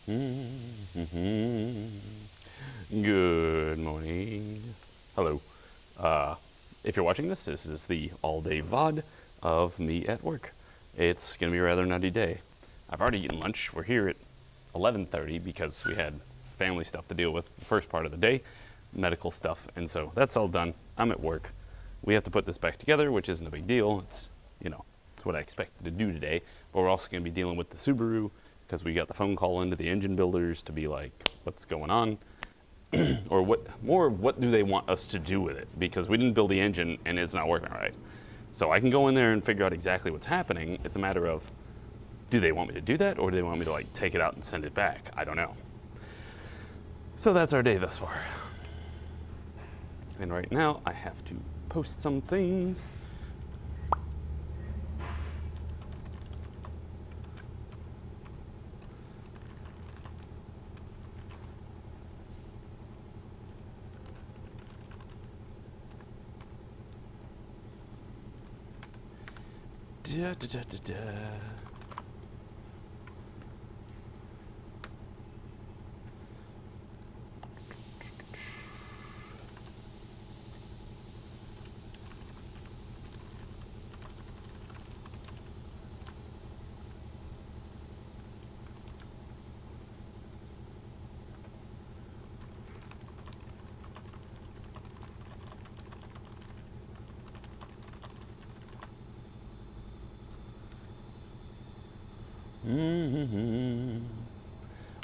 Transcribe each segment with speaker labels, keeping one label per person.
Speaker 1: Good morning. Hello. If you're watching this, this is the all-day VOD of me at work. It's going to be a rather nutty day. I've already eaten lunch. We're here at 11:30 because we had family stuff to deal with the first part of the day, medical stuff, and so that's all done. I'm at work. We have to put this back together, which isn't a big deal. It's, it's what I expected to do today, but we're also going to be dealing with the Subaru because we got the phone call into the engine builders to be like, what's going on? Or what do they want us to do with it? Because we didn't build the engine and it's not working right. So I can go in there and figure out exactly what's happening. It's a matter of, do they want me to do that, or do they want me to like take it out and send it back? I don't know. So that's our day thus far. And right now I have to post some things. Da, da, da, da, da.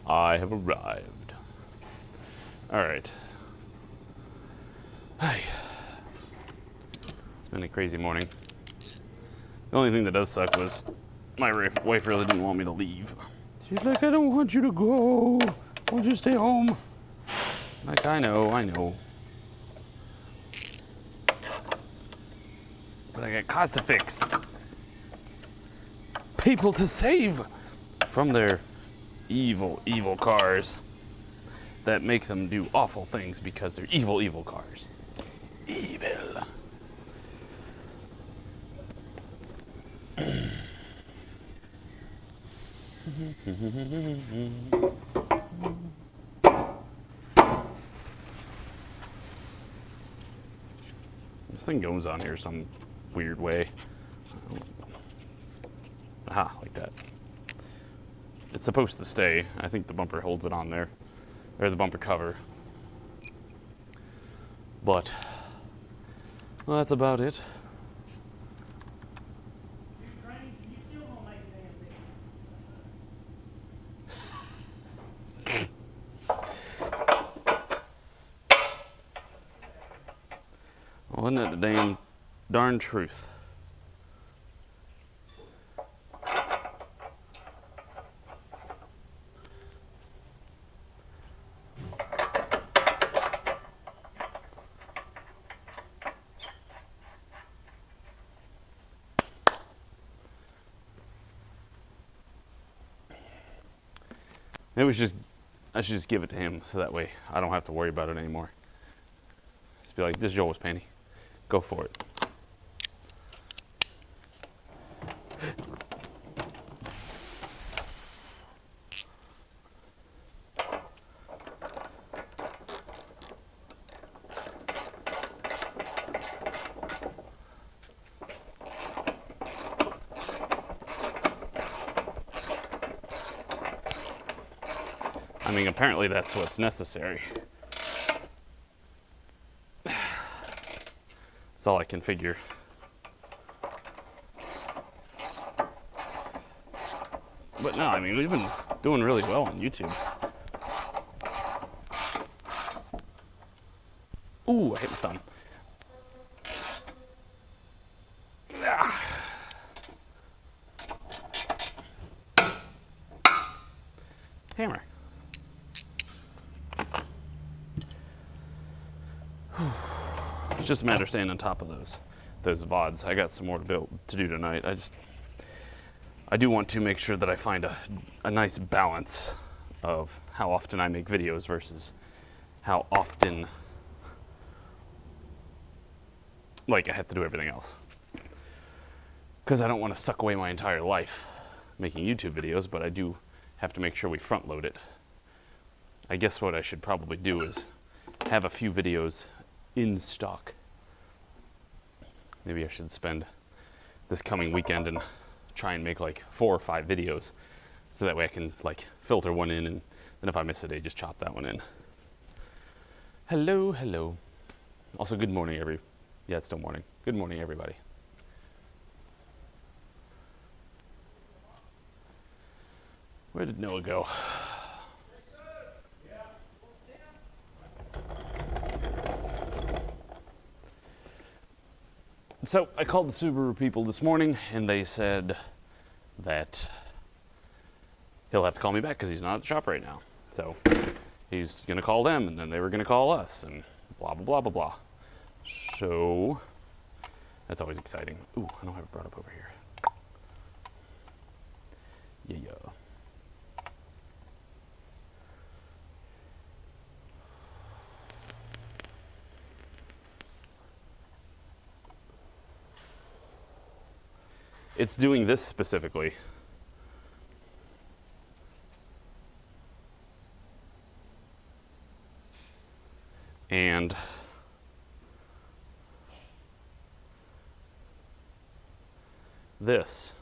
Speaker 1: I have arrived. All right. Hi. It's been a crazy morning. The only thing that does suck was my wife really didn't want me to leave. She's like, I don't want you to go. I want you to stay home. I'm like, I know. But I got cars to fix. People to save from their evil, evil cars that make them do awful things because they're evil, evil cars. Evil. This thing goes on here some weird way. Aha, like that. It's supposed to stay. I think the bumper holds it on there. Or the bumper cover. But, well, that's about it. Well, isn't that the darn truth? I should just give it to him so that way I don't have to worry about it anymore. Just be like, this is yours, Penny. Go for it. I mean, apparently that's what's necessary. That's all I can figure. But no, I mean, we've been doing really well on YouTube. Ooh, I hit my thumb. Hammer. It's just a matter of staying on top of those VODs. I got some more to do tonight. I do want to make sure that I find a nice balance of how often I make videos versus how often like I have to do everything else. Because I don't want to suck away my entire life making YouTube videos, but I do have to make sure we front load it. I guess what I should probably do is have a few videos in stock. Maybe I should spend this coming weekend and try and make like 4 or 5 videos, so that way I can like filter one in, and then if I miss a day, just chop that one in. Hello, hello. Also, good morning, yeah, it's still morning. Good morning, everybody. Where did Noah go? So I called the Subaru people this morning, and they said that he'll have to call me back because he's not at the shop right now. So he's going to call them, and then they were going to call us, and blah, blah, blah, blah, blah. So that's always exciting. Ooh, I don't have it brought up over here. Yeah. It's doing this specifically. And this.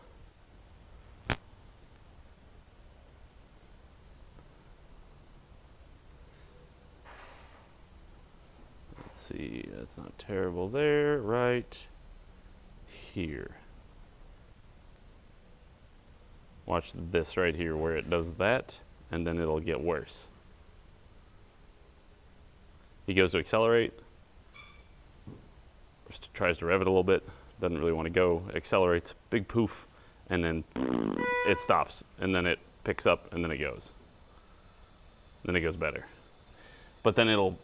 Speaker 1: Let's see, that's not terrible there, right here. Watch this right here where it does that, and then it'll get worse. He goes to accelerate, tries to rev it a little bit, doesn't really want to go, accelerates, big poof, and then it stops, and then it picks up, and then it goes. Then it goes better. But then it'll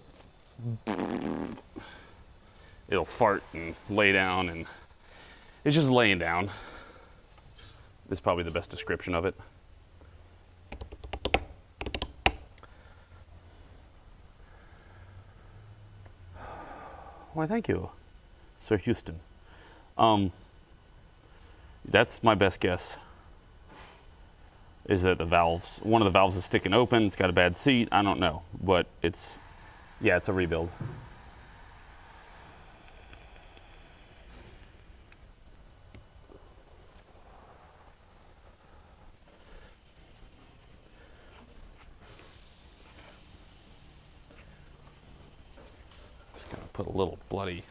Speaker 1: fart and lay down, and it's just laying down. Is probably the best description of it. Why, thank you, Sir Houston. That's my best guess. Is that one of the valves is sticking open, it's got a bad seat, I don't know. But it's a rebuild. Put a little bloody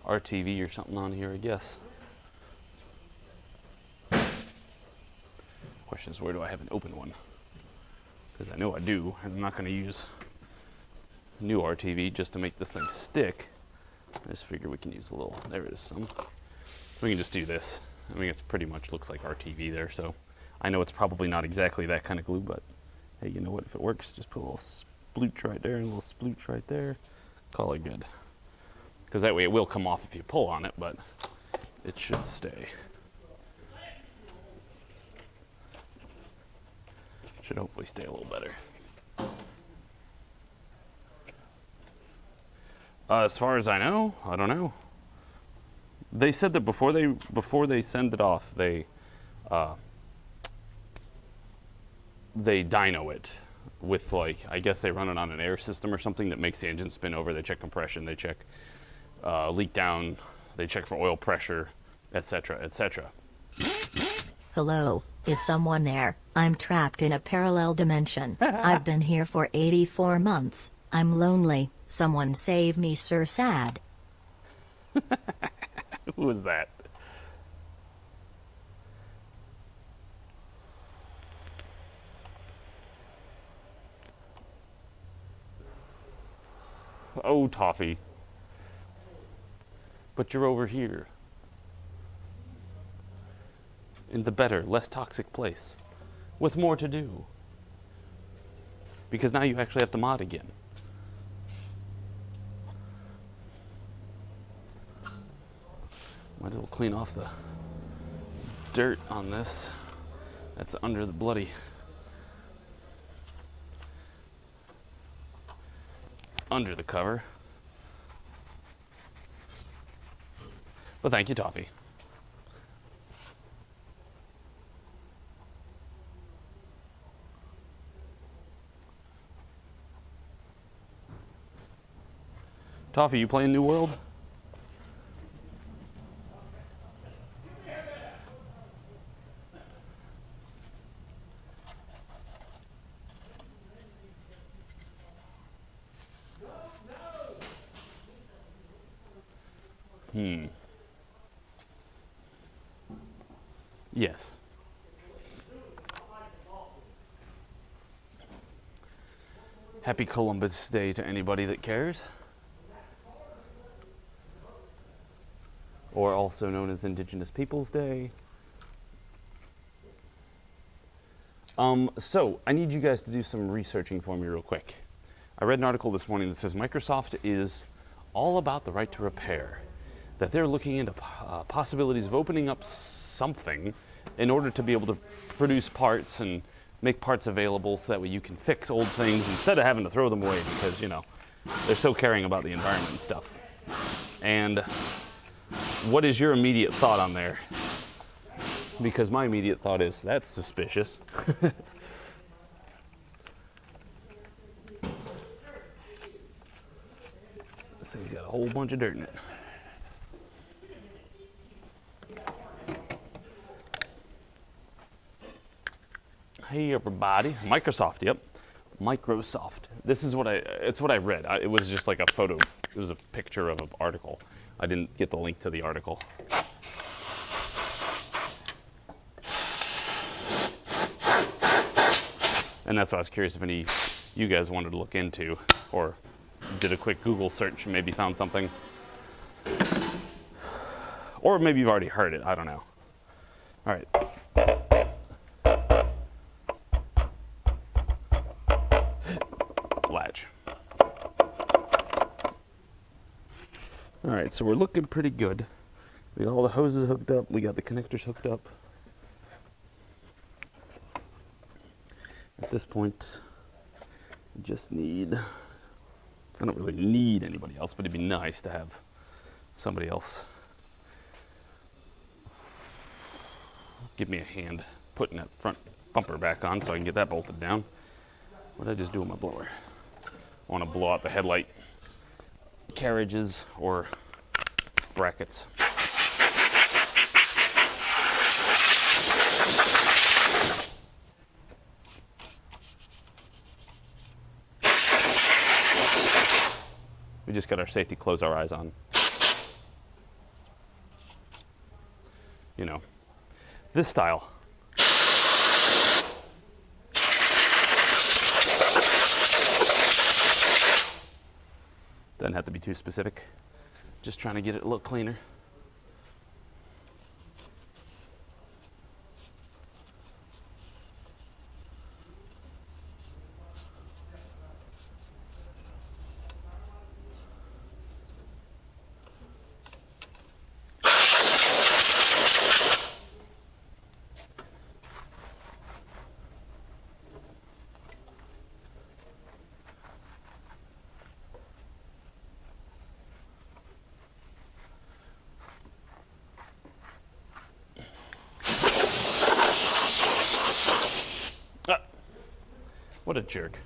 Speaker 1: RTV or something on here, I guess. Question is, where do I have an open one? Because I know I do. I'm not going to use new RTV just to make this thing stick. I just figure we can use a little. There it is. Some. We can just do this. I mean, it's pretty much looks like RTV there. So I know it's probably not exactly that kind of glue, but hey, you know what? If it works, just put a little splooch right there and a little splooch right there. Call it good. Because that way it will come off if you pull on it, but it should stay. Should hopefully stay a little better. As far as I know, I don't know. They said that before they send it off, they dyno it with, like, I guess they run it on an air system or something that makes the engine spin over. They check compression, they check leak down, they check for oil pressure, etc., etc.
Speaker 2: Hello, is someone there? I'm trapped in a parallel dimension. I've been here for 84 months. I'm lonely. Someone save me, Sir Sad.
Speaker 1: Who was that? Oh, Toffee. But you're over here. In the better, less toxic place. With more to do. Because now you actually have to mod again. Might as well clean off the dirt on this. That's under the bloody. Under the cover. But thank you, Toffee. Toffee, you playing New World? Yes. Happy Columbus Day to anybody that cares. Or also known as Indigenous Peoples Day. So, I need you guys to do some researching for me real quick. I read an article this morning that says Microsoft is all about the right to repair. That they're looking into possibilities of opening up something in order to be able to produce parts and make parts available so that way you can fix old things instead of having to throw them away because, you know, they're so caring about the environment and stuff. And what is your immediate thought on there? Because my immediate thought is, that's suspicious. This thing's got a whole bunch of dirt in it. Hey everybody, Microsoft, yep. Microsoft. This is it's what I read. It was just like a photo, it was a picture of an article. I didn't get the link to the article. And that's what I was curious if any of you guys wanted to look into or did a quick Google search and maybe found something. Or maybe you've already heard it, I don't know. All right. Latch. All right, so we're looking pretty good. We got all the hoses hooked up. We got the connectors hooked up. At this point, we just need, I don't really need anybody else, but it'd be nice to have somebody else give me a hand putting that front bumper back on so I can get that bolted down. What did I just do with my blower? I want to blow out the headlight carriages or brackets. We just got our safety close our eyes on. You know, this style. Doesn't have to be too specific. Just trying to get it a little cleaner. What a jerk.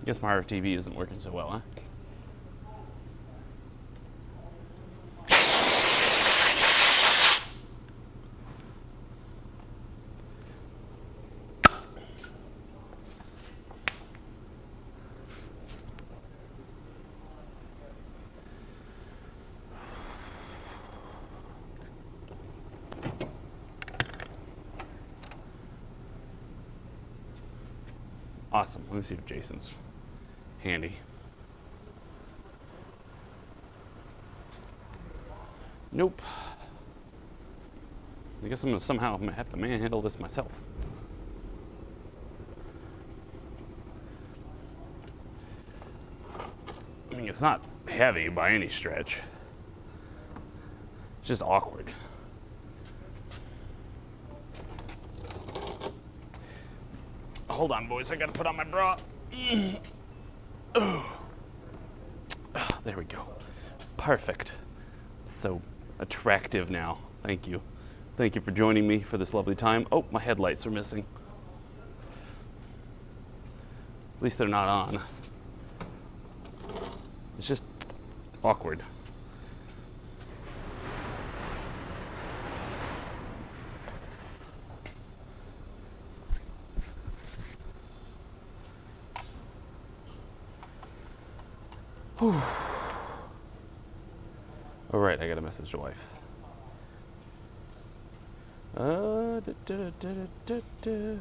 Speaker 1: Guess my RTV isn't working so well, huh? Awesome. Let me see if Jason's handy. Nope. I guess I'm gonna somehow have to manhandle this myself. I mean, it's not heavy by any stretch. It's just awkward. Hold on, boys. I gotta put on my bra. Oh, there we go. Perfect. So attractive now. Thank you. Thank you for joining me for this lovely time. Oh, my headlights are missing. At least they're not on. It's just awkward. Whew. All right, I got a message to wife.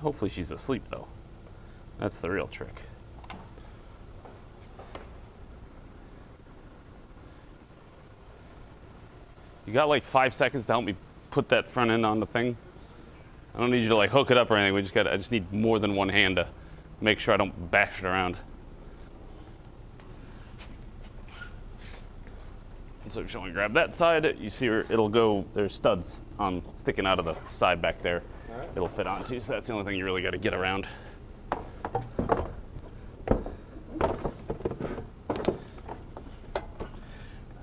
Speaker 1: Hopefully she's asleep though. That's the real trick. You got like 5 seconds to help me put that front end on the thing. I don't need you to like hook it up or anything. I just need more than one hand to make sure I don't bash it around. And so if you want to grab that side, you see where it'll go, there's studs sticking out of the side back there. Right. It'll fit onto, so that's the only thing you really got to get around.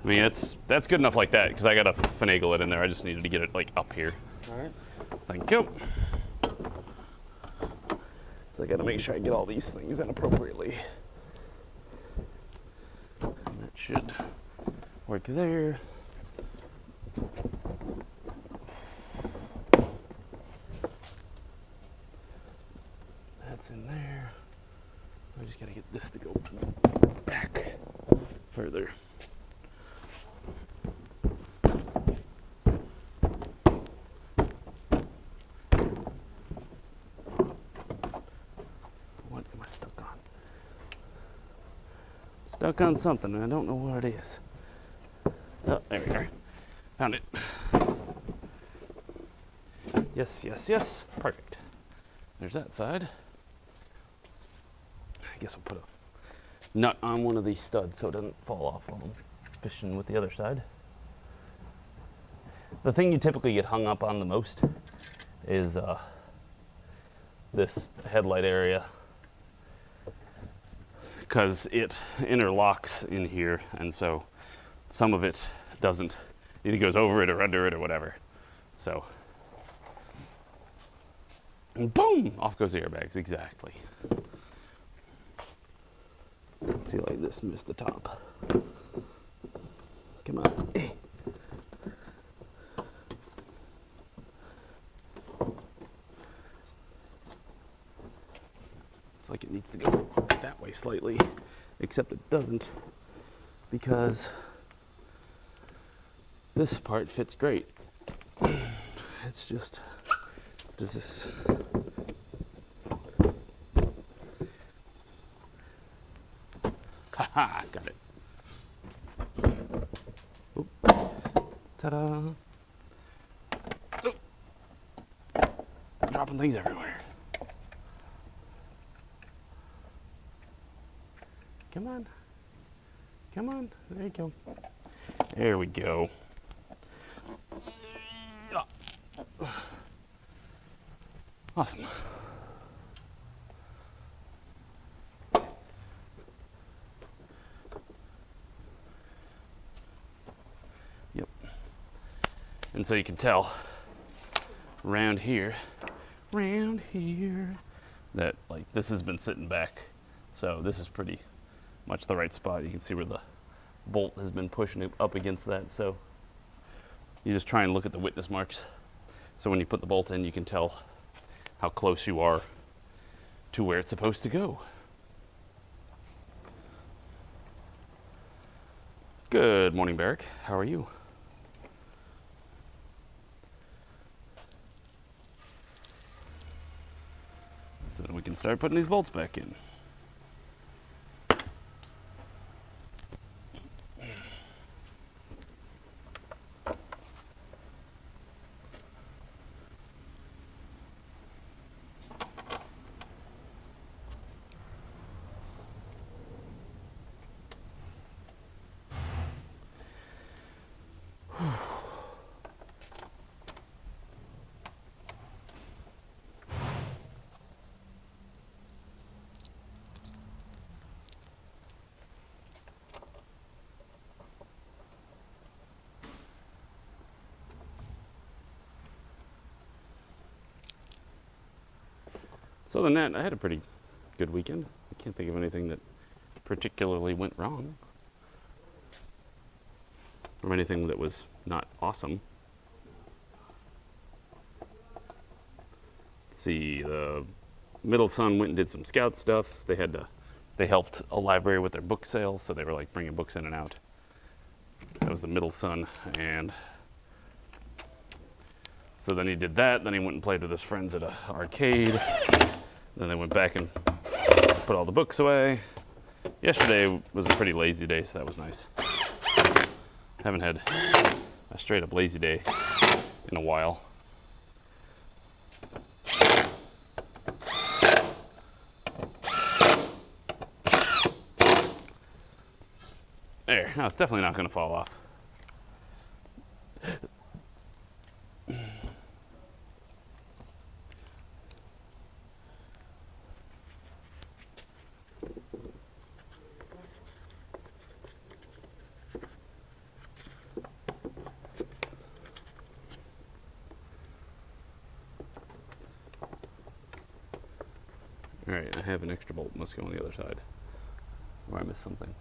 Speaker 1: I mean, that's good enough like that, because I got to finagle it in there. I just needed to get it like up here.
Speaker 3: All right.
Speaker 1: Thank you. So I got to make sure I get all these things in appropriately. And that should work there. That's in there. I just gotta get this to go back further. What am I stuck on? Stuck on something and I don't know what it is. Oh, there we are. Found it. Yes, yes, yes. Perfect. There's that side. I guess we'll put a nut on one of these studs so it doesn't fall off while I'm fishing with the other side. The thing you typically get hung up on the most is this headlight area, because it interlocks in here, and so some of it doesn't, either goes over it or under it or whatever. So, and boom, off goes the airbags, exactly. See, like this, missed the top. Come on. It's like it needs to go that way slightly, except it doesn't, because this part fits great. It's just, does this, haha, got it. Oop. Ta-da. Oop. Dropping things everywhere. Come on. Come on. There you go. There we go. Awesome. Yep. And so you can tell around here, that like this has been sitting back. So this is pretty much the right spot. You can see where the bolt has been pushing it up against that. So you just try and look at the witness marks. So when you put the bolt in, you can tell how close you are to where it's supposed to go. Good morning, Barrick. How are you? So then we can start putting these bolts back in. So other than that, I had a pretty good weekend. Can't think of anything that particularly went wrong. Or anything that was not awesome. Let's see, the middle son went and did some scout stuff. They helped a library with their book sale, so they were like bringing books in and out. That was the middle son, and so then he did that. Then he went and played with his friends at an arcade. Then they went back and put all the books away. Yesterday was a pretty lazy day, so that was nice. Haven't had a straight up lazy day in a while. There, no, it's definitely not going to fall off. Alright, I have an extra bolt. Must go on the other side. Or I missed something.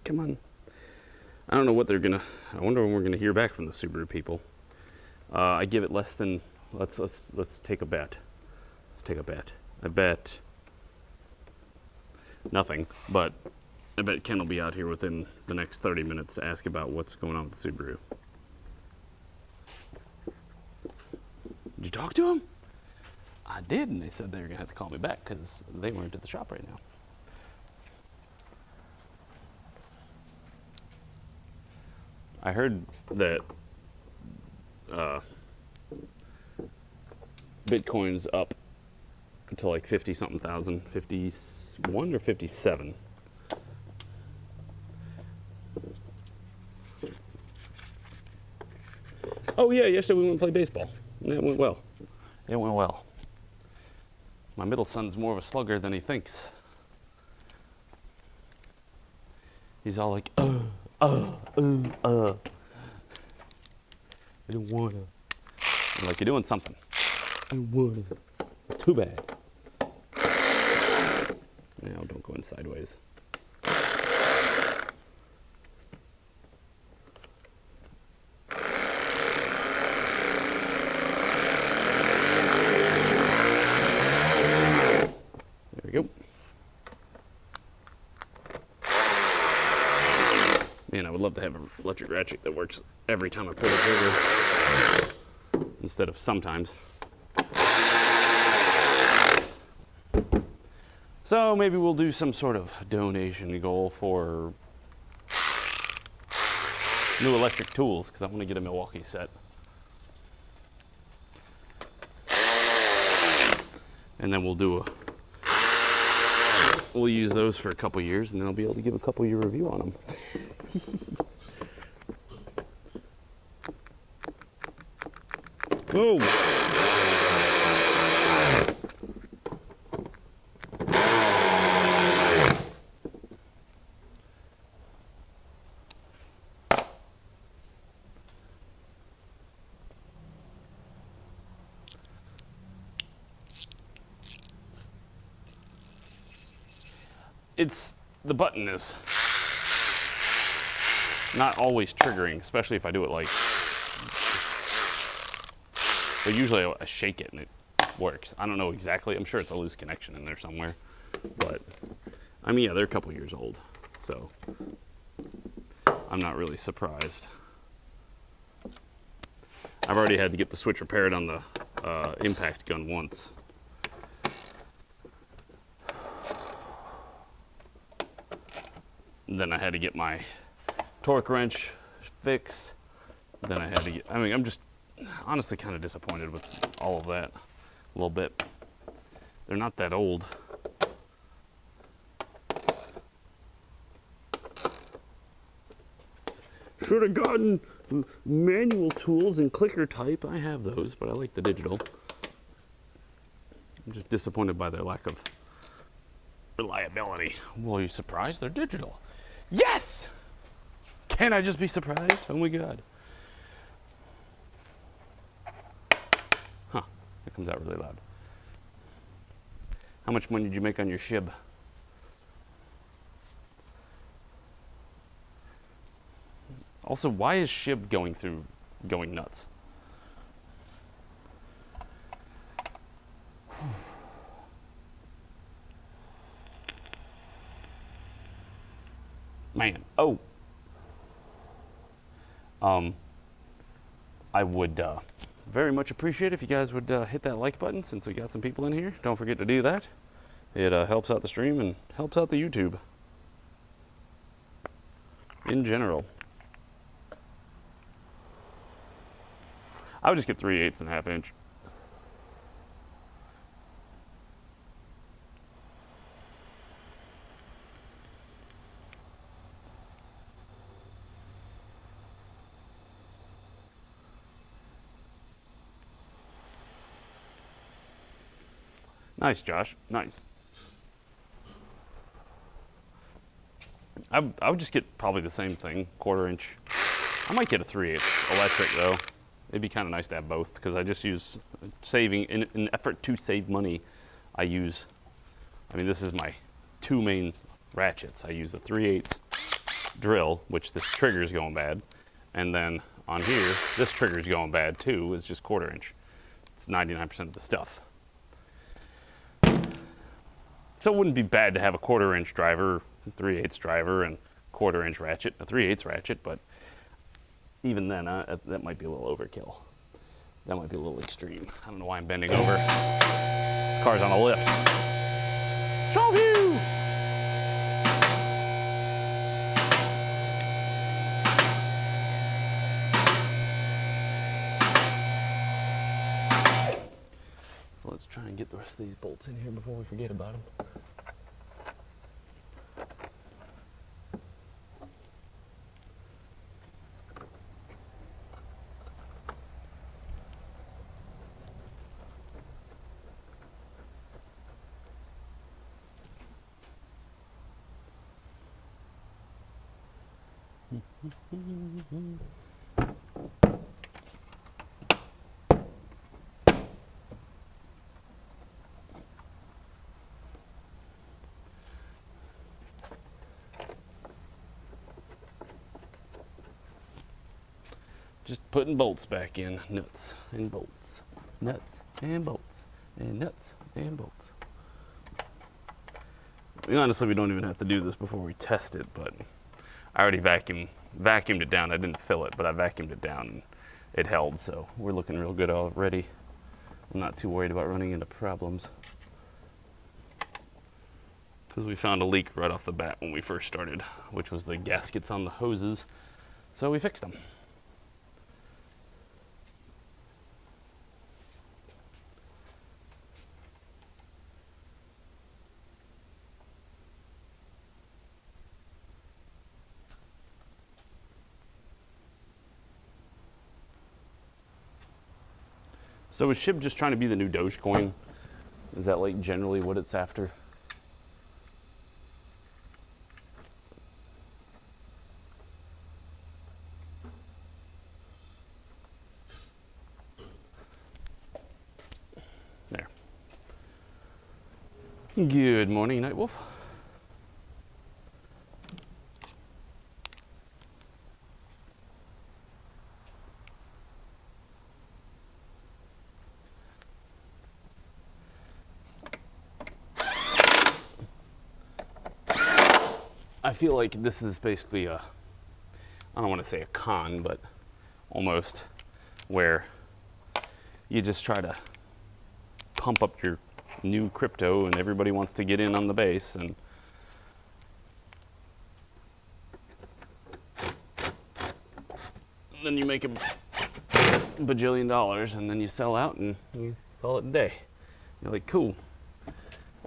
Speaker 1: Come on. I don't know what they're gonna. I wonder when we're gonna hear back from the Subaru people. I give it less than. Let's take a bet. Let's take a bet. I bet nothing, but I bet Ken will be out here within the next 30 minutes to ask about what's going on with the Subaru. Did you talk to him? I did, and they said they were gonna have to call me back because they weren't at the shop right now. I heard that Bitcoin's up to like 50 something thousand, 51 or 57. Oh yeah, yesterday we went and played baseball. And it went well. It went well. My middle son's more of a slugger than he thinks. He's all like, I don't wanna. I'm like, you're doing something. I don't wanna. Too bad. Now don't go in sideways. There we go. Man, I would love to have an electric ratchet that works every time I pull the trigger instead of sometimes. So maybe we'll do some sort of donation goal for new electric tools because I want to get a Milwaukee set. And then we'll use those for a couple years and then I'll be able to give a couple year review on them. Whoa! The button is not always triggering, especially if I do it like, but usually I shake it and it works. I don't know exactly, I'm sure it's a loose connection in there somewhere, but I mean, yeah, they're a couple years old, so I'm not really surprised. I've already had to get the switch repaired on the impact gun once. Then I had to get my torque wrench fixed. Then I had to get, I mean, I'm just honestly kind of disappointed with all of that a little bit. They're not that old. Should have gotten manual tools and clicker type. I have those, but I like the digital. I'm just disappointed by their lack of reliability. Well, are you surprised? They're digital. Yes! Can I just be surprised? Oh my god. Huh, that comes out really loud. How much money did you make on your shib? Also, why is shib going nuts? Man, oh. I would very much appreciate if you guys would hit that like button since we got some people in here. Don't forget to do that. It helps out the stream and helps out the YouTube in general. I would just get 3/8 and a half inch. Nice, Josh. Nice. I would just get probably the same thing, 1/4 inch. I might get a 3/8 electric though. It'd be kind of nice to have both because I just use saving in an effort to save money. I mean, this is my 2 main ratchets. I use the 3/8 drill, which this trigger is going bad, and then on here, this trigger is going bad too. It's just 1/4 inch. It's 99% of the stuff. So it wouldn't be bad to have a 1/4 inch driver, 3/8 driver, and 1/4 inch ratchet, a 3/8 ratchet, but even then, that might be a little overkill. That might be a little extreme. I don't know why I'm bending over. This car's on a lift. Show view! So let's try and get the rest of these bolts in here before we forget about them. Just putting bolts back in. Nuts and bolts. Nuts and bolts. And nuts and bolts. I mean, honestly, we don't even have to do this before we test it, but I already vacuumed it down. I didn't fill it, but I vacuumed it down and it held, so we're looking real good already. I'm not too worried about running into problems. Because we found a leak right off the bat when we first started, which was the gaskets on the hoses, so we fixed them. So is SHIB just trying to be the new Dogecoin? Is that like generally what it's after? There. Good morning, Nightwolf. I feel like this is basically I don't want to say a con, but almost where you just try to pump up your new crypto and everybody wants to get in on the base, and then you make a bajillion dollars and then you sell out and you call it a day. You're like, cool,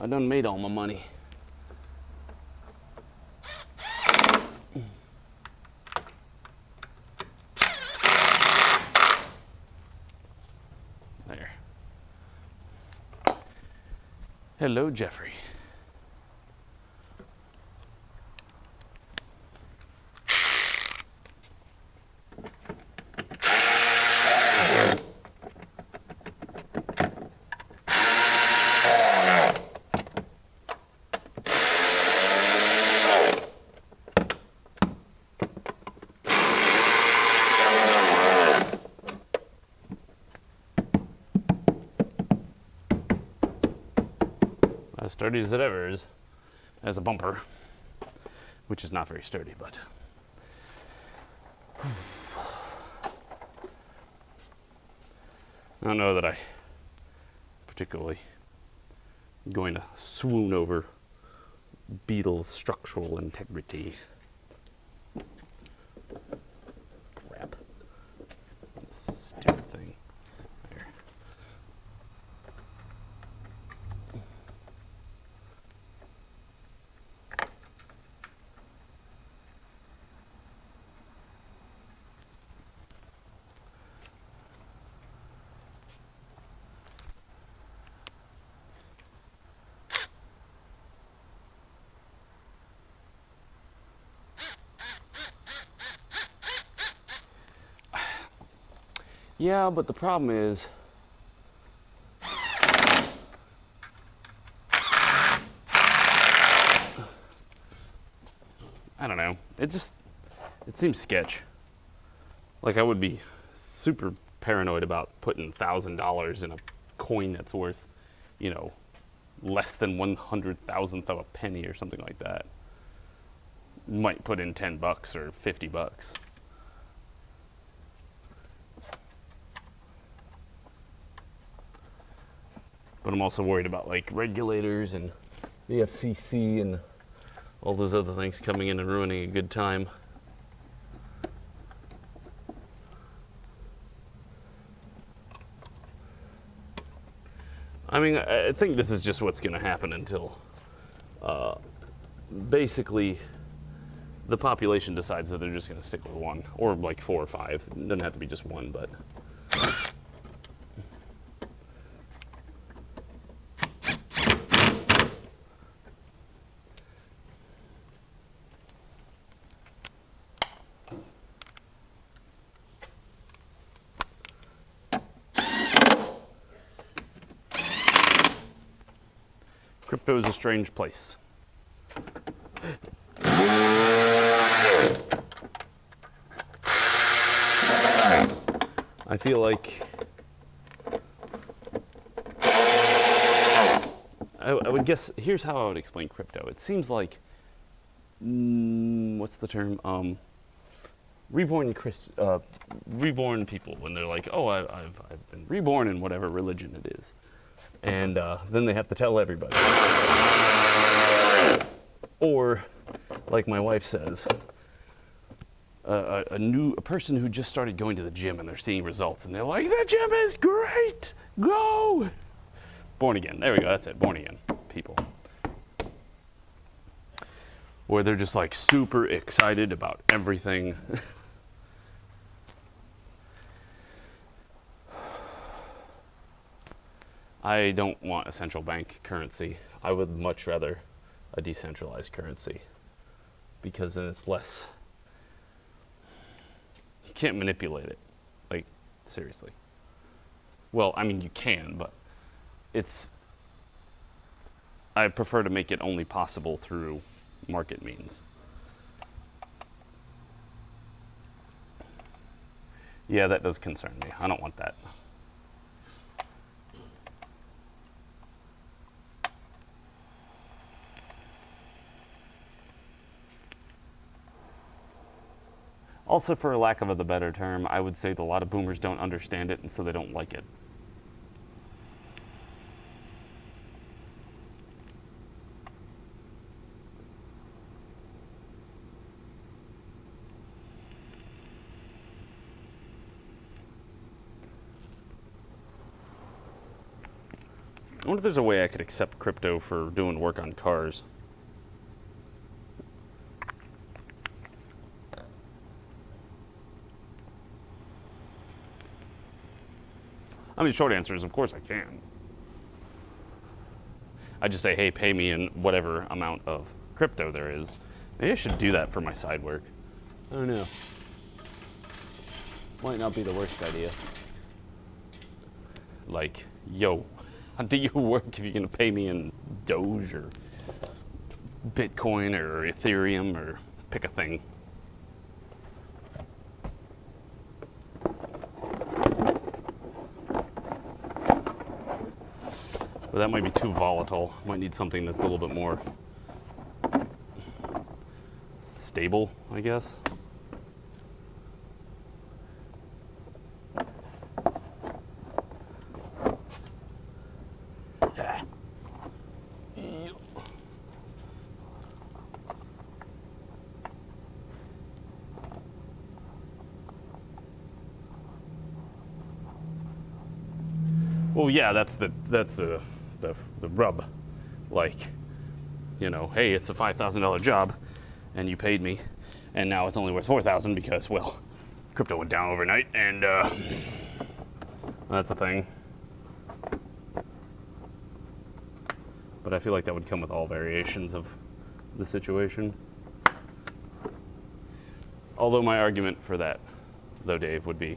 Speaker 1: I done made all my money. There. Hello, Jeffrey. sturdy as it ever is, as a bumper, which is not very sturdy, but. I don't know that I particularly going to swoon over Beetle's structural integrity. Crap. Stupid thing. There. Yeah, but the problem is, I don't know. It seems sketch. Like I would be super paranoid about putting $1,000 in a coin that's worth, you know, less than 1/100,000th of a penny or something like that. Might put in $10 or $50. But I'm also worried about like regulators and the FCC and all those other things coming in and ruining a good time. I mean, I think this is just what's going to happen until basically the population decides that they're just going to stick with one, or like 4 or 5. It doesn't have to be just one, but. Crypto is a strange place. I feel like I would guess, here's how I would explain crypto. It seems like, what's the term? Reborn people, when they're like, oh, I've been reborn in whatever religion it is. And then they have to tell everybody. Or, like my wife says, a person who just started going to the gym and they're seeing results and they're like, the gym is great, go! Born again, there we go, that's it, born again people. Or they're just like super excited about everything. I don't want a central bank currency. I would much rather a decentralized currency, because then it's less, you can't manipulate it, like seriously. Well, I mean you can, but I prefer to make it only possible through market means. Yeah, that does concern me. I don't want that. Also, for lack of a better term, I would say that a lot of boomers don't understand it, and so they don't like it. I wonder if there's a way I could accept crypto for doing work on cars. I mean, short answer is, of course I can. I just say, hey, pay me in whatever amount of crypto there is. Maybe I should do that for my side work. I don't know. Might not be the worst idea. Like, yo, how do you work if you're gonna pay me in Doge or Bitcoin or Ethereum, or pick a thing? But that might be too volatile. Might need something that's a little bit more stable, I guess. Well, yeah, that's the rub. Like, you know, hey, it's a $5,000 job, and you paid me, and now it's only worth $4,000 because, well, crypto went down overnight, and that's a thing. But I feel like that would come with all variations of the situation. Although my argument for that, though, Dave, would be,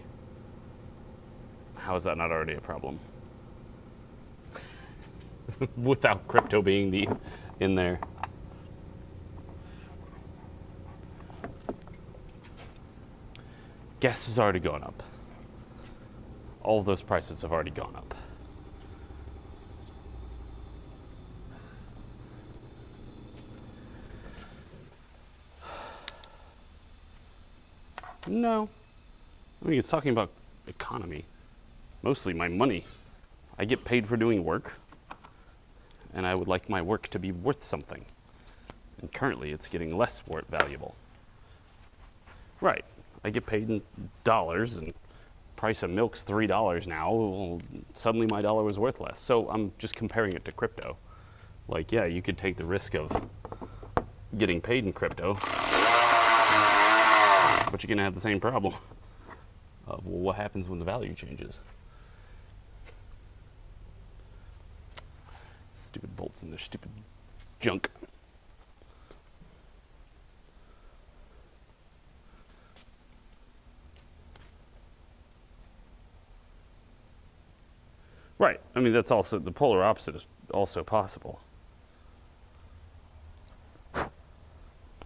Speaker 1: how is that not already a problem? Without crypto being in there. Gas has already gone up. All of those prices have already gone up. No. I mean, it's talking about economy. Mostly my money. I get paid for doing work, and I would like my work to be worth something. And currently, it's getting less valuable. Right. I get paid in dollars, and price of milk's $3 now. Well, suddenly my dollar was worth less. So I'm just comparing it to crypto. Like, yeah, you could take the risk of getting paid in crypto, but you're going to have the same problem of, well, what happens when the value changes? Stupid bolts and their stupid junk. Right. I mean, that's also, the polar opposite is also possible.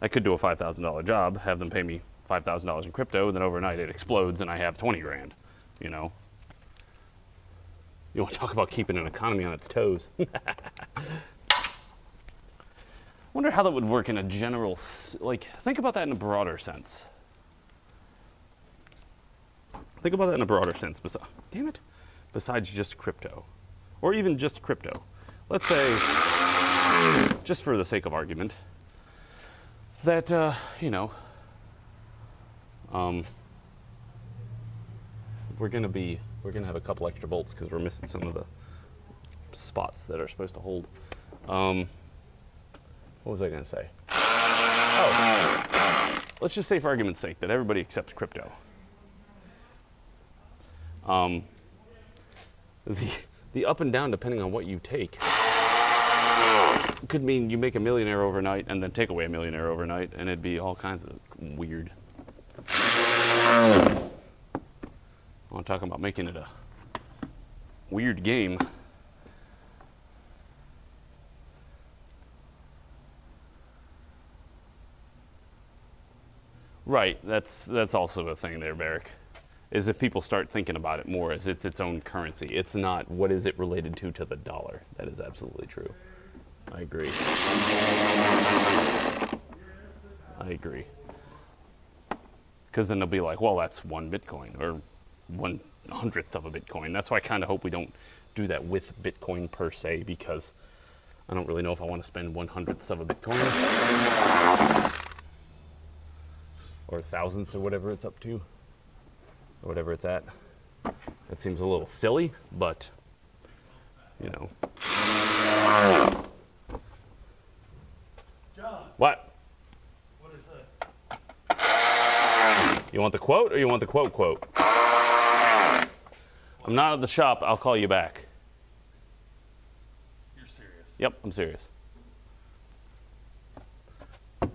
Speaker 1: I could do a $5,000 job, have them pay me $5,000 in crypto, and then overnight it explodes and I have 20 grand, you know? You want to talk about keeping an economy on its toes. Wonder how that would work in a general, like, think about that in a broader sense. Think about that in a broader sense, damn it, besides just crypto, or even just crypto. Let's say, just for the sake of argument, that, you know, we're gonna have a couple extra bolts because we're missing some of the spots that are supposed to hold. What was I gonna say? Oh, let's just say for argument's sake that everybody accepts crypto. The up and down, depending on what you take, could mean you make a millionaire overnight and then take away a millionaire overnight, and it'd be all kinds of weird. I'm talking about making it a weird game. Right, that's also a thing there, Barrick. Is if people start thinking about it more as it's its own currency. It's not what is it related to the dollar. That is absolutely true. I agree. I agree. Because then they'll be like, well, that's 1 Bitcoin or 1/100th of a Bitcoin. That's why I kind of hope we don't do that with Bitcoin per se, because I don't really know if I want to spend 1/100th of a Bitcoin or thousandths or whatever it's up to, or whatever it's at. That seems a little silly, but you know.
Speaker 3: John,
Speaker 1: What?
Speaker 3: what is that?
Speaker 1: You want the quote or you want the quote? I'm not at the shop. I'll call you back.
Speaker 3: You're serious.
Speaker 1: Yep, I'm serious.
Speaker 3: And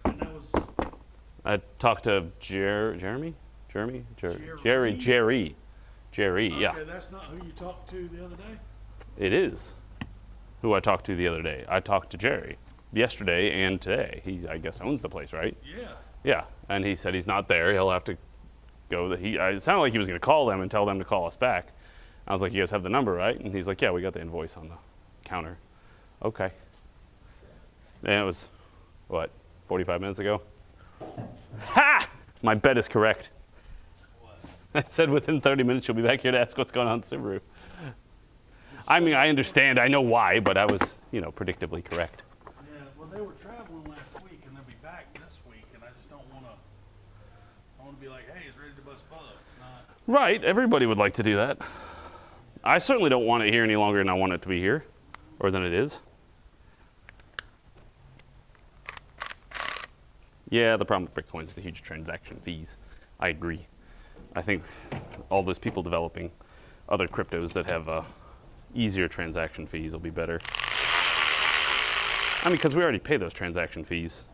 Speaker 3: that was
Speaker 1: I talked to Jerry, yeah.
Speaker 3: okay, that's not who you talked to the other day?
Speaker 1: It is who I talked to the other day. I talked to Jerry yesterday and today. He, I guess, owns the place, right?
Speaker 3: Yeah.
Speaker 1: Yeah, and he said he's not there. He'll have to go. It sounded like he was going to call them and tell them to call us back, I was like, you guys have the number, right? And he's like, yeah, we got the invoice on the counter. Okay. And it was, what, 45 minutes ago? Ha! My bet is correct.
Speaker 3: What?
Speaker 1: I said within 30 minutes you'll be back here to ask what's going on in Subaru. I mean, I understand, I know why, but I was, you know, predictably correct.
Speaker 3: Yeah, well, they were traveling last week, and they'll be back this week, and I just don't want to. I want to be like, hey, it's ready to bust bugs. Not.
Speaker 1: Right, everybody would like to do that. I certainly don't want it here any longer than I want it to be here, or than it is. Yeah, the problem with Bitcoin is the huge transaction fees. I agree. I think all those people developing other cryptos that have easier transaction fees will be better. I mean, because we already pay those transaction fees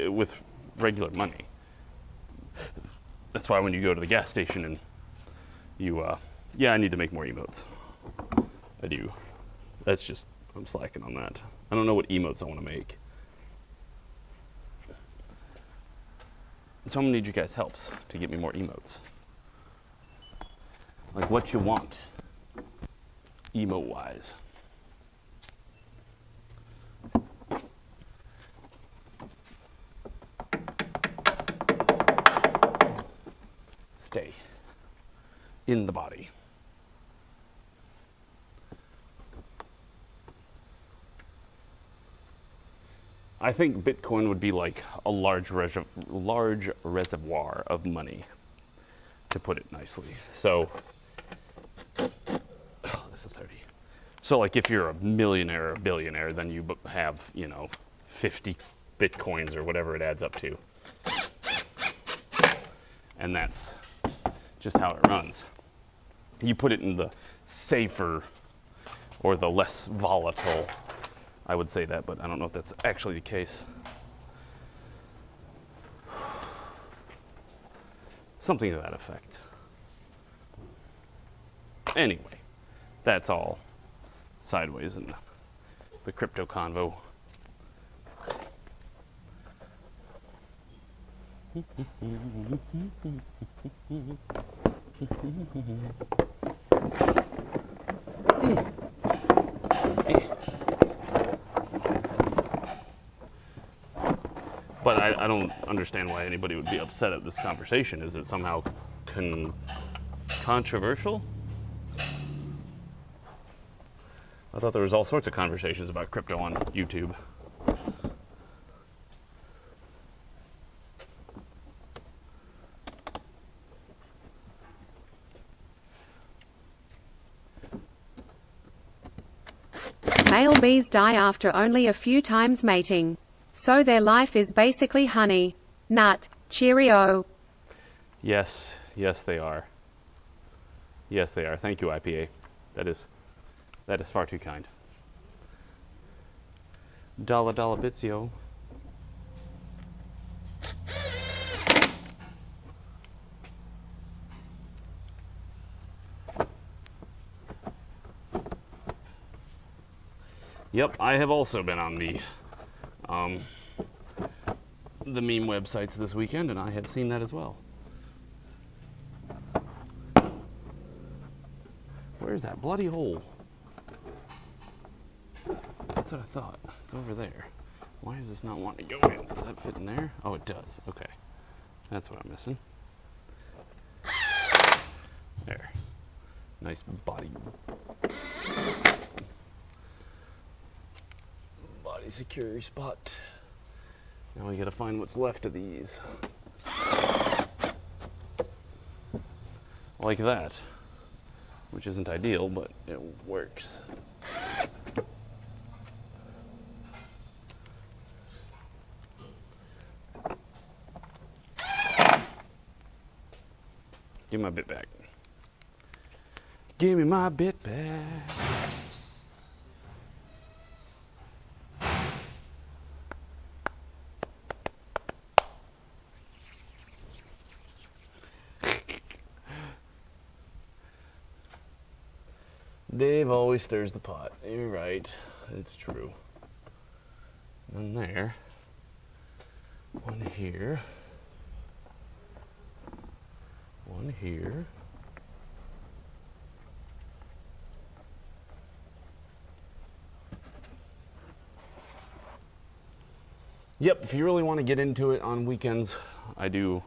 Speaker 1: with regular money. That's why when you go to the gas station and you, yeah, I need to make more emotes. I do. That's just, I'm slacking on that. I don't know what emotes I want to make. So I'm gonna need you guys' helps to get me more emotes. Like what you want, emote-wise. Stay in the body. I think Bitcoin would be like a large reservoir of money, to put it nicely. So, oh, that's a 30. So like if you're a millionaire or a billionaire, then you have, you know, 50 Bitcoins or whatever it adds up to. And that's just how it runs. You put it in the safer or the less volatile, I would say that, but I don't know if that's actually the case. Something to that effect. Anyway, that's all sideways in the crypto convo. But I don't understand why anybody would be upset at this conversation. Is it somehow controversial? I thought there was all sorts of conversations about crypto on YouTube.
Speaker 4: Male bees die after only a few times mating. So their life is basically honey. Nut. Cheerio.
Speaker 1: Yes, yes they are. Yes they are. Thank you, IPA. That is far too kind. Dollar bits, yo. Yep, I have also been on the meme websites this weekend, and I have seen that as well. Where's that bloody hole? That's what I thought. It's over there. Why does this not want to go in? Does that fit in there? Oh, it does. Okay. That's what I'm missing. There. Nice body security spot. Now we gotta find what's left of these. Like that. Which isn't ideal, but it works. Give me my bit back. Give me my bit back. Dave always stirs the pot. You're right. It's true. One there. One here. One here. Yep, if you really want to get into it on weekends, I do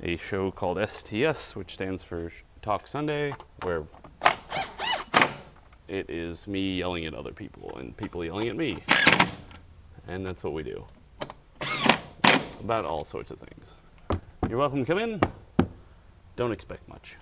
Speaker 1: a show called STS, which stands for Talk Sunday, where it is me yelling at other people and people yelling at me. And that's what we do. About all sorts of things. You're welcome to come in. Don't expect much.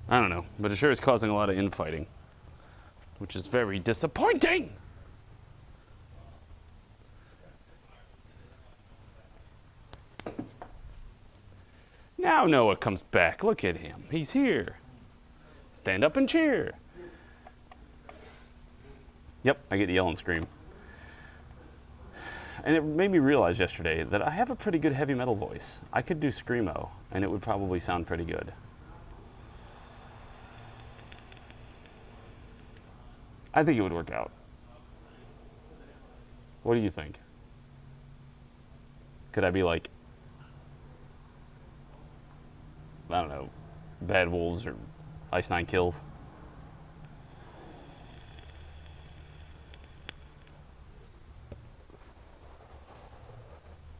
Speaker 1: I don't know, but it sure is causing a lot of infighting, which is very disappointing. Now Noah comes back. Look at him. He's here. Stand up and cheer. Yep, I get to yell and scream. And it made me realize yesterday that I have a pretty good heavy metal voice. I could do screamo, and it would probably sound pretty good. I think it would work out. What do you think? Could I be like, I don't know, Bad Wolves or Ice Nine Kills?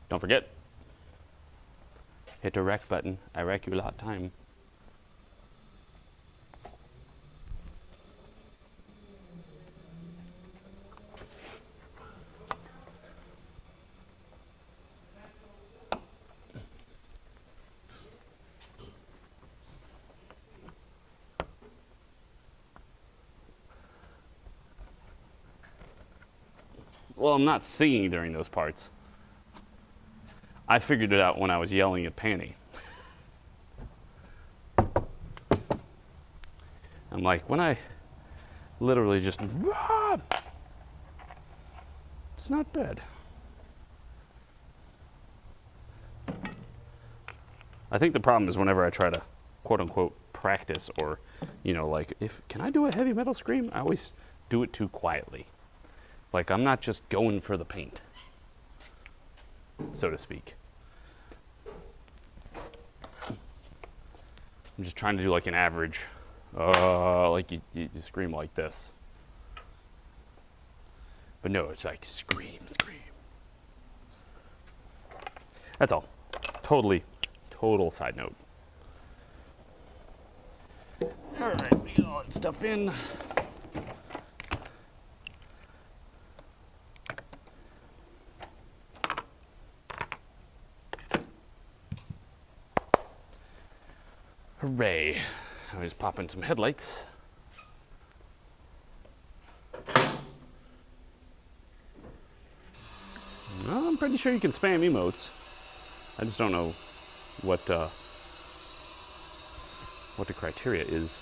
Speaker 1: Don't forget, hit the rec button. I wreck you a lot of time. Well, I'm not singing during those parts. I figured it out when I was yelling at Panny. I'm like, when I literally just, "Rah!" It's not bad. I think the problem is whenever I try to quote unquote practice or, like, can I do a heavy metal scream? I always do it too quietly. Like, I'm not just going for the paint, so to speak. I'm just trying to do like an average, like you scream like this. But no, it's like scream, scream. That's all. Total side note. All right, we got all that stuff in. Hooray. I just pop in some headlights. Well, I'm pretty sure you can spam emotes. I just don't know what the criteria is.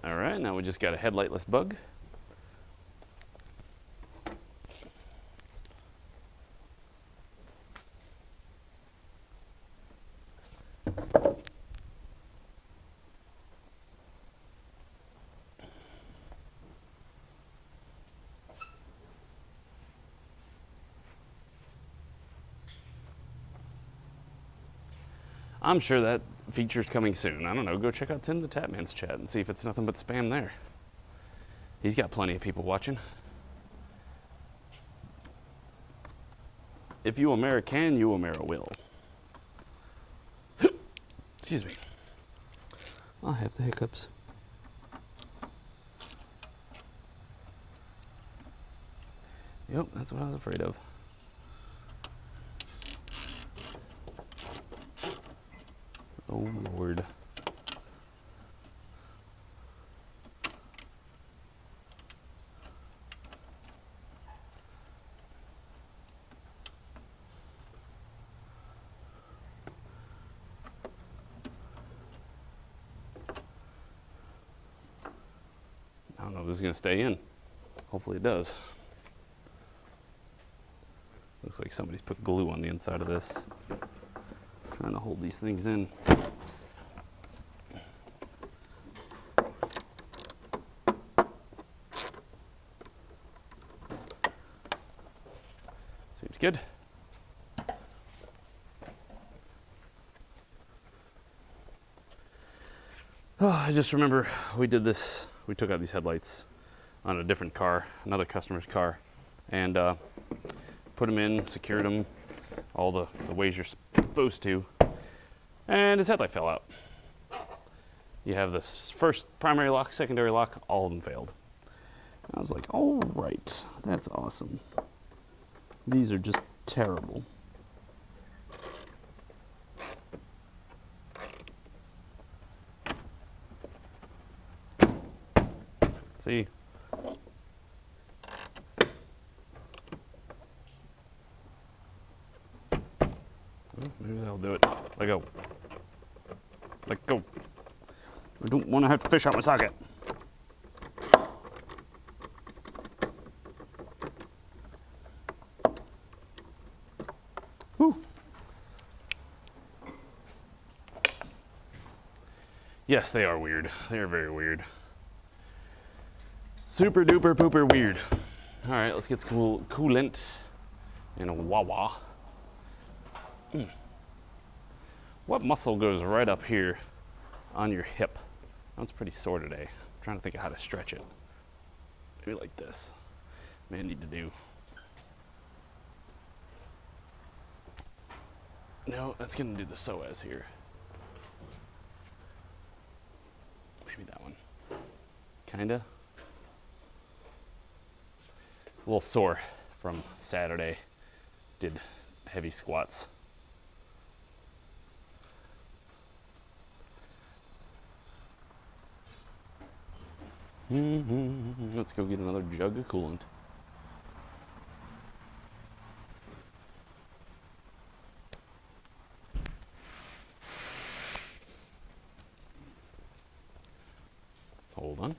Speaker 1: All right, now we just got a headlightless bug. I'm sure that feature's coming soon. I don't know, go check out Tim the Tapman's chat and see if it's nothing but spam there. He's got plenty of people watching. If you American, you Ameri will. Excuse me. I'll have the hiccups. Yep, that's what I was afraid of. Oh, Lord. I don't know if this is going to stay in. Hopefully it does. Looks like somebody's put glue on the inside of this. Trying to hold these things in. Seems good. Oh, I just remember we did this. We took out these headlights on a different car, another customer's car, and put them in, secured them all the ways you're supposed to, and his headlight fell out. You have this first primary lock, secondary lock, all of them failed. I was like, all right, that's awesome. These are just terrible. See? Well, maybe that'll do it. Let go. Let go. I don't want to have to fish out my socket. Whew. Yes, they are weird. They are very weird. Super duper pooper weird. All right, let's get some coolant in a Wawa. What muscle goes right up here on your hip? That's pretty sore today. I'm trying to think of how to stretch it. Maybe like this. May need to do. No, that's gonna do the psoas here. Maybe that one. Kinda. A little sore from Saturday. Did heavy squats. Let's go get another jug of coolant. Hold on.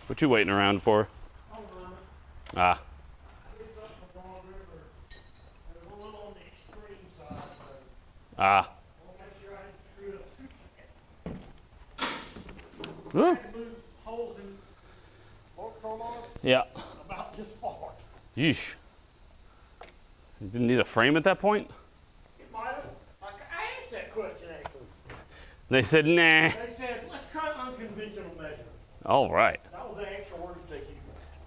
Speaker 1: What you waiting around for? Ah. Ah. Huh? Yeah.
Speaker 3: About this far.
Speaker 1: Yeesh. You didn't need a frame at that point?
Speaker 3: I asked that question actually.
Speaker 1: They said, nah.
Speaker 3: They said, let's try unconventional measures.
Speaker 1: All right.
Speaker 3: That was the actual word they used.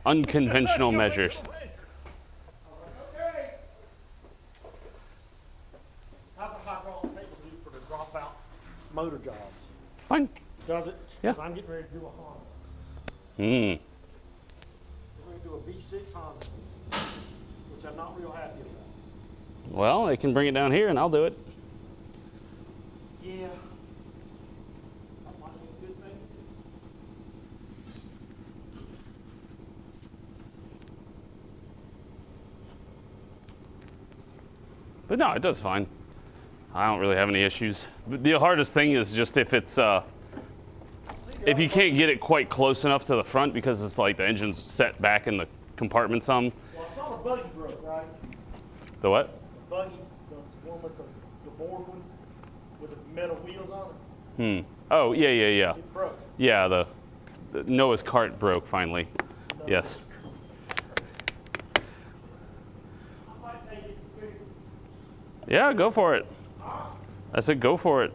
Speaker 1: Unconventional measures.
Speaker 3: Okay. How's the hydraulic table do for the dropout motor jobs?
Speaker 1: Fine.
Speaker 3: Does it?
Speaker 1: Yeah.
Speaker 3: 'Cause I'm getting ready to do a Honda.
Speaker 1: Hmm.
Speaker 3: We're going to do a V6 Honda, which I'm not real happy about.
Speaker 1: Well, they can bring it down here and I'll do it.
Speaker 3: Yeah. That might be a good thing.
Speaker 1: But no, it does fine. I don't really have any issues. But the hardest thing is just if it's
Speaker 3: See,
Speaker 1: if you can't get it quite close enough to the front because it's like the engine's set back in the compartment some.
Speaker 5: Well, I saw the buggy broke, right?
Speaker 1: The what?
Speaker 5: The buggy, the one with the board one, with the metal wheels on it.
Speaker 1: Oh, yeah.
Speaker 5: It broke.
Speaker 1: Yeah, the Noah's cart broke finally. Yes.
Speaker 5: I might take it to fix it.
Speaker 1: Yeah, go for it. I said go for it.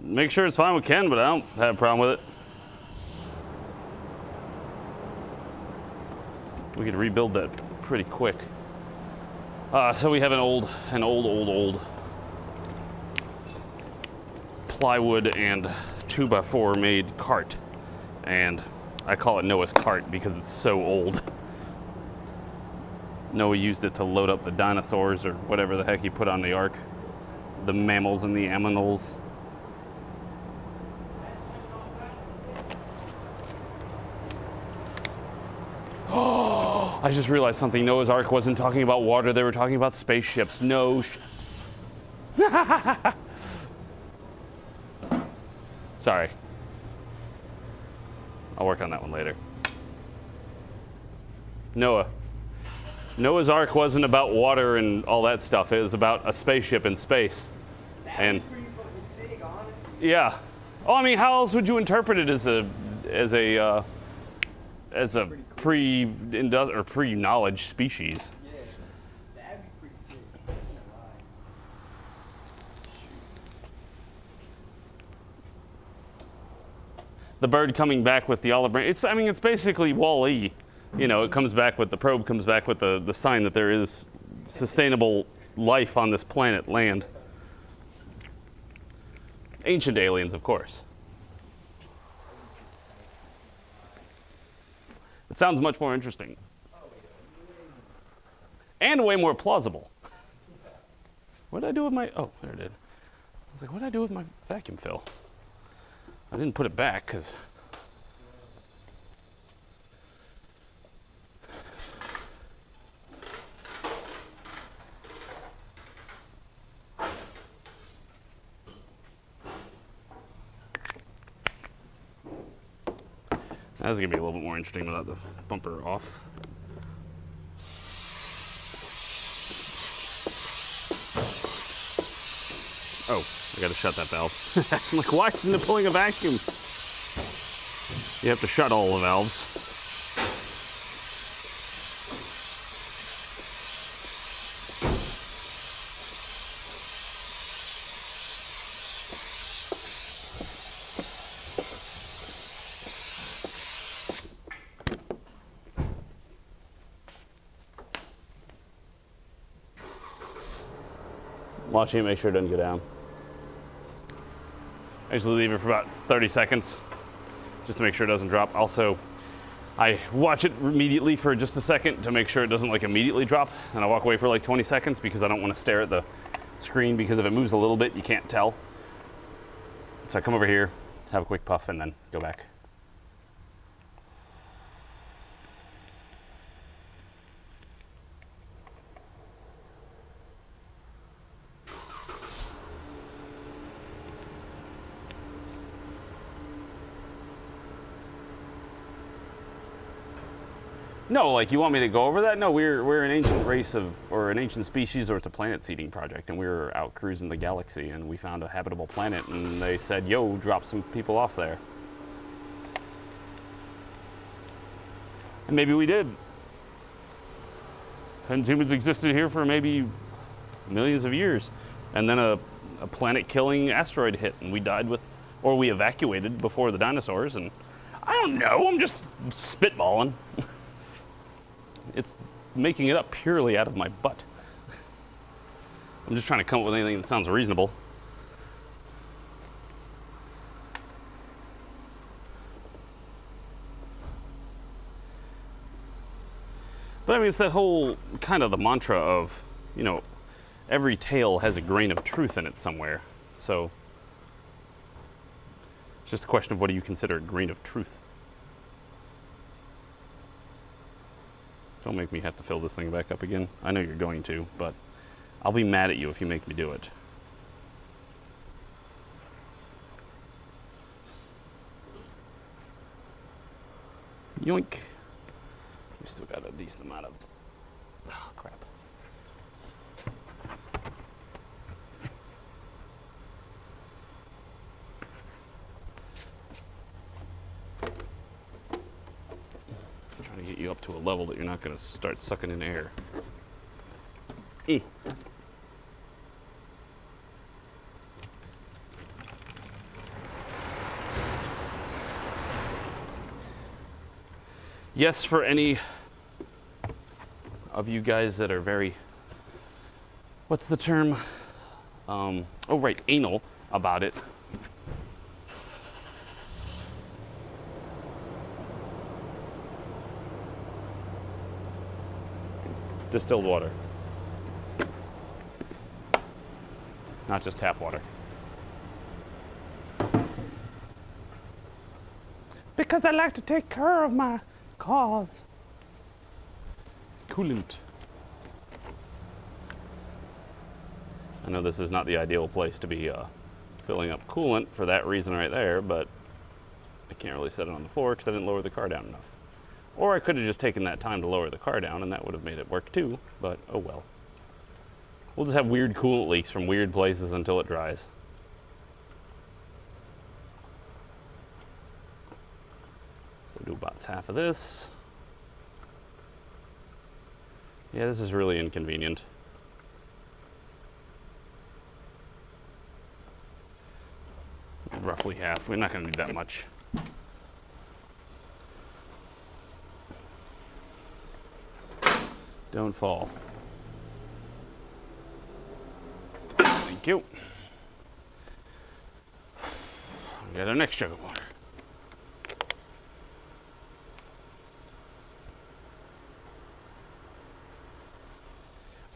Speaker 1: Make sure it's fine with Ken, but I don't have a problem with it. We could rebuild that pretty quick. So we have an old plywood and 2x4 made cart, and I call it Noah's cart because it's so old. Noah used it to load up the dinosaurs or whatever the heck he put on the ark, the mammals and the aminals. Oh, I just realized something. Noah's Ark wasn't talking about water, they were talking about spaceships. No. Sorry. I'll work on that one later. Noah's Ark wasn't about water and all that stuff. It was about a spaceship in space. And
Speaker 5: Pretty fucking sick, honestly.
Speaker 1: yeah. Oh, I mean, how else would you interpret it as a pre-knowledge species?
Speaker 5: Yeah, that'd be pretty sick. I can't lie.
Speaker 1: The bird coming back with the olive branch. It's basically Wall-E. You know, it comes back with the probe, comes back with the sign that there is sustainable life on this planet, land. Ancient aliens, of course. It sounds much more interesting. And way more plausible. What did I do with my, oh, there it is. I was like, what did I do with my vacuum fill? I didn't put it back because that's gonna be a little bit more interesting without the bumper off. Oh, I gotta shut that valve. I'm like, why isn't it pulling a vacuum? You have to shut all the valves. Watching it, make sure it doesn't go down. I usually leave it for about 30 seconds just to make sure it doesn't drop. Also, I watch it immediately for just a second to make sure it doesn't like immediately drop, and I walk away for like 20 seconds because I don't want to stare at the screen, because if it moves a little bit, you can't tell. So I come over here, have a quick puff, and then go back. No, like you want me to go over that? No, we're an ancient race of, or an ancient species, or it's a planet seeding project, and we were out cruising the galaxy and we found a habitable planet, and they said, yo, drop some people off there. And maybe we did. And humans existed here for maybe millions of years. And then a planet-killing asteroid hit, and we died with, or we evacuated before the dinosaurs, and I don't know, I'm just spitballing. It's making it up purely out of my butt. I'm just trying to come up with anything that sounds reasonable. But I mean, it's that whole kind of the mantra of, you know, every tale has a grain of truth in it somewhere. So it's just a question of what do you consider a grain of truth? Don't make me have to fill this thing back up again. I know you're going to, but I'll be mad at you if you make me do it. Yoink. We still got a decent amount of crap. Trying to get you up to a level that you're not going to start sucking in air. Eh. Yes, for any of you guys that are very, what's the term? Oh, right, anal about it. Distilled water. Not just tap water. Because I like to take care of my cars. Coolant. I know this is not the ideal place to be filling up coolant for that reason right there, but I can't really set it on the floor because I didn't lower the car down enough. Or I could have just taken that time to lower the car down and that would have made it work too, but oh well. We'll just have weird coolant leaks from weird places until it dries. So do about half of this. Yeah, this is really inconvenient. Roughly half. We're not going to need that much. Don't fall. Thank you. We got our next jug of water.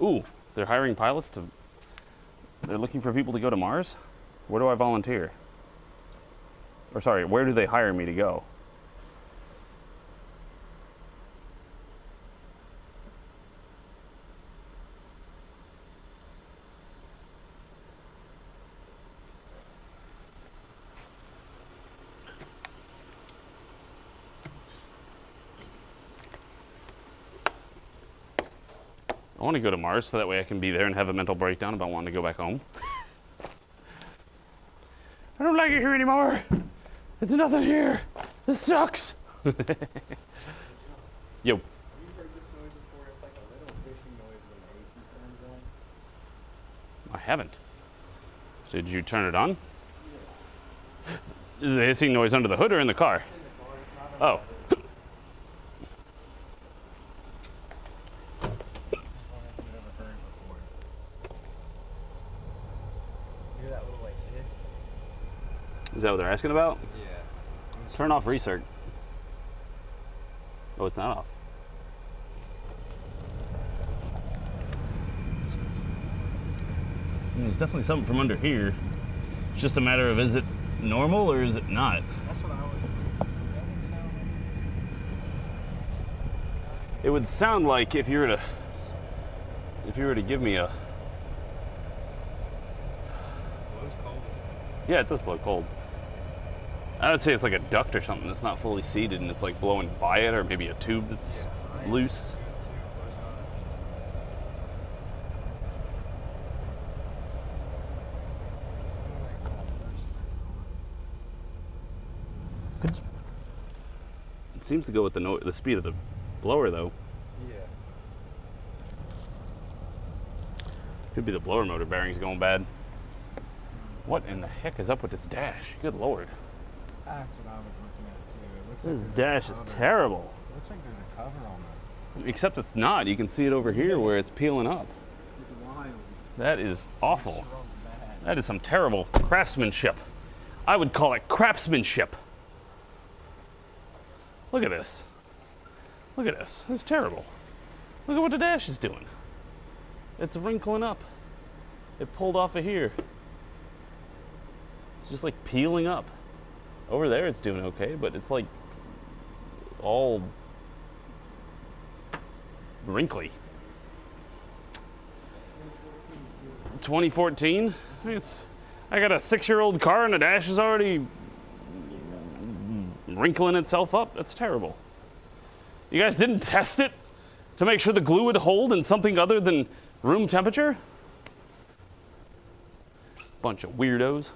Speaker 1: Ooh, they're hiring pilots to... They're looking for people to go to Mars? Where do I volunteer? Or sorry, where do they hire me to go? I want to go to Mars so that way I can be there and have a mental breakdown about wanting to go back home. I don't like it here anymore. It's nothing here. This sucks. Yo.
Speaker 6: Have you heard this noise before? It's like a little hissing noise when the AC turns on.
Speaker 1: I haven't. Did you turn it on? Yeah. Is the hissing noise under the hood or in the car?
Speaker 6: In the car, it's not on
Speaker 1: Oh.
Speaker 6: the hood. Just wondering if you've ever heard it before. You hear that little like hiss?
Speaker 1: Is that what they're asking about?
Speaker 6: Yeah.
Speaker 1: Turn off recirc. Oh, it's not off. There's definitely something from under here. It's just a matter of, is it normal or is it not?
Speaker 6: That's what I was. That doesn't sound like
Speaker 1: It would sound like if you were to give me a...
Speaker 6: it blows cold.
Speaker 1: Yeah, it does blow cold. I would say it's like a duct or something that's not fully seated and it's like blowing by it, or maybe a tube that's loose.
Speaker 6: Good too. Blows hot.
Speaker 1: It seems to go with the speed of the blower though.
Speaker 6: Yeah.
Speaker 1: Could be the blower motor bearings going bad. What in the heck is up with this dash? Good lord.
Speaker 6: That's what I was looking at too. It looks
Speaker 1: This
Speaker 6: like there's a
Speaker 1: dash is
Speaker 6: cover.
Speaker 1: terrible.
Speaker 6: It looks like there's a cover almost.
Speaker 1: Except it's not. You can see it over here where it's peeling up.
Speaker 6: It's wild.
Speaker 1: That is awful.
Speaker 6: Shrunk bad.
Speaker 1: That is some terrible craftsmanship. I would call it craftsmanship. Look at this. Look at this. It's terrible. Look at what the dash is doing. It's wrinkling up. It pulled off of here. It's just like peeling up. Over there it's doing okay, but it's like all wrinkly. 2014? I got a 6-year-old car and the dash is already wrinkling itself up. That's terrible. You guys didn't test it to make sure the glue would hold in something other than room temperature? Bunch of weirdos.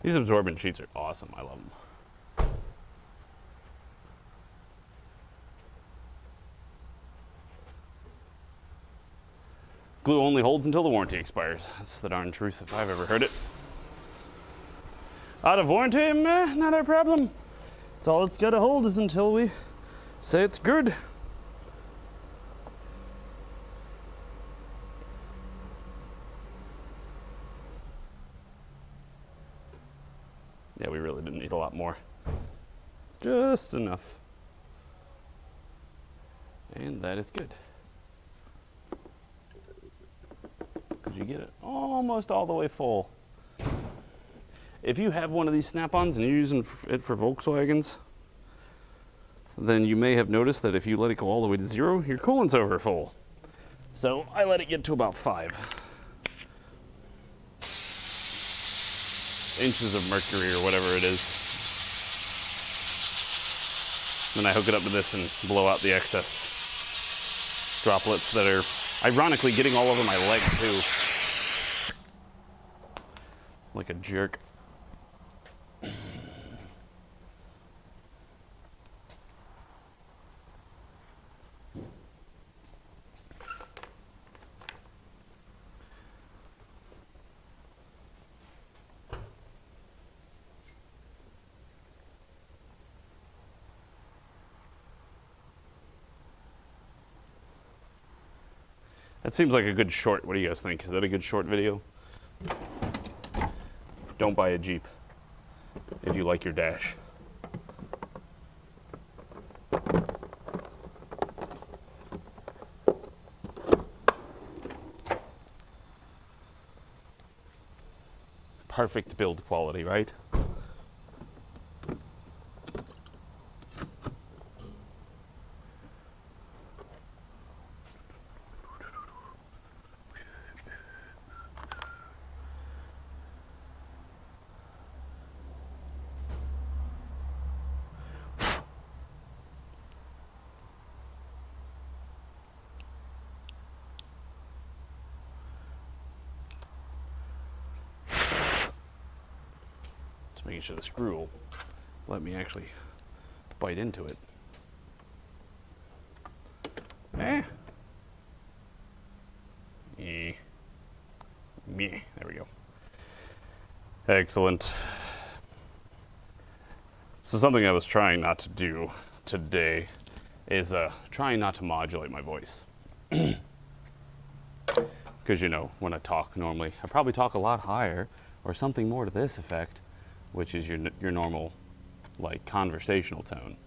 Speaker 1: These absorbent sheets are awesome. I love them. Glue only holds until the warranty expires. That's the darn truth if I've ever heard it. Out of warranty? Meh, not our problem. It's all it's got to hold is until we say it's good. Yeah, we really didn't need a lot more. Just enough. And that is good. Could you get it almost all the way full? If you have one of these snap-ons and you're using it for Volkswagens, then you may have noticed that if you let it go all the way to 0, your coolant's over full. So I let it get to about 5 inches of mercury or whatever it is. Then I hook it up to this and blow out the excess droplets that are ironically getting all over my leg too. Like a jerk. That seems like a good short. What do you guys think? Is that a good short video? Don't buy a Jeep if you like your dash. Perfect build quality, right? Making sure the screw will let me actually bite into it. Meh. Meh. Meh. There we go. Excellent. So something I was trying not to do today is trying not to modulate my voice. Because, you know, when I talk normally, I probably talk a lot higher or something more to this effect, which is your normal, like, conversational tone.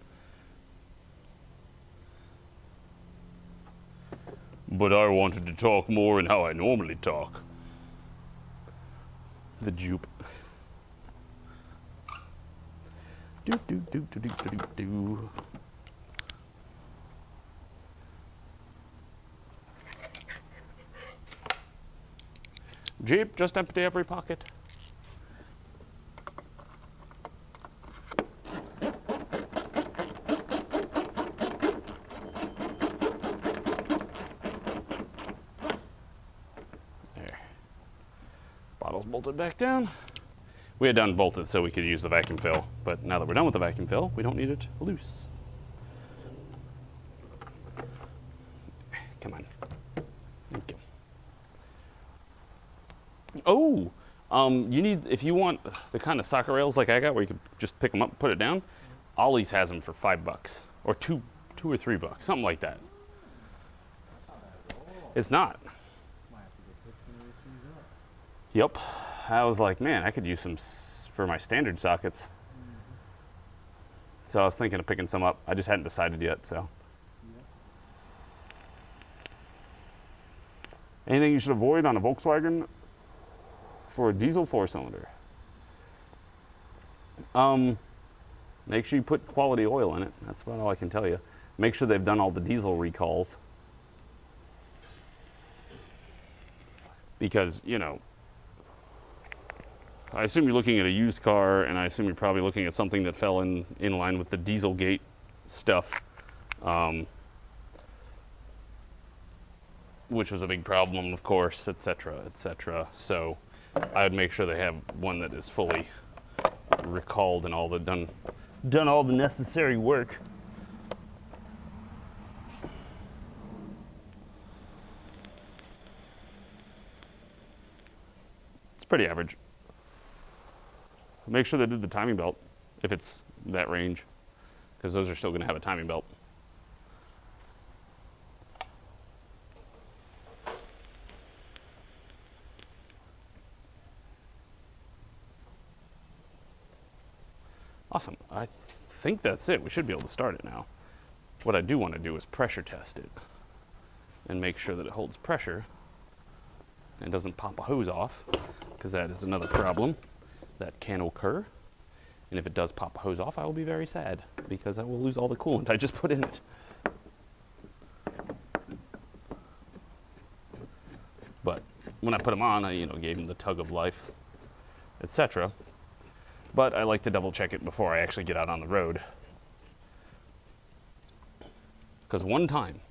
Speaker 1: But I wanted to talk more in how I normally talk. The jupe. Do do do do do do do. Jeep, just empty every pocket. Bolted back down. We had done bolted so we could use the vacuum fill, but now that we're done with the vacuum fill, we don't need it loose. Come on. Thank you. Oh, you need, if you want the kind of soccer rails like I got where you can just pick them up and put it down, Ollie's has them for $5 or $2 or $3, something like that. It's not. Yep. I was like, man, I could use some for my standard sockets. So I was thinking of picking some up. I just hadn't decided yet, so. Anything you should avoid on a Volkswagen for a diesel 4-cylinder. Make sure you put quality oil in it. That's about all I can tell you. Make sure they've done all the diesel recalls. Because, you know, I assume you're looking at a used car, and I assume you're probably looking at something that fell in line with the Dieselgate stuff, which was a big problem, of course, etc., etc. So I would make sure they have one that is fully recalled and all the done all the necessary work. It's pretty average. Make sure they did the timing belt if it's that range, because those are still going to have a timing belt. Awesome. I think that's it. We should be able to start it now. What I do want to do is pressure test it and make sure that it holds pressure and doesn't pop a hose off, because that is another problem that can occur. And if it does pop a hose off, I will be very sad, because I will lose all the coolant I just put in it. But when I put them on, I gave them the tug of life, etc. But I like to double check it before I actually get out on the road. Because one time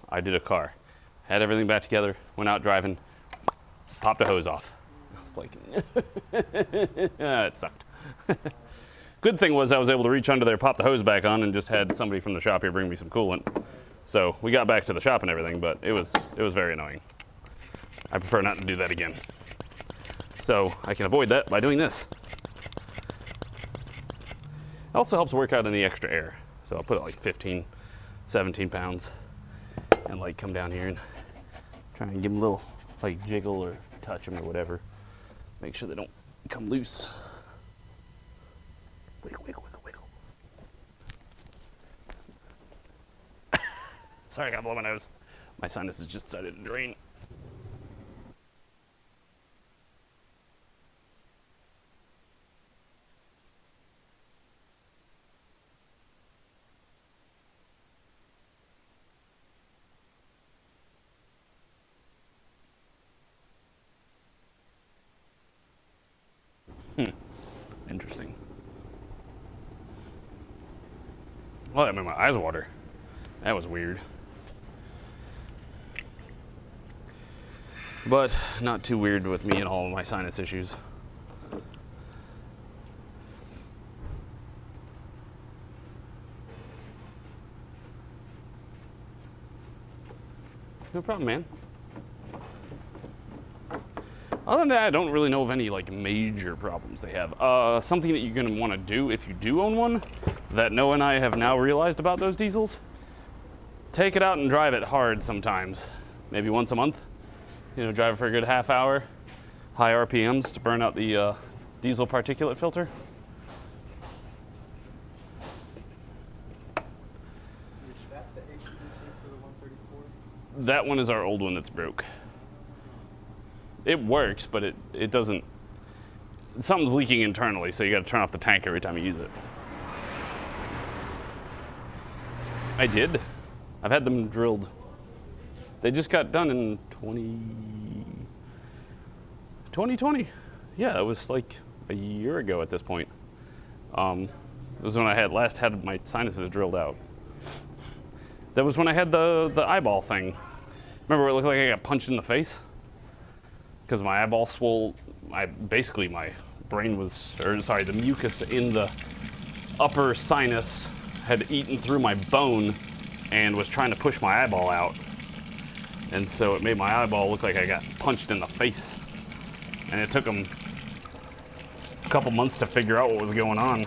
Speaker 1: I did a car, had everything back together, went out driving, popped a hose off. I was like, it sucked. Good thing was I was able to reach under there, pop the hose back on, and just had somebody from the shop here bring me some coolant. So we got back to the shop and everything, but it was very annoying. I prefer not to do that again. So I can avoid that by doing this. It also helps work out any extra air. So I'll put it like 15, 17 pounds and like come down here and try and give them a little like jiggle or touch them or whatever. Make sure they don't come loose. Wiggle, wiggle, wiggle, wiggle. Sorry, I gotta blow my nose. My sinuses just decided to drain. Interesting. Well, that made my eyes water. That was weird. But not too weird with me and all of my sinus issues. No problem, man. Other than that, I don't really know of any like major problems they have. Something that you're gonna want to do if you do own one, that Noah and I have now realized about those diesels, take it out and drive it hard sometimes. Maybe once a month. Drive it for a good half hour, high RPMs to burn out the diesel particulate filter. That one is our old one that's broke. It works, but it doesn't. Something's leaking internally, so you got to turn off the tank every time you use it. I did. I've had them drilled. They just got done in 2020. Yeah, it was like a year ago at this point. It was when I last had my sinuses drilled out. That was when I had the eyeball thing. Remember, it looked like I got punched in the face? Because my eyeball swole. Basically my brain was, the mucus in the upper sinus had eaten through my bone and was trying to push my eyeball out. And so it made my eyeball look like I got punched in the face. And it took them a couple months to figure out what was going on.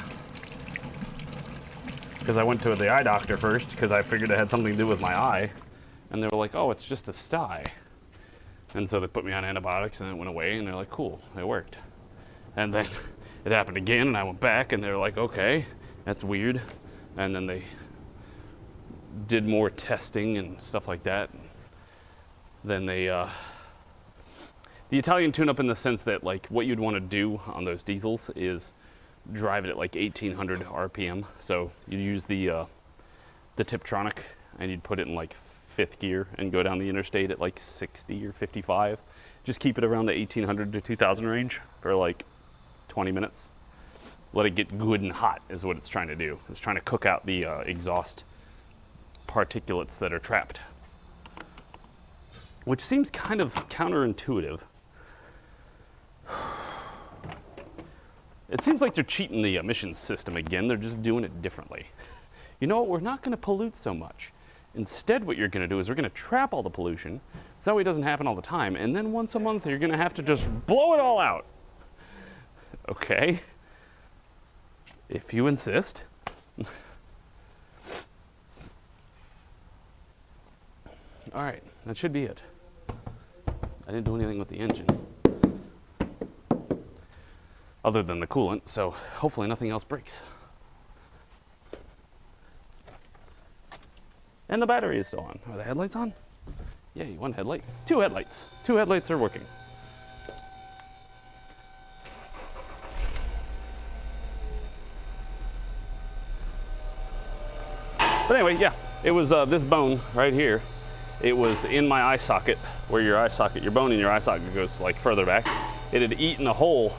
Speaker 1: Because I went to the eye doctor first, because I figured it had something to do with my eye. And they were like, oh, it's just a sty. And so they put me on antibiotics and it went away, and they're like, cool, it worked. And then it happened again, and I went back, and they're like, okay, that's weird. And then they did more testing and stuff like that. Then they the Italian tune-up in the sense that like what you'd want to do on those diesels is drive it at like 1800 RPM. So you use the Tiptronic and you'd put it in like 5th gear and go down the interstate at like 60 or 55. Just keep it around the 1800 to 2000 range for like 20 minutes. Let it get good and hot is what it's trying to do. It's trying to cook out the exhaust particulates that are trapped, which seems kind of counterintuitive. It seems like they're cheating the emissions system again. They're just doing it differently. You know what? We're not going to pollute so much. Instead, what you're going to do is we're going to trap all the pollution, so that way it doesn't happen all the time, and then once a month you're going to have to just blow it all out. Okay? If you insist. All right, that should be it. I didn't do anything with the engine other than the coolant, so hopefully nothing else breaks. And the battery is still on. Are the headlights on? Yay, one headlight. 2 headlights. 2 headlights are working. But anyway, yeah, it was this bone right here. It was in my eye socket, where your eye socket, your bone in your eye socket goes like further back. It had eaten a hole,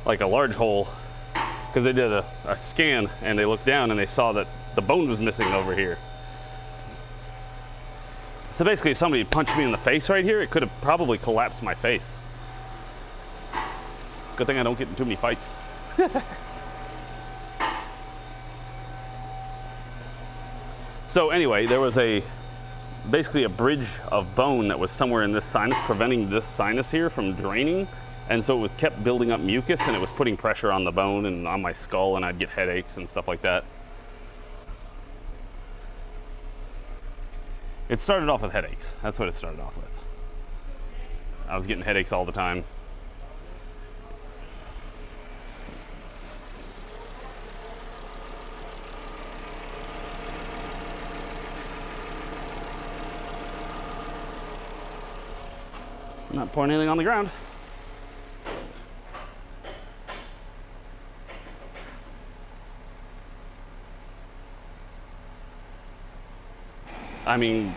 Speaker 1: like a large hole, because they did a scan and they looked down and they saw that the bone was missing over here. So basically, if somebody punched me in the face right here, it could have probably collapsed my face. Good thing I don't get in too many fights. So anyway, there was basically a bridge of bone that was somewhere in this sinus, preventing this sinus here from draining. And so it was kept building up mucus and it was putting pressure on the bone and on my skull, and I'd get headaches and stuff like that. It started off with headaches. That's what it started off with. I was getting headaches all the time. I'm not pouring anything on the ground. I mean,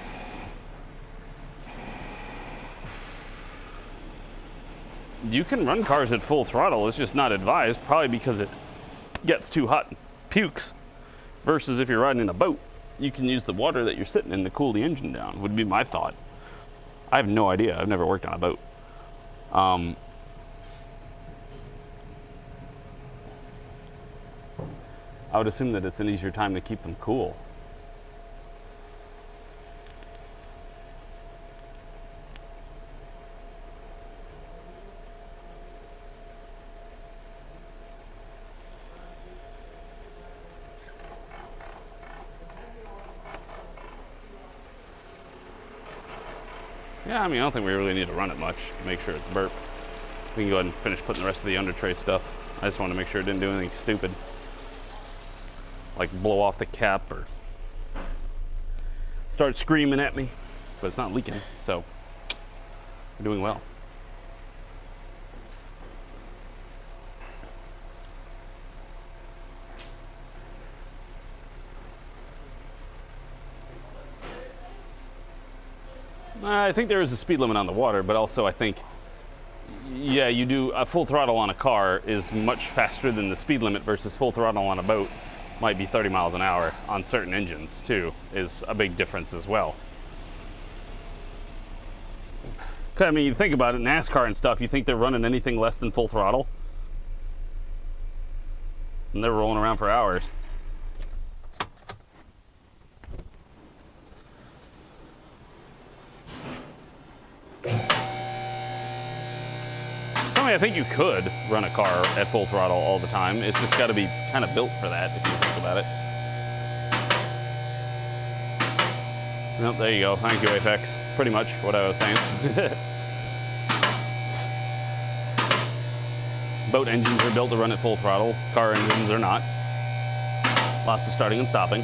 Speaker 1: you can run cars at full throttle. It's just not advised, probably because it gets too hot and pukes. Versus if you're riding in a boat, you can use the water that you're sitting in to cool the engine down, would be my thought. I have no idea. I've never worked on a boat. I would assume that it's an easier time to keep them cool. Yeah, I mean, I don't think we really need to run it much to make sure it's burp. We can go ahead and finish putting the rest of the under tray stuff. I just want to make sure it didn't do anything stupid, like blow off the cap or start screaming at me, but it's not leaking, so we're doing well. I think there is a speed limit on the water, but also I think, yeah, you do a full throttle on a car is much faster than the speed limit versus full throttle on a boat might be 30 miles an hour on certain engines too, is a big difference as well. I mean, you think about it, NASCAR and stuff, you think they're running anything less than full throttle? And they're rolling around for hours. I think you could run a car at full throttle all the time. It's just got to be kind of built for that, if you think about it. Nope, there you go. Thank you, Apex. Pretty much what I was saying. Boat engines are built to run at full throttle. Car engines are not. Lots of starting and stopping.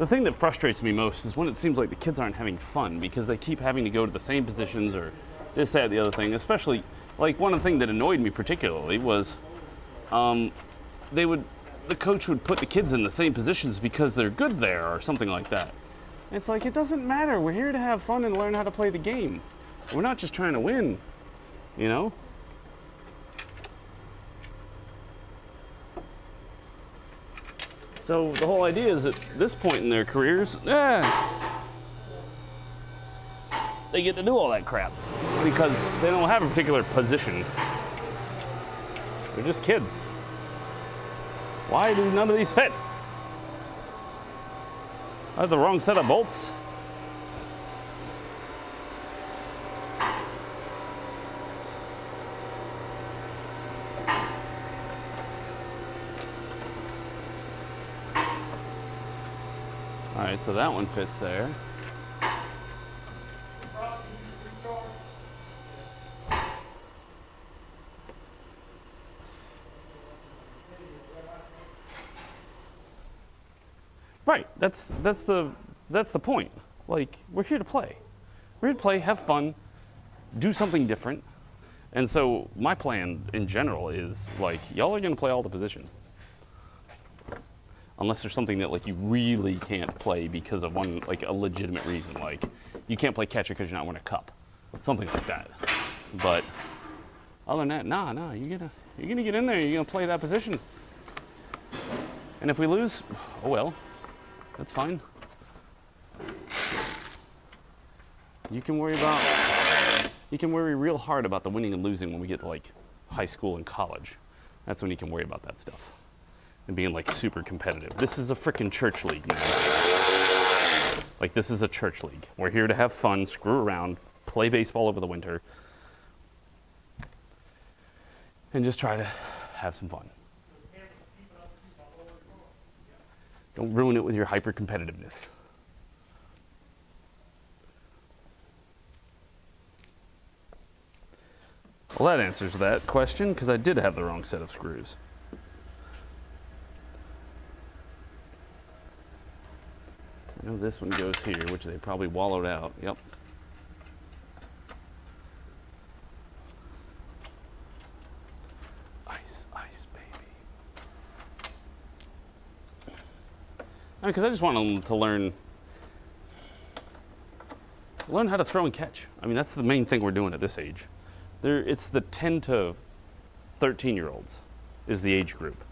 Speaker 1: The thing that frustrates me most is when it seems like the kids aren't having fun because they keep having to go to the same positions or this, that, the other thing. Especially, like, one thing that annoyed me particularly was the coach would put the kids in the same positions because they're good there or something like that. It's like, it doesn't matter. We're here to have fun and learn how to play the game. We're not just trying to win, you know? So the whole idea is at this point in their careers, they get to do all that crap because they don't have a particular position. They're just kids. Why do none of these fit? I have the wrong set of bolts. All right, so that one fits there. Right, that's the point. Like, we're here to play. We're here to play, have fun, do something different. And so my plan in general is like, y'all are gonna play all the position. Unless there's something that like you really can't play because of one, like a legitimate reason. Like you can't play catcher because you're not winning a cup. Something like that. But other than that, nah, you're gonna get in there, you're gonna play that position. And if we lose, oh well. That's fine. You can worry real hard about the winning and losing when we get to like high school and college. That's when you can worry about that stuff. And being like super competitive. This is a frickin' church league, man. Like this is a church league. We're here to have fun, screw around, play baseball over the winter, and just try to have some fun. Don't ruin it with your hyper competitiveness. Well, that answers that question because I did have the wrong set of screws. I know this one goes here, which they probably wallowed out. Yep. Ice, baby. Because I just want them to learn how to throw and catch. I mean, that's the main thing we're doing at this age. It's the 10 to 13-year-olds is the age group.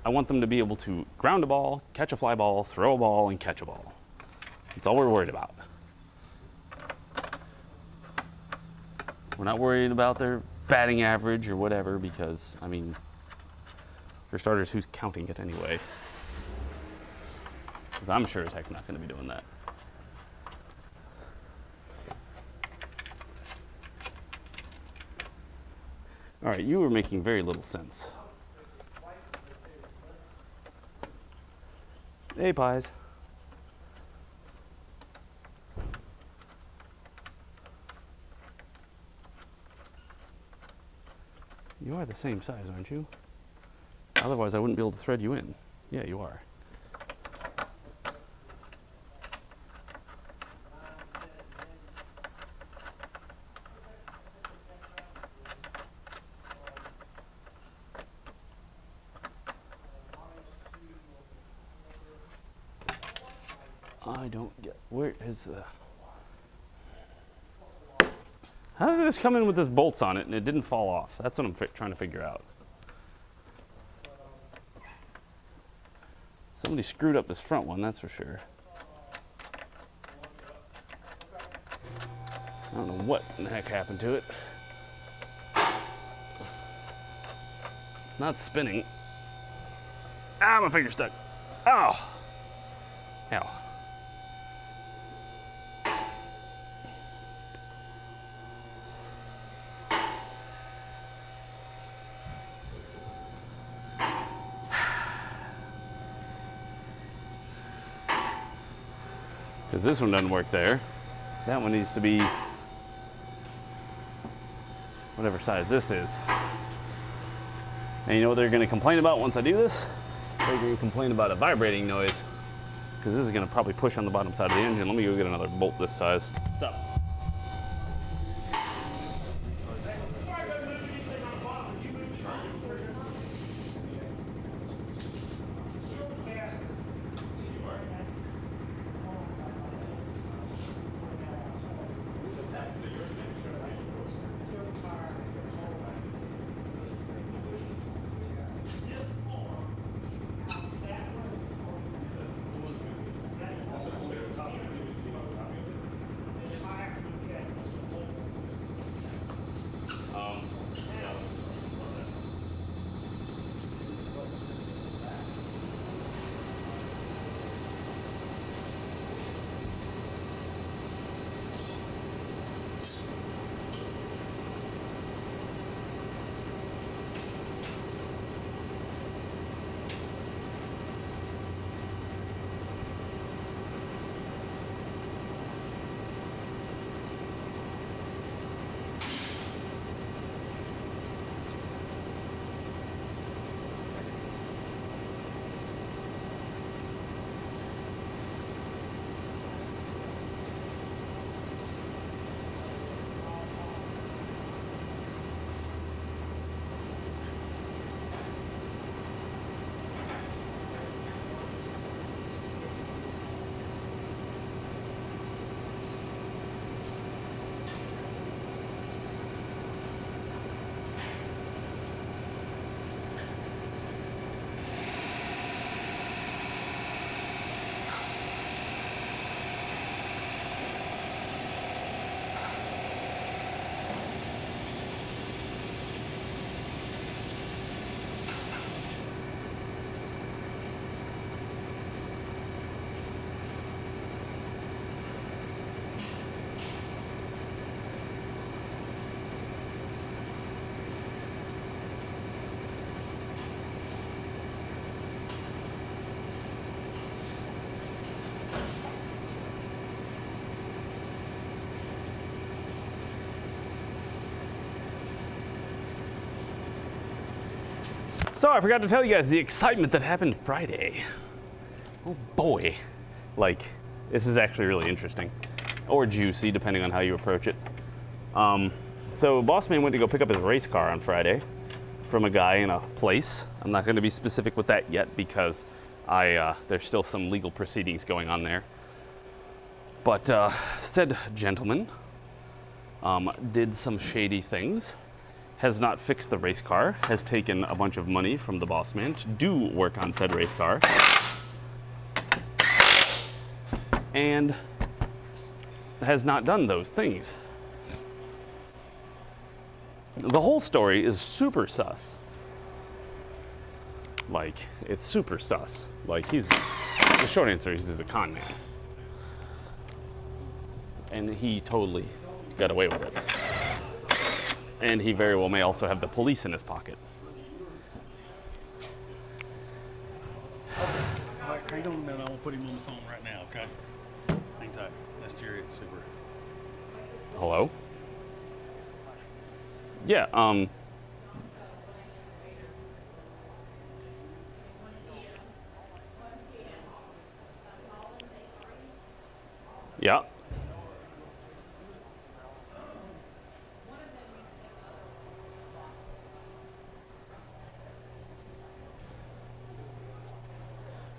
Speaker 1: I want them to be able to ground a ball, catch a fly ball, throw a ball, and catch a ball. That's all we're worried about. We're not worried about their batting average or whatever because, I mean, for starters, who's counting it anyway? Because I'm sure as heck not going to be doing that. All right, you were making very little sense. Hey, Pies. You are the same size, aren't you? Otherwise, I wouldn't be able to thread you in. Yeah, you are. I don't get, where is the, how did this come in with this bolts on it and it didn't fall off? That's what I'm trying to figure out. Somebody screwed up this front one, that's for sure. I don't know what in the heck happened to it. It's not spinning. Ah, my finger's stuck. Oh. Ow. Because this one doesn't work there. That one needs to be whatever size this is. And you know what they're going to complain about once I do this? They're going to complain about a vibrating noise. because this is going to probably push on the bottom side of the engine. Let me go get another bolt this size. What's up? So I forgot to tell you guys the excitement that happened Friday. Oh boy. Like, this is actually really interesting. Or juicy, depending on how you approach it. So Boss Man went to go pick up his race car on Friday from a guy in a place. I'm not going to be specific with that yet because there's still some legal proceedings going on there. But said gentleman did some shady things. Has not fixed the race car, has taken a bunch of money from the boss man to do work on said race car, and has not done those things. The whole story is super sus. Like, it's super sus. Like, the short answer is he's a con man. And he totally got away with it. And he very well may also have the police in his pocket.
Speaker 3: All right, hang on a minute. I'm going to put him on the phone right now, okay? Hang tight. That's Jerry at Super.
Speaker 1: Hello? Yeah, yeah.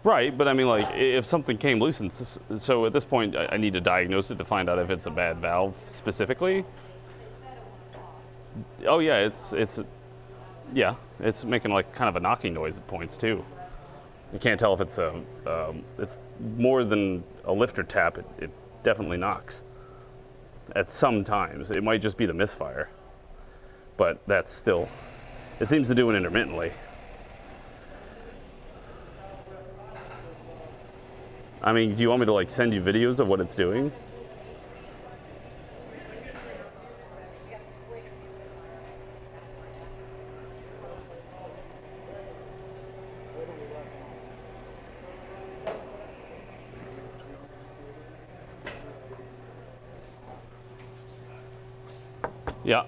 Speaker 1: Right, but I mean, like, if something came loose, and so at this point, I need to diagnose it to find out if it's a bad valve specifically. Oh yeah, it's making like kind of a knocking noise at points too. You can't tell if it's it's more than a lifter tap. It definitely knocks. At some times, it might just be the misfire, but that's still. It seems to do it intermittently. I mean, do you want me to like send you videos of what it's doing? Yeah.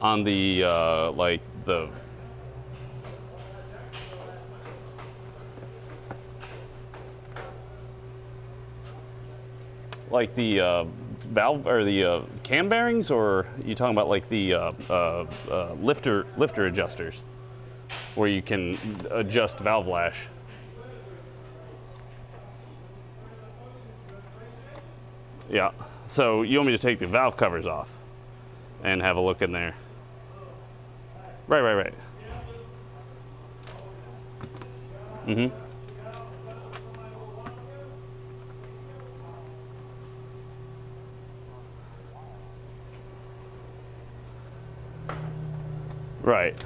Speaker 1: on the like the valve or the cam bearings, or are you talking about like the lifter adjusters, where you can adjust valve lash? Yeah. So you want me to take the valve covers off and have a look in there? Right. Mm-hmm. Right.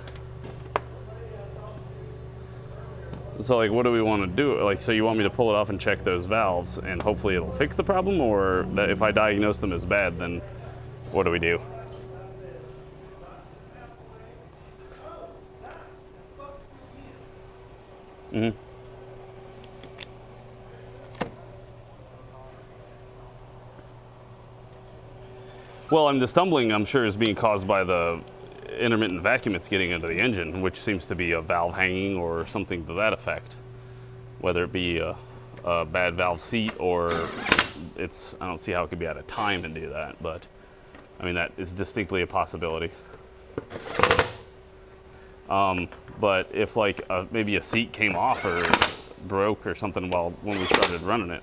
Speaker 1: So like, what do we want to do? Like, so you want me to pull it off and check those valves and hopefully it'll fix the problem, or that if I diagnose them as bad, then what do we do? Mm-hmm. Well, the stumbling, I'm sure, is being caused by the intermittent vacuum it's getting into the engine, which seems to be a valve hanging or something to that effect. Whether it be a bad valve seat or I don't see how it could be out of time and do that, but I mean, that is distinctly a possibility. But if like maybe a seat came off or broke or something when we started running it.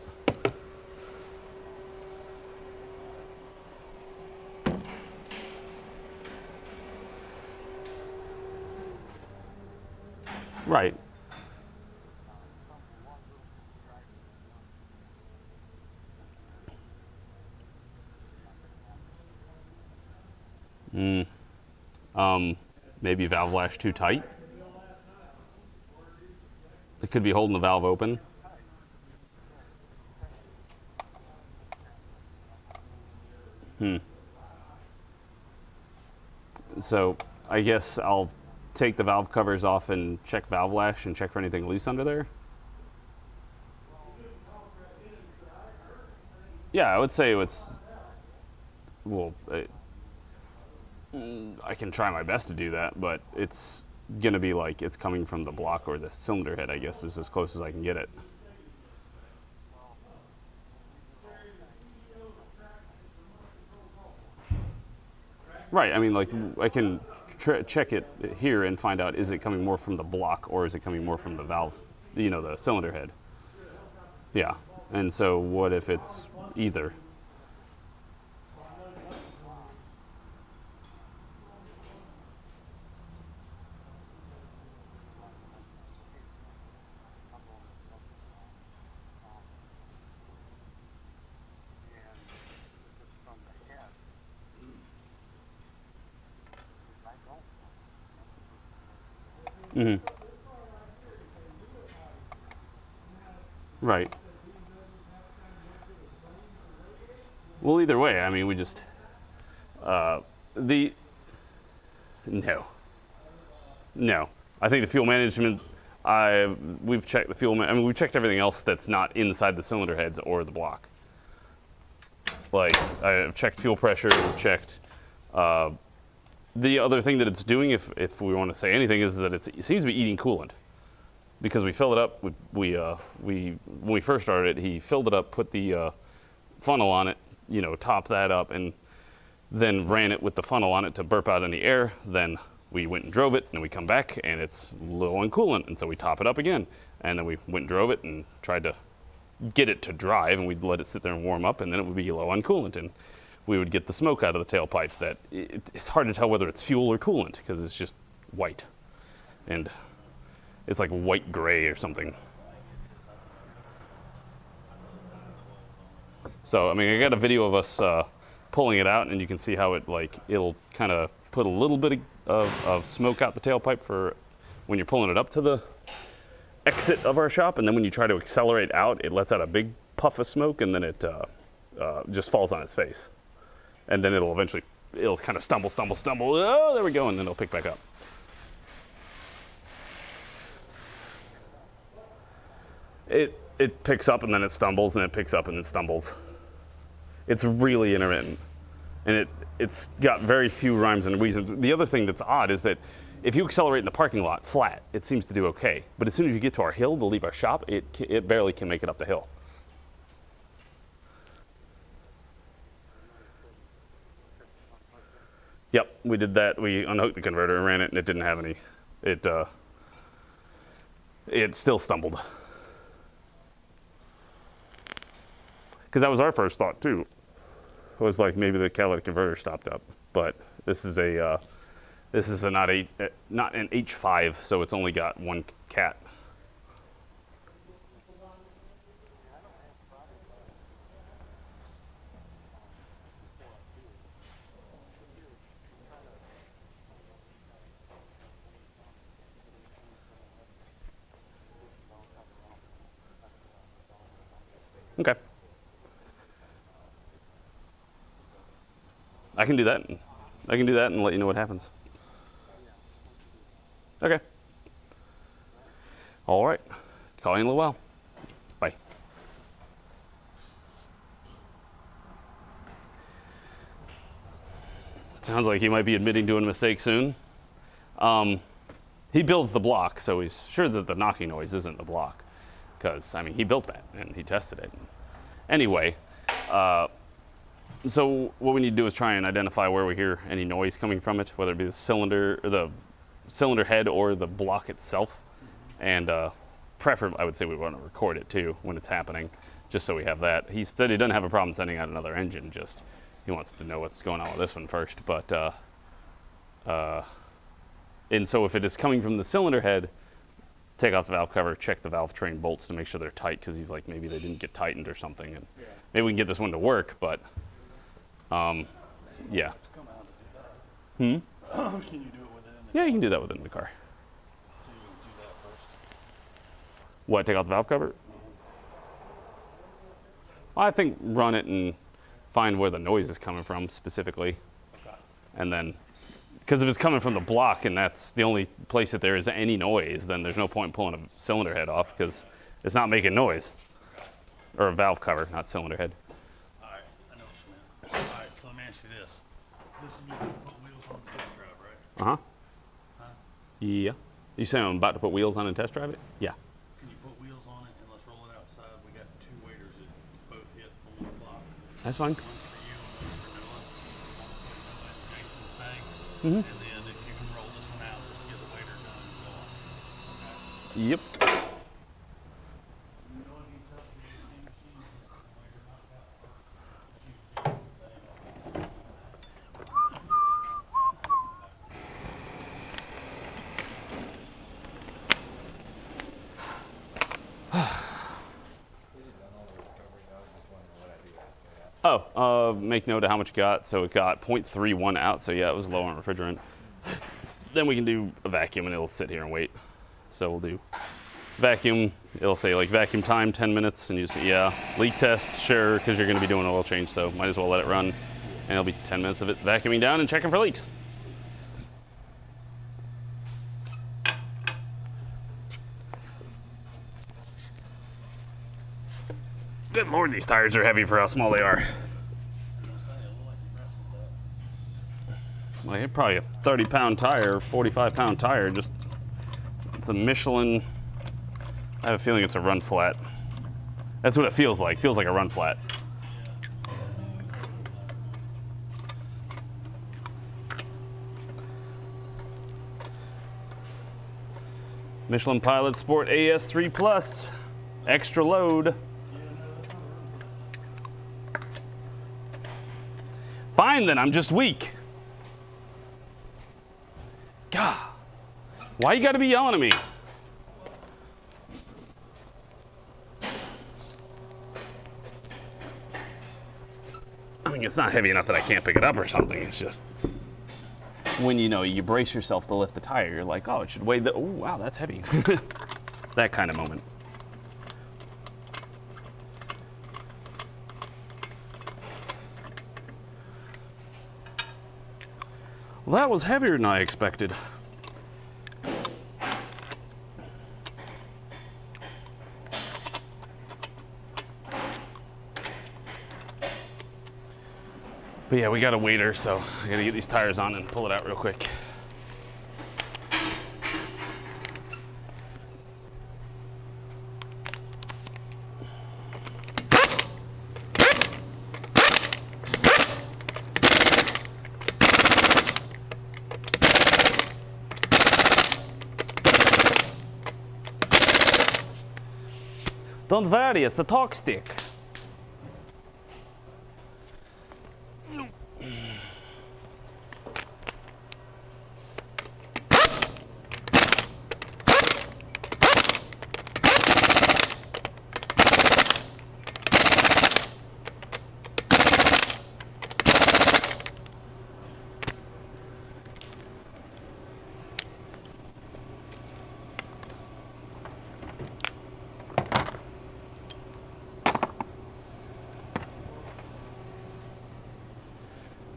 Speaker 1: Right. Maybe valve lash too tight. It could be holding the valve open. So I guess I'll take the valve covers off and check valve lash and check for anything loose under there. Yeah, I would say it's, well, I can try my best to do that, but it's gonna be like it's coming from the block or the cylinder head, I guess, is as close as I can get it. Right, I mean, like, I can check it here and find out, is it coming more from the block or is it coming more from the valve, the cylinder head? Yeah, and so what if it's either? Mm-hmm. Right. Well, either way, I mean, we just no. I think the fuel management. We've checked the fuel. I mean, we've checked everything else that's not inside the cylinder heads or the block. Like, I've checked fuel pressure. Checked. The other thing that it's doing, if we want to say anything, is that it seems to be eating coolant, because we fill it up. When we first started it, he filled it up, put the funnel on it, top that up, and then ran it with the funnel on it to burp out any air. Then we went and drove it, and we come back, and it's low on coolant, and so we top it up again. And then we went and drove it and tried to get it to drive, and we'd let it sit there and warm up, and then it would be low on coolant, and we would get the smoke out of the tailpipe. That it's hard to tell whether it's fuel or coolant because it's just white, and it's like white gray or something. So I mean, I got a video of us pulling it out, and you can see how it'll kind of put a little bit of smoke out the tailpipe for when you're pulling it up to the exit of our shop, and then when you try to accelerate out, it lets out a big puff of smoke, and then it just falls on its face. And then it'll kind of stumble. Oh, there we go, and then it'll pick back up. It picks up and then it stumbles, and it picks up and it stumbles. It's really intermittent. And it's got very few rhymes and reasons. The other thing that's odd is that if you accelerate in the parking lot flat, it seems to do okay. But as soon as you get to our hill to leave our shop, it barely can make it up the hill. Yep, we did that. We unhooked the converter and ran it, and it didn't have any. It still stumbled. Because that was our first thought too. It was like maybe the catalytic converter stopped up, but this is a not an H5, so it's only got one cat. Okay. I can do that. I can do that and let you know what happens. Okay. All right. Call you in a little while. Bye. Sounds like he might be admitting to a mistake soon. He builds the block, so he's sure that the knocking noise isn't the block. Because, I mean, he built that and he tested it. Anyway, so what we need to do is try and identify where we hear any noise coming from it, whether it be the cylinder head or the block itself. And preferably, I would say we want to record it too when it's happening, just so we have that. He said he doesn't have a problem sending out another engine, just he wants to know what's going on with this one first. But and so if it is coming from the cylinder head, take off the valve cover, check the valve train bolts to make sure they're tight, because he's like, maybe they didn't get tightened or something, and maybe we can get this one to work. But yeah.
Speaker 3: Come out to do that. Can you do it within the
Speaker 1: Yeah, you can do that within the car.
Speaker 3: So you can do that first.
Speaker 1: What, take out the valve cover? Well, I think run it and find where the noise is coming from specifically. And then, because if it's coming from the block and that's the only place that there is any noise, then there's no point in pulling a cylinder head off because it's not making noise. Or a valve cover, not cylinder head.
Speaker 3: All right, I know what you meant. All right, so let me ask you this. This is you put wheels on the test drive, right?
Speaker 1: Uh-huh.
Speaker 3: Huh?
Speaker 1: Yeah. You saying I'm about to put wheels on and test drive it? Yeah.
Speaker 3: Can you put wheels on it and let's roll it outside? We got two waders that both hit on one block.
Speaker 1: That's fine.
Speaker 3: One's for you and one's for Noah. Noah and Jason's thing.
Speaker 1: Mm-hmm.
Speaker 3: And then if you can roll this one out just to get the wader done and go on. Okay.
Speaker 1: Yep.
Speaker 3: You know what needs help with the AC machine? Just get the wader knocked out first. Shoot Jason's thing.
Speaker 1: Oh, make note of how much you got. So it got 0.31 out, so yeah, it was low on refrigerant. Then we can do a vacuum and it'll sit here and wait. So we'll do vacuum. It'll say like vacuum time 10 minutes, and you say, yeah, leak test, sure, because you're going to be doing an oil change, so might as well let it run. And it'll be 10 minutes of it vacuuming down and checking for leaks. Good Lord, these tires are heavy for how small they are. Well, they're probably a 30-pound tire, 45-pound tire. Just, it's a Michelin. I have a feeling it's a run flat. That's what it feels like. Feels like a run flat. Michelin Pilot Sport AS3 Plus, extra load. Fine then, I'm just weak. God, why you gotta be yelling at me? I mean, it's not heavy enough that I can't pick it up or something. It's just when you brace yourself to lift the tire, you're like, oh, it should weigh oh, wow, that's heavy. That kind of moment. Well, that was heavier than I expected. But yeah, we got a waiter, so I gotta get these tires on and pull it out real quick. Don't worry, it's a talk stick.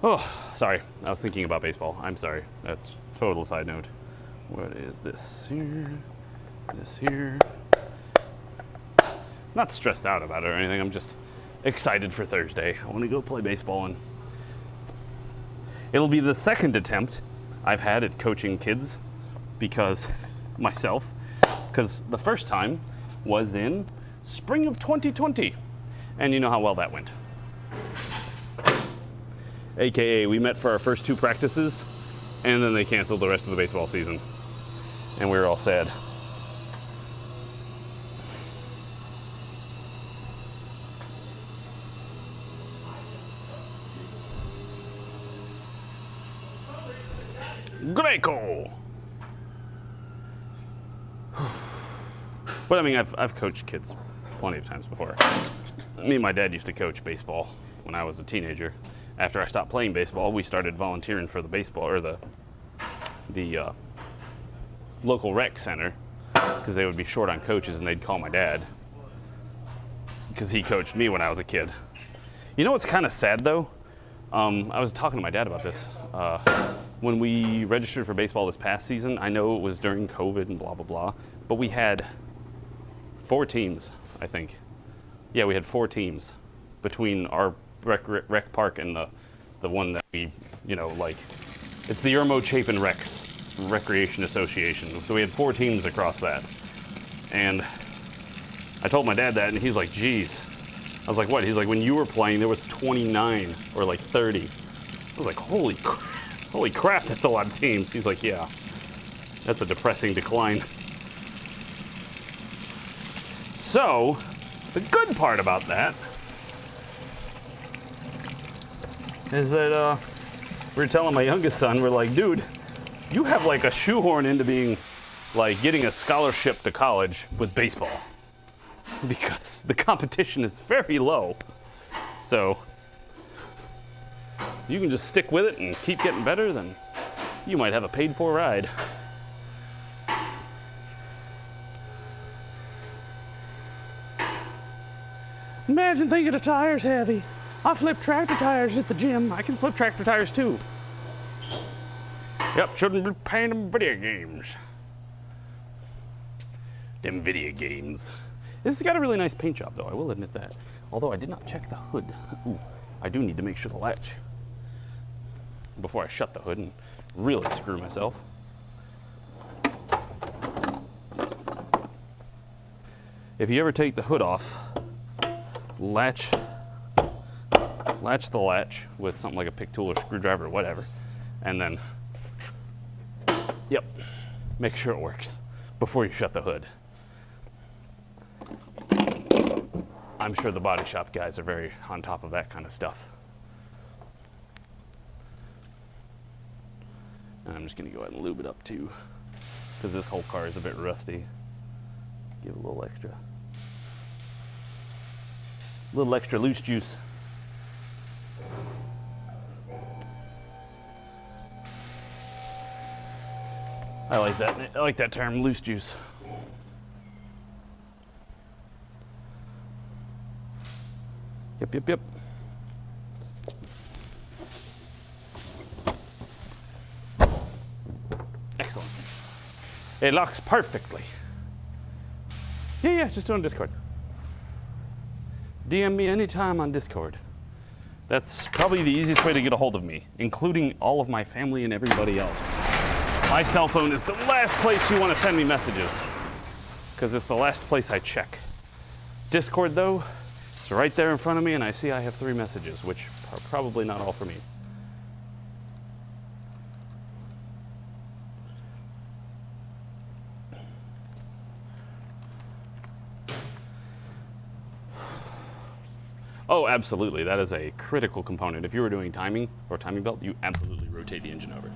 Speaker 1: Oh, sorry. I was thinking about baseball. I'm sorry. That's total side note. What is this here? This here. Not stressed out about it or anything. I'm just excited for Thursday. I want to go play baseball, and it'll be the second attempt I've had at coaching kids because the first time was in spring of 2020, and you know how well that went. AKA, we met for our first 2 practices, and then they canceled the rest of the baseball season, and we were all sad. Greco! But I mean, I've coached kids plenty of times before. Me and my dad used to coach baseball when I was a teenager. After I stopped playing baseball, we started volunteering for the baseball, or the local rec center, because they would be short on coaches, and they'd call my dad because he coached me when I was a kid. You know what's kind of sad though? I was talking to my dad about this. When we registered for baseball this past season, I know it was during COVID and blah, blah, blah, but we had 4 teams, I think. Yeah, we had 4 teams between our rec park and the one that we, it's the Irmo Chapin Recreation Association. So we had 4 teams across that. And I told my dad that, and he's like, geez. I was like, what? He's like, when you were playing, there was 29 or like 30. I was like, holy crap, that's a lot of teams. He's like, yeah, that's a depressing decline. So, the good part about that is that we were telling my youngest son, we're like, dude, you have like a shoehorn into being like getting a scholarship to college with baseball because the competition is very low. So you can just stick with it and keep getting better, then you might have a paid for ride. Imagine thinking a tire's heavy. I flip tractor tires at the gym. I can flip tractor tires too. Yep, shouldn't be paying them video games. Them video games. This has got a really nice paint job though, I will admit that. Although I did not check the hood. Ooh, I do need to make sure the latch before I shut the hood and really screw myself. If you ever take the hood off, latch the latch with something like a pick tool or screwdriver or whatever, and then, yep, make sure it works before you shut the hood. I'm sure the body shop guys are very on top of that kind of stuff. And I'm just gonna go ahead and lube it up too, because this whole car is a bit rusty. Give it a little extra loose juice. I like that term, loose juice. Yep. Excellent. It locks perfectly. Yeah, just do it on Discord. DM me anytime on Discord. That's probably the easiest way to get a hold of me, including all of my family and everybody else. My cell phone is the last place you want to send me messages, because it's the last place I check. Discord, though, it's right there in front of me, and I see I have 3 messages, which are probably not all for me. Oh, absolutely. That is a critical component. If you were doing timing or timing belt, you absolutely rotate the engine over.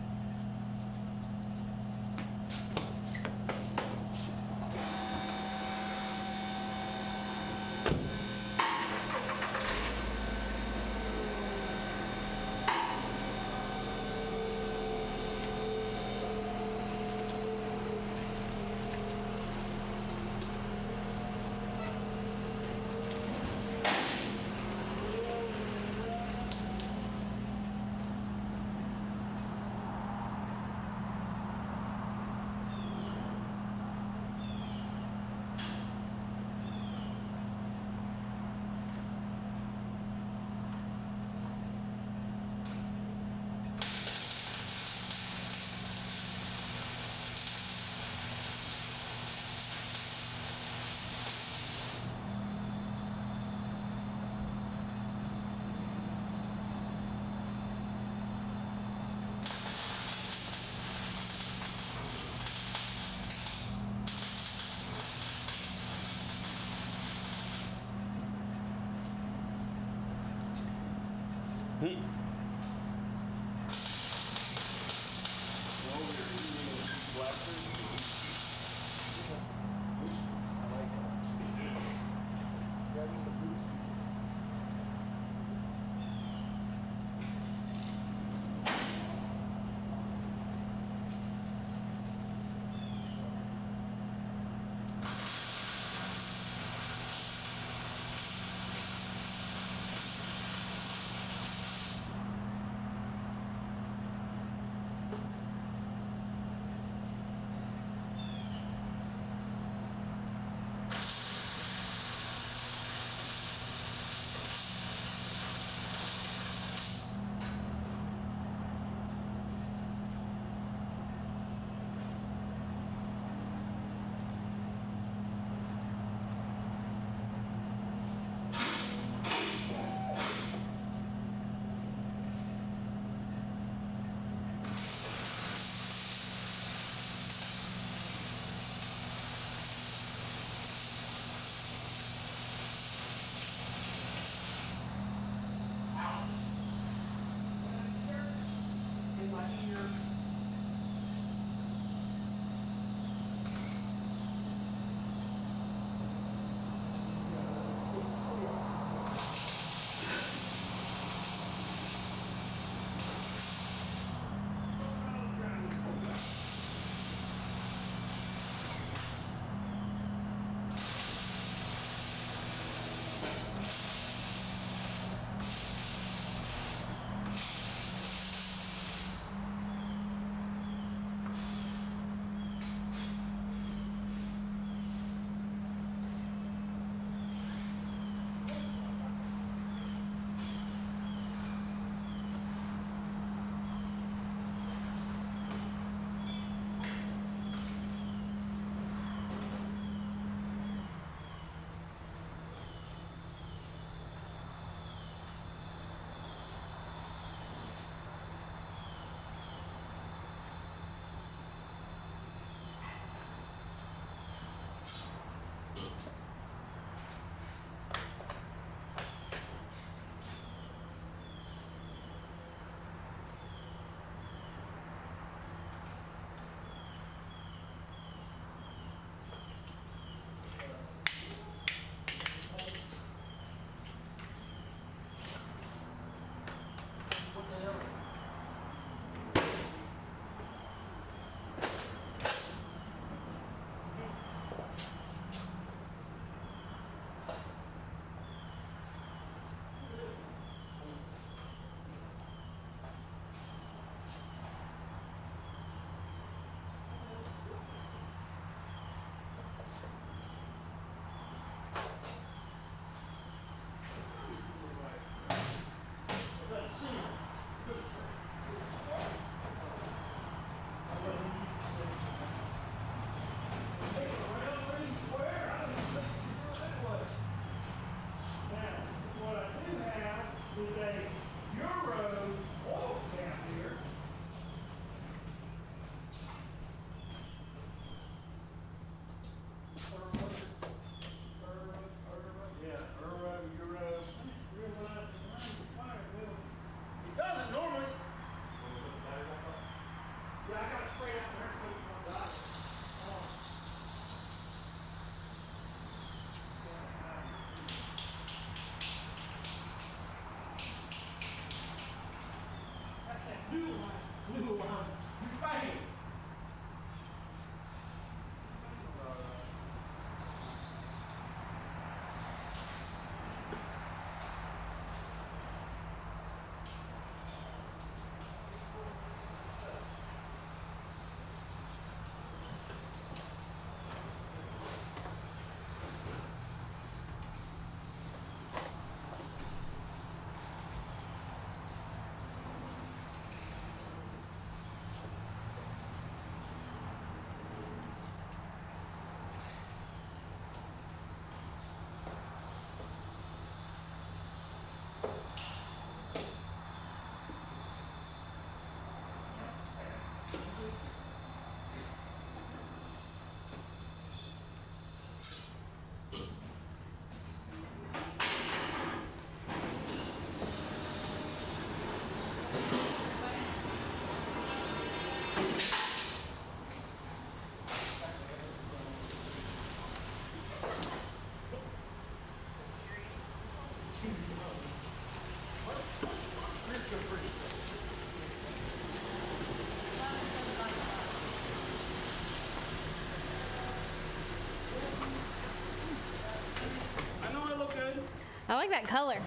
Speaker 7: like that color.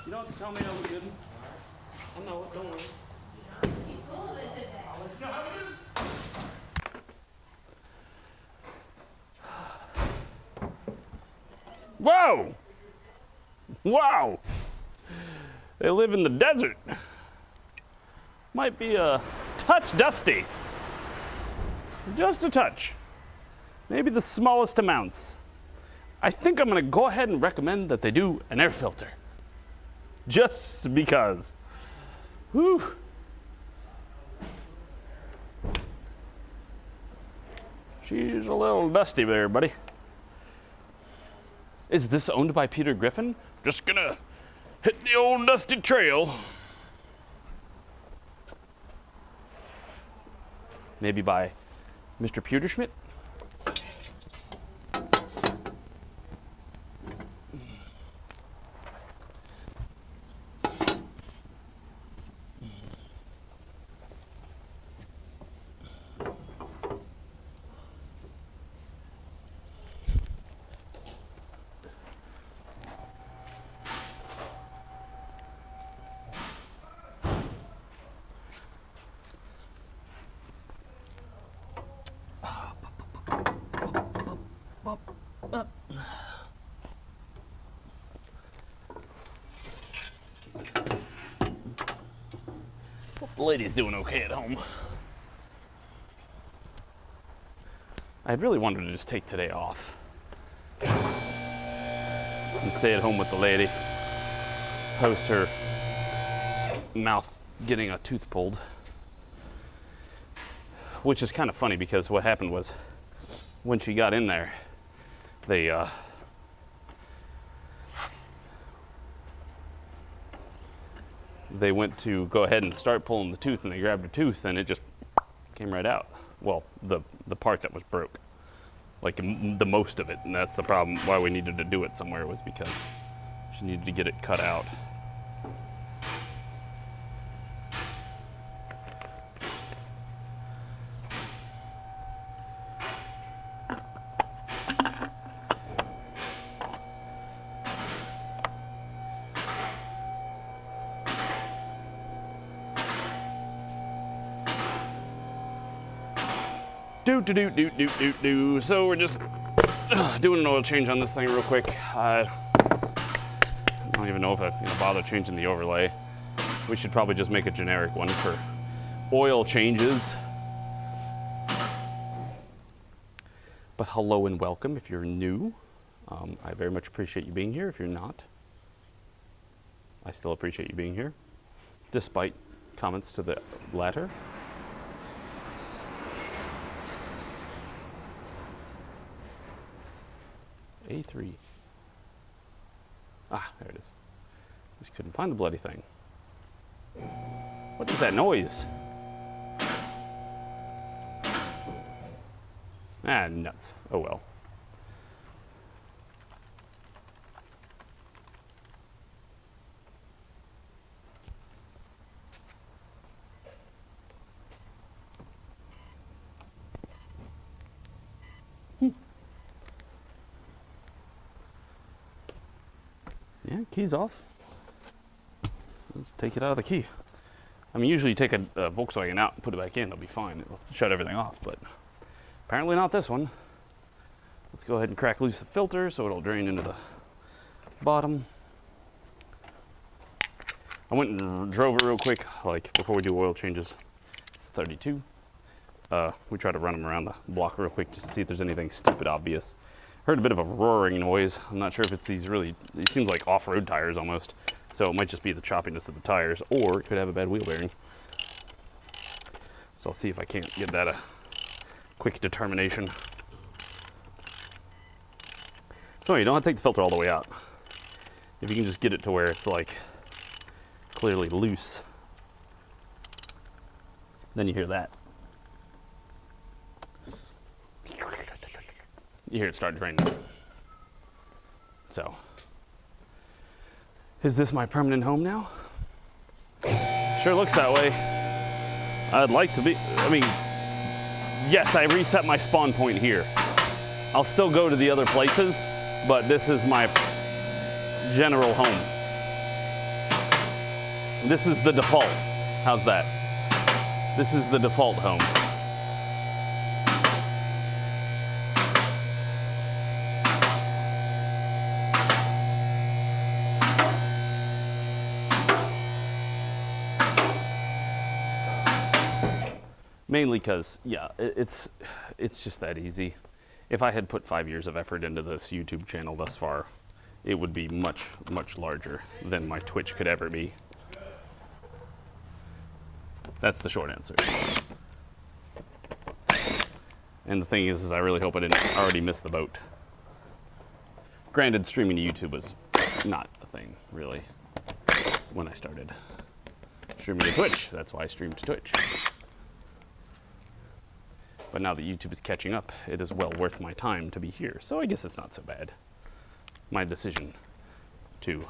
Speaker 1: You don't have to tell me I look good. I know it, don't worry. Whoa! Wow! They live in the desert. Might be a touch dusty. Just a touch. Maybe the smallest amounts. I think I'm gonna go ahead and recommend that they do an air filter. Just because. Whew. She's a little dusty there, buddy. Is this owned by Peter Griffin? Just gonna hit the old dusty trail. Maybe by Mr. Pewterschmidt? Hope the lady's doing okay at home. I really wanted to just take today off and stay at home with the lady, post her mouth getting a tooth pulled. Which is kind of funny because what happened was when she got in there, they went to go ahead and start pulling the tooth, and they grabbed her tooth, and it just came right out. Well, the part that was broke, like the most of it, and that's the problem. Why we needed to do it somewhere was because she needed to get it cut out. So we're just doing an oil change on this thing real quick. I don't even know if I bother changing the overlay. We should probably just make a generic one for oil changes. But hello and welcome if you're new. I very much appreciate you being here. If you're not, I still appreciate you being here, despite comments to the latter. A3. Ah, there it is. Just couldn't find the bloody thing. What is that noise? Ah, nuts. Oh well. Yeah, key's off. Let's take it out of the key. I mean, usually you take a Volkswagen out and put it back in, it'll be fine. It'll shut everything off, but apparently not this one. Let's go ahead and crack loose the filter so it'll drain into the bottom. I went and drove it real quick, like before we do oil changes. It's 32. We try to run them around the block real quick just to see if there's anything stupid obvious. Heard a bit of a roaring noise. I'm not sure if it's these really, it seems like off-road tires almost. So it might just be the choppiness of the tires, or it could have a bad wheel bearing. So I'll see if I can't get that a quick determination. So you don't have to take the filter all the way out. If you can just get it to where it's like clearly loose, then you hear that. You hear it start draining. So, is this my permanent home now? Sure looks that way. I'd like to be, I mean, yes, I reset my spawn point here. I'll still go to the other places, but this is my general home. This is the default. How's that? This is the default home. Mainly because, yeah, it's just that easy. If I had put 5 years of effort into this YouTube channel thus far, it would be much, much larger than my Twitch could ever be. That's the short answer. And the thing is I really hope I didn't already miss the boat. Granted, streaming to YouTube was not a thing, really, when I started. Streaming to Twitch, that's why I streamed to Twitch. But now that YouTube is catching up, it is well worth my time to be here. So I guess it's not so bad. My decision to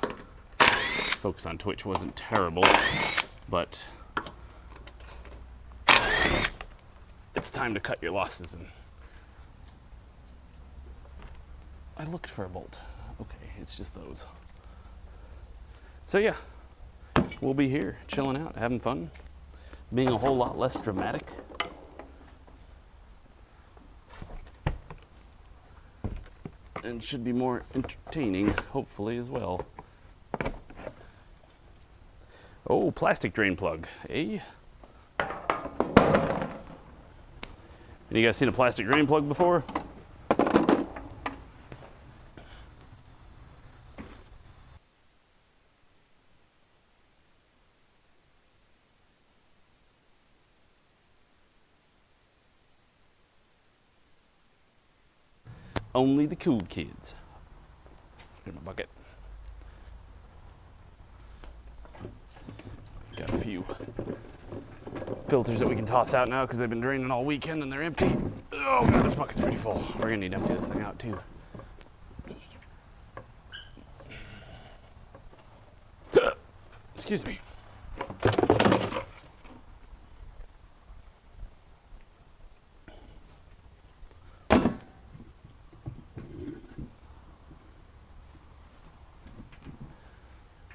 Speaker 1: focus on Twitch wasn't terrible, but it's time to cut your losses. And I looked for a bolt. Okay, it's just those. So yeah, we'll be here, chilling out, having fun, being a whole lot less dramatic. And should be more entertaining, hopefully, as well. Oh, plastic drain plug, eh? Have you guys seen a plastic drain plug before? Only the cool kids. Here's my bucket. Got a few filters that we can toss out now because they've been draining all weekend and they're empty. Oh god, this bucket's pretty full. We're gonna need to empty this thing out too. Excuse me.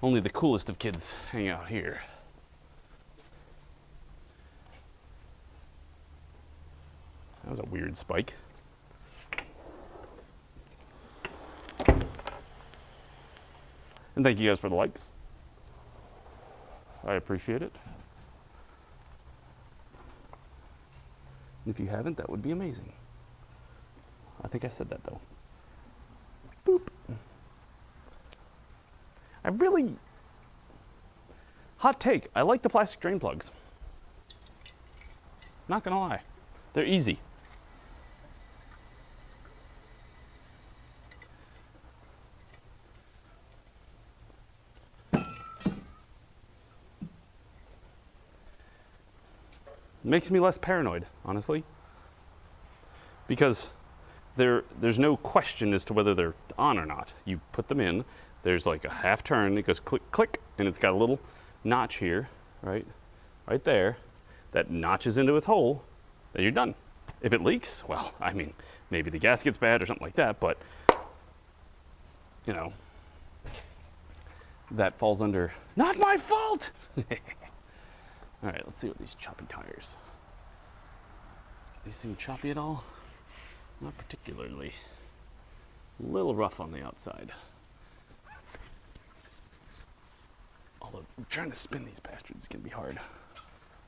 Speaker 1: Only the coolest of kids hang out here. That was a weird spike. And thank you guys for the likes. I appreciate it. If you haven't, that would be amazing. I think I said that though. Boop. I really, hot take, I like the plastic drain plugs. Not gonna lie, they're easy. Makes me less paranoid, honestly. Because there's no question as to whether they're on or not. You put them in, there's like a half turn, it goes click, click, and it's got a little notch here, right there, that notches into its hole, then you're done. If it leaks, well, I mean, maybe the gasket's bad or something like that, but, you know, that falls under, not my fault! All right, let's see what these choppy tires. These seem choppy at all? Not particularly. A little rough on the outside. Although, trying to spin these bastards can be hard.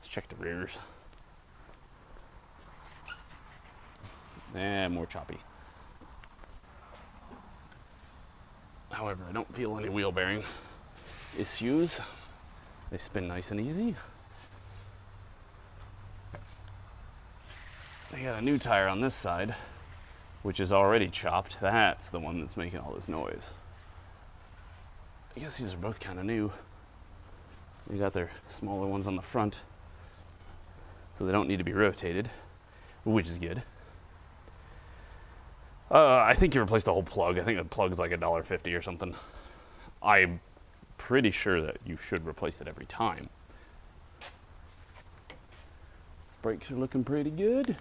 Speaker 1: Let's check the rears. More choppy. However, I don't feel any wheel bearing issues. They spin nice and easy. They got a new tire on this side, which is already chopped. That's the one that's making all this noise. I guess these are both kind of new. They got their smaller ones on the front, so they don't need to be rotated, which is good. I think you replaced the whole plug. I think the plug's like $1.50 or something. I'm pretty sure that you should replace it every time. Brakes are looking pretty good.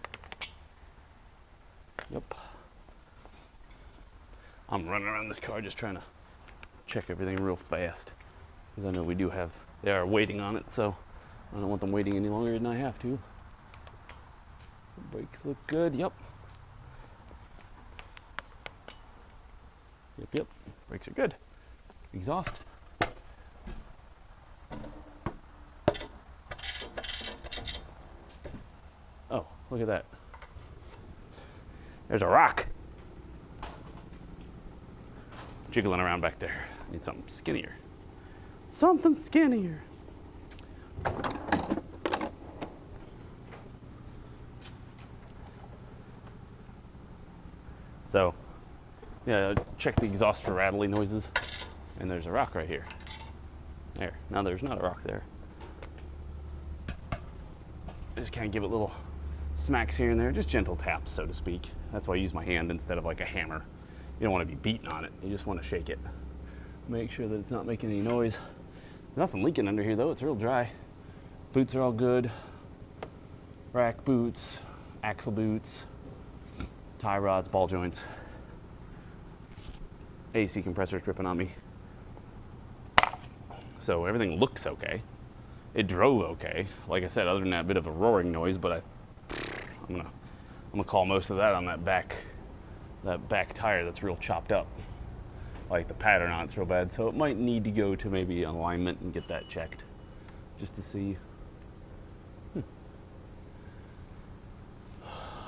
Speaker 1: Yep. I'm running around this car just trying to check everything real fast, because I know they are waiting on it, so I don't want them waiting any longer than I have to. Brakes look good, yep. Yep, brakes are good. Exhaust. Oh, look at that. There's a rock jiggling around back there. Need something skinnier. Something skinnier. So, yeah, check the exhaust for rattling noises. And there's a rock right here. There. Now there's not a rock there. Just kind of give it little smacks here and there, just gentle taps, so to speak. That's why I use my hand instead of like a hammer. You don't want to be beating on it. You just want to shake it. Make sure that it's not making any noise. Nothing leaking under here though. It's real dry. Boots are all good. Rack boots, axle boots, tie rods, ball joints. AC compressor's dripping on me. So everything looks okay. It drove okay. Like I said, other than that bit of a roaring noise, but I'm gonna call most of that on that back tire that's real chopped up. Like the pattern on it's real bad, so it might need to go to maybe alignment and get that checked, just to see.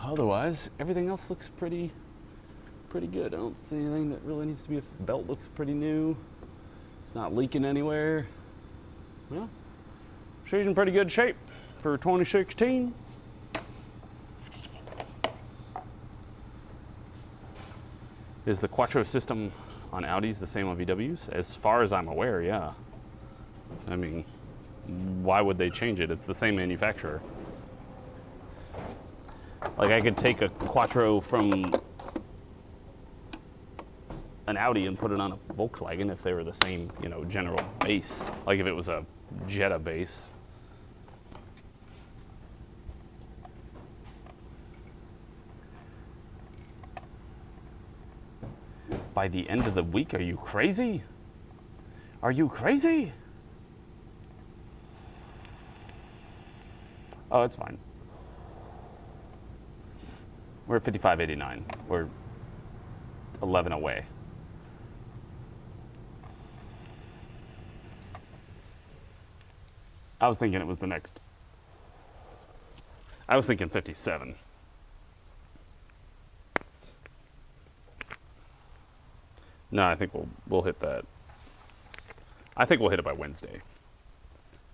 Speaker 1: Otherwise, everything else looks pretty good. I don't see anything that really needs to be. Belt looks pretty new. It's not leaking anywhere. Well, she's in pretty good shape for 2016. Is the Quattro system on Audis the same on VWs? As far as I'm aware, yeah. I mean, why would they change it? It's the same manufacturer. Like, I could take a Quattro from an Audi and put it on a Volkswagen if they were the same, general base. Like if it was a Jetta base. By the end of the week, are you crazy? Are you crazy? Oh, it's fine. We're at 55.89. We're 11 away. I was thinking it was the next. I was thinking 57. No, I think we'll hit that. I think we'll hit it by Wednesday.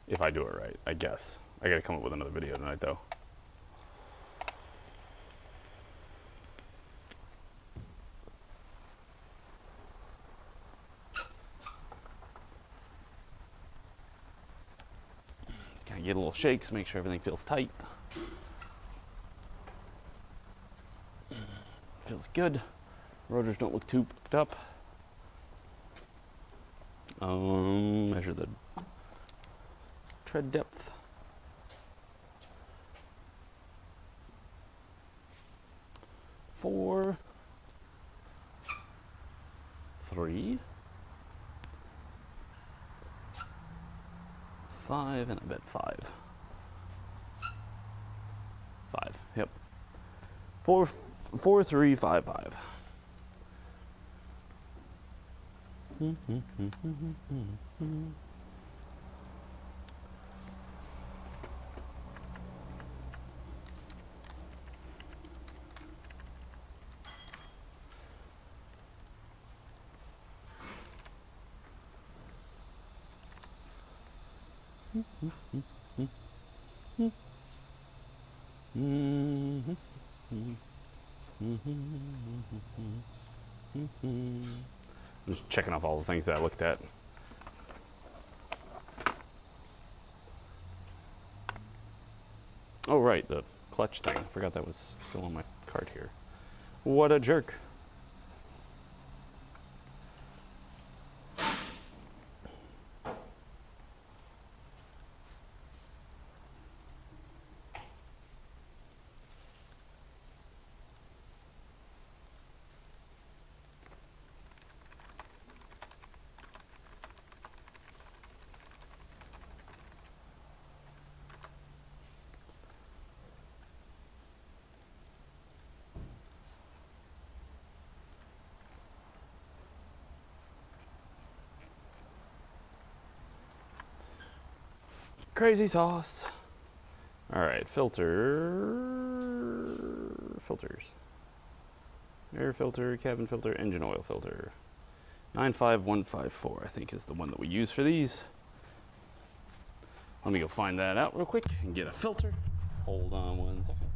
Speaker 1: If I do it right, I guess. I gotta come up with another video tonight though. Kind of get a little shakes, make sure everything feels tight. Feels good. Rotors don't look too fucked up. Measure the tread depth. Four, 3, 5, and I bet 5. 5. Yep. 4, 4, 3, 5, 5. I'm just checking off all the things that I looked at. Oh, right, the clutch thing. I forgot that was still on my cart here. What a jerk. Crazy sauce. All right, filters. Air filter, cabin filter, engine oil filter. 95154, I think, is the one that we use for these. Let me go find that out real quick and get a filter. Hold on one second.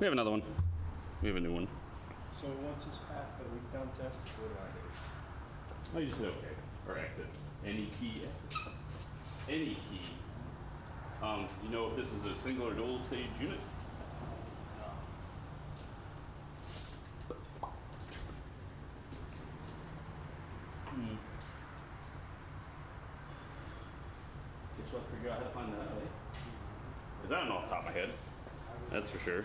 Speaker 1: We have another one. We have a new one.
Speaker 6: So once it's passed the leak down test, what do I do?
Speaker 1: Oh, you just hit OK or exit. Any key exit. Any key. You know if this is a single or dual stage unit? Guess we'll figure out how to find that way. Because I don't know off the top of my head. That's for sure.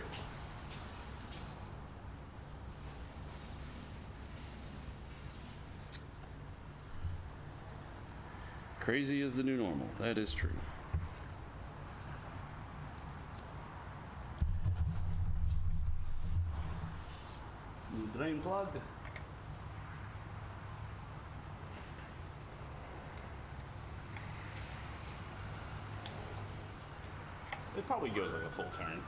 Speaker 1: Crazy is the new normal. That is true. Drain plug. It probably goes like a full turn.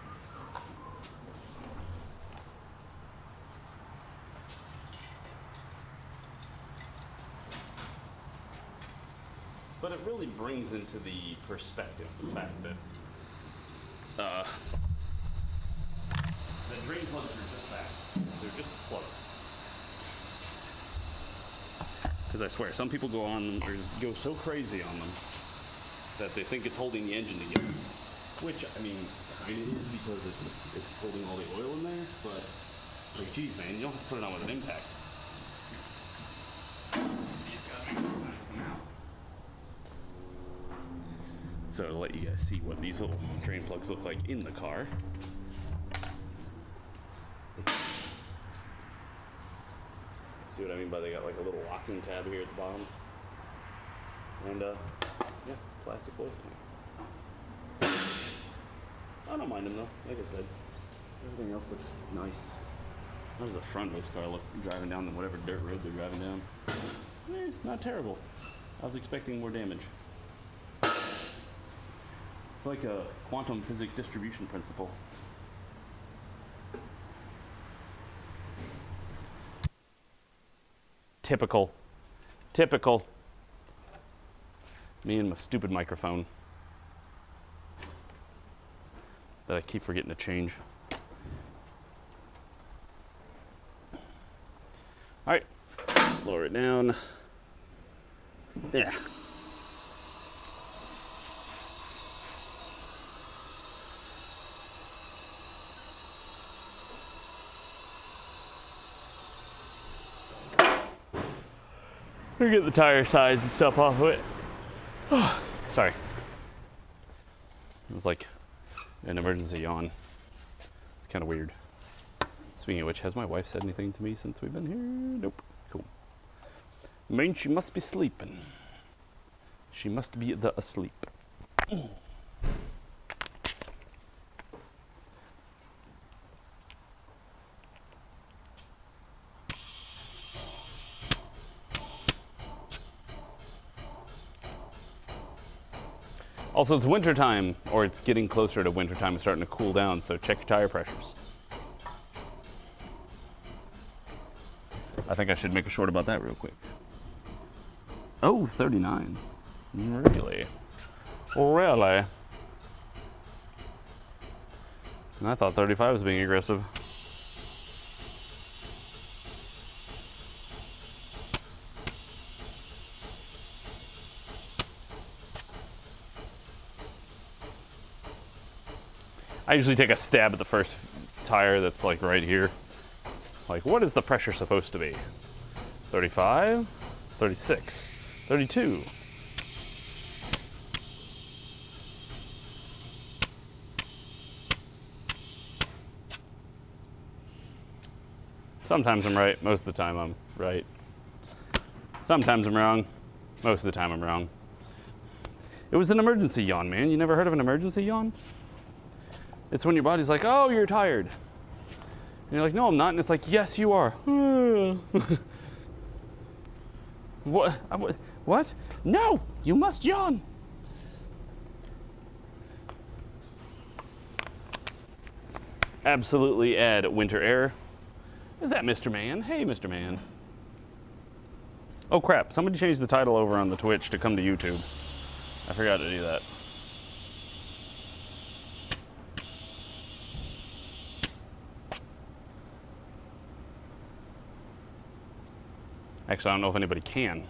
Speaker 1: But it really brings into the perspective the fact that the drain plugs are just that. They're just plugs. Because I swear, some people go on or go so crazy on them that they think it's holding the engine together. Which, I mean it is because it's holding all the oil in there, but like, geez, man, you don't have to put it on with an impact. So to let you guys see what these little drain plugs look like in the car. See what I mean by they got like a little locking tab here at the bottom. And yeah, plastic oil tank. I don't mind them though, like I said. Everything else looks nice. How does the front of this car look driving down whatever dirt road they're driving down? Not terrible. I was expecting more damage. It's like a quantum physics distribution principle. Typical. Typical. Me and my stupid microphone that I keep forgetting to change. All right, lower it down. Yeah. We're getting the tire size and stuff off of it. Sorry. It was like an emergency yawn. It's kind of weird. Speaking of which, has my wife said anything to me since we've been here? Nope. Cool. Means she must be sleeping. She must be asleep. Also, it's winter time, or it's getting closer to winter time. It's starting to cool down, so check your tire pressures. I think I should make a short about that real quick. Oh, 39. Really? Really? And I thought 35 was being aggressive. I usually take a stab at the first tire that's like right here. Like, what is the pressure supposed to be? 35, 36, 32. Sometimes I'm right, most of the time I'm right. Sometimes I'm wrong, most of the time I'm wrong. It was an emergency yawn, man. You never heard of an emergency yawn? It's when your body's like, oh, you're tired. And you're like, no, I'm not. And it's like, yes, you are. What? No, you must yawn. Absolutely add winter air. Is that Mr. Man? Hey, Mr. Man. Oh, crap. Somebody changed the title over on the Twitch to come to YouTube. I forgot to do that. Actually, I don't know if anybody can,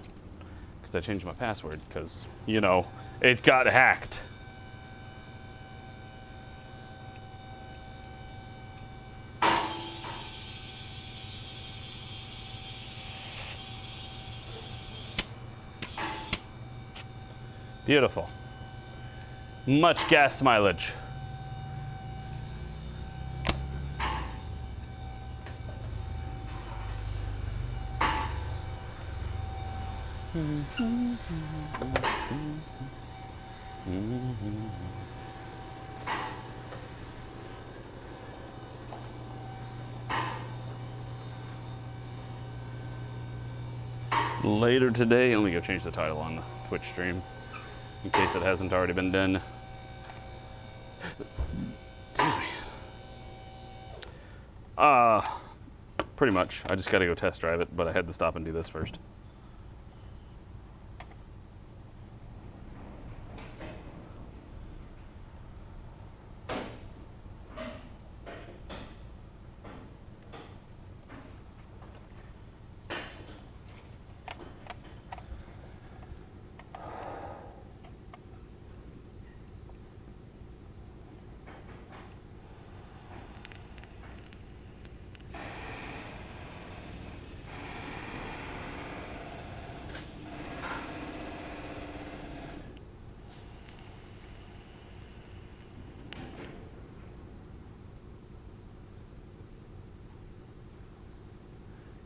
Speaker 1: because I changed my password, because, you know, it got hacked. Beautiful. Much gas mileage. Later today, let me go change the title on the Twitch stream in case it hasn't already been done. Excuse me. Pretty much. I just got to go test drive it, but I had to stop and do this first.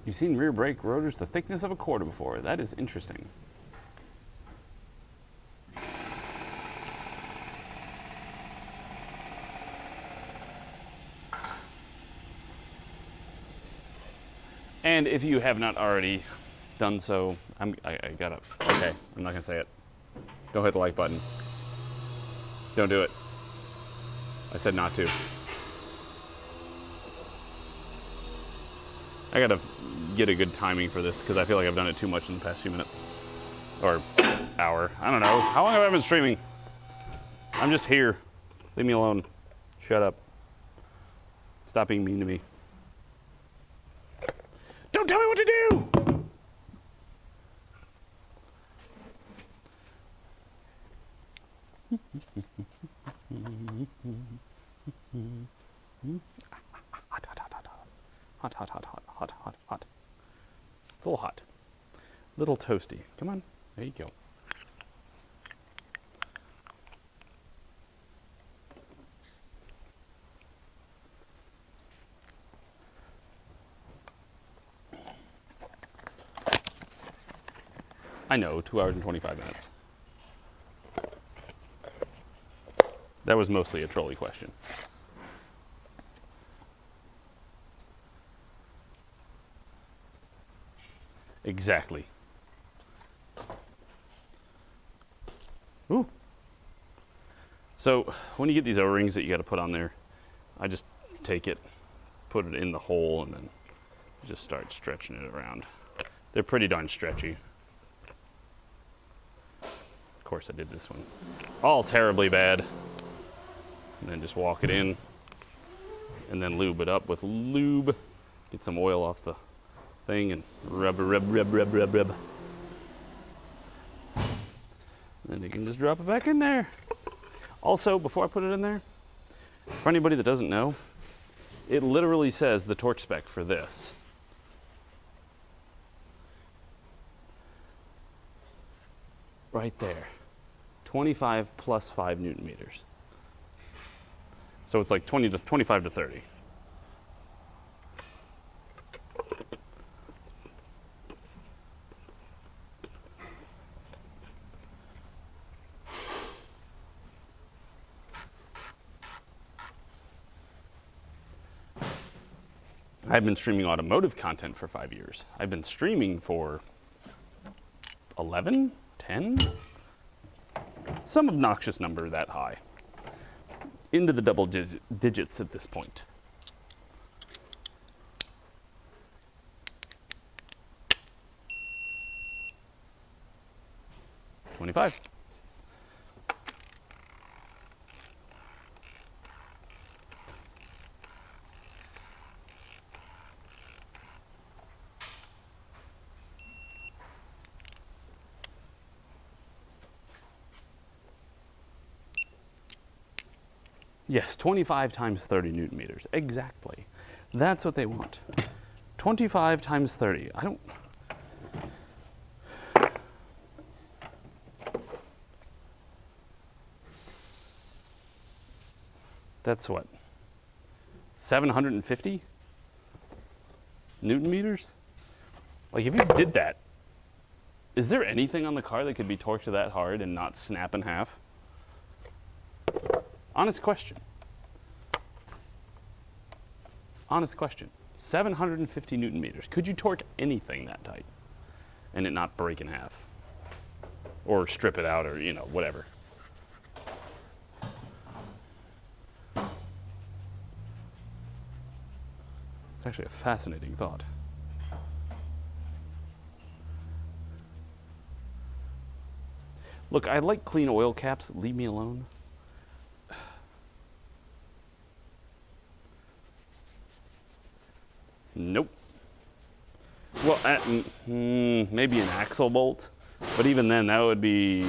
Speaker 1: You've seen rear brake rotors the thickness of a quarter before. That is interesting. And if you have not already done so, I gotta, okay, I'm not gonna say it. Don't hit the like button. Don't do it. I said not to. I gotta get a good timing for this because I feel like I've done it too much in the past few minutes. Or hour. I don't know. How long have I been streaming? I'm just here. Leave me alone. Shut up. Stop being mean to me. Don't tell me what to do! Hot, hot, hot, hot, hot. Hot, hot, hot, hot, hot, hot, hot. Full hot. Little toasty. Come on. There you go. I know, 2 hours and 25 minutes. That was mostly a trolley question. Exactly. Ooh. So when you get these O-rings that you got to put on there, I just take it, put it in the hole, and then just start stretching it around. They're pretty darn stretchy. Of course I did this one all terribly bad. And then just walk it in, and then lube it up with lube. Get some oil off the thing and rub. Then you can just drop it back in there. Also, before I put it in there, for anybody that doesn't know, it literally says the torque spec for this. Right there. 25 plus 5 Newton meters. So it's like 25 to 30. I've been streaming automotive content for 5 years. I've been streaming for 11, 10? Some obnoxious number that high. Into the double digits at this point. $25. Yes, 25 times 30 newton meters. Exactly. That's what they want. 25 times 30. I don't... That's what? 750 newton meters? Like, if you did that, is there anything on the car that could be torqued that hard and not snap in half? Honest question. Honest question. 750 newton meters. Could you torque anything that tight and it not break in half? Or strip it out, or, you know, whatever. It's actually a fascinating thought. Look, I like clean oil caps. Leave me alone. Nope. Well, maybe an axle bolt, but even then, that would be,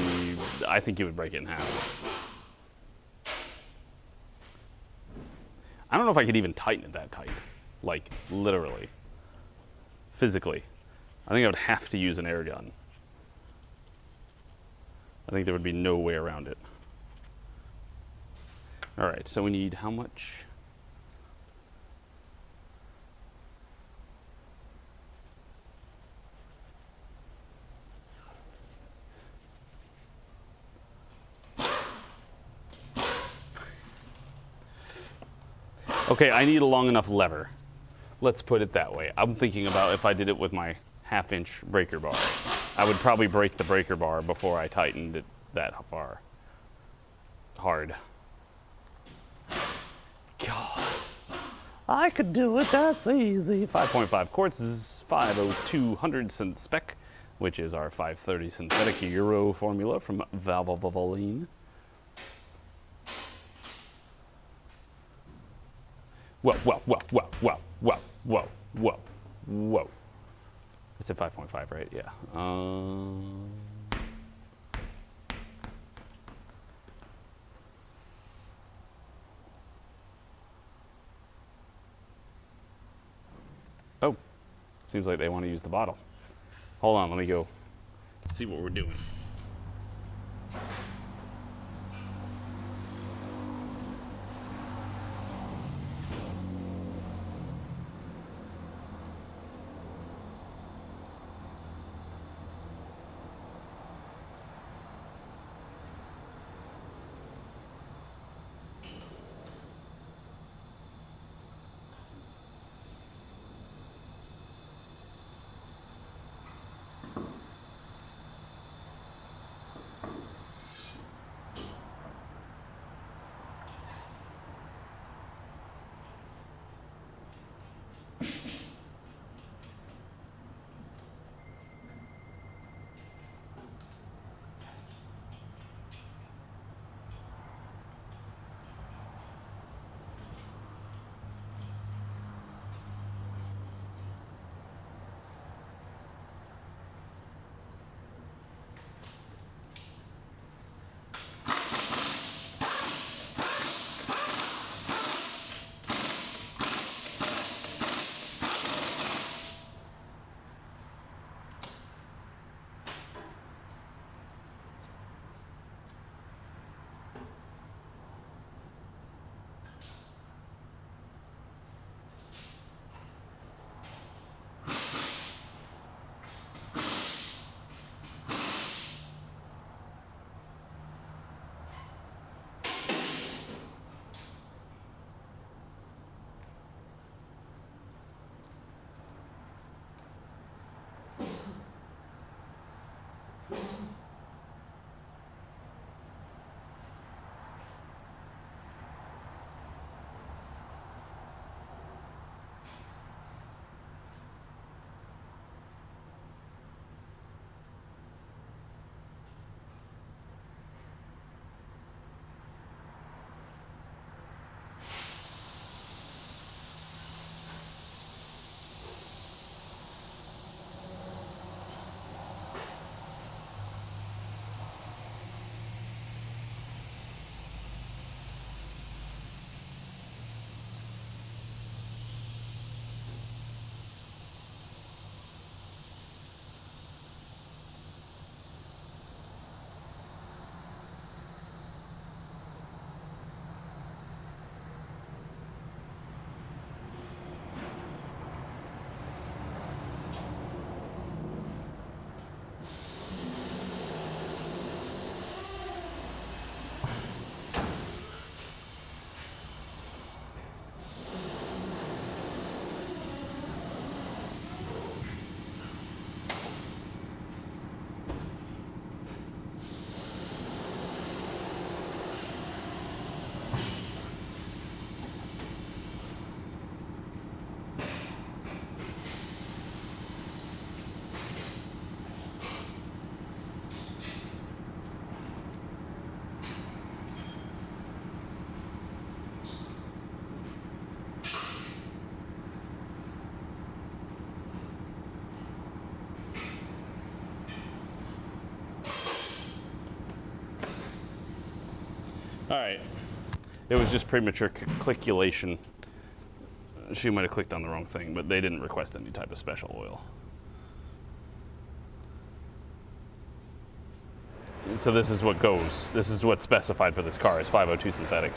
Speaker 1: I think you would break it in half. I don't know if I could even tighten it that tight, like literally, physically. I think I would have to use an air gun. I think there would be no way around it. All right, so we need how much? Okay, I need a long enough lever. Let's put it that way. I'm thinking about if I did it with my half-inch breaker bar. I would probably break the breaker bar before I tightened it that far. Hard. God. I could do it, that's easy. 5.5 quarts is 502 hundredths in spec, which is our 530 synthetic Euro formula from Valvoline. Whoa, whoa, whoa, whoa, whoa, whoa, whoa, whoa, whoa. I said 5.5, right? Yeah. Oh, seems like they want to use the bottle. Hold on, let me go see what we're doing. All right. It was just premature clickulation. She might have clicked on the wrong thing, but they didn't request any type of special oil. And so this is what goes. This is what's specified for this car is 502 synthetic.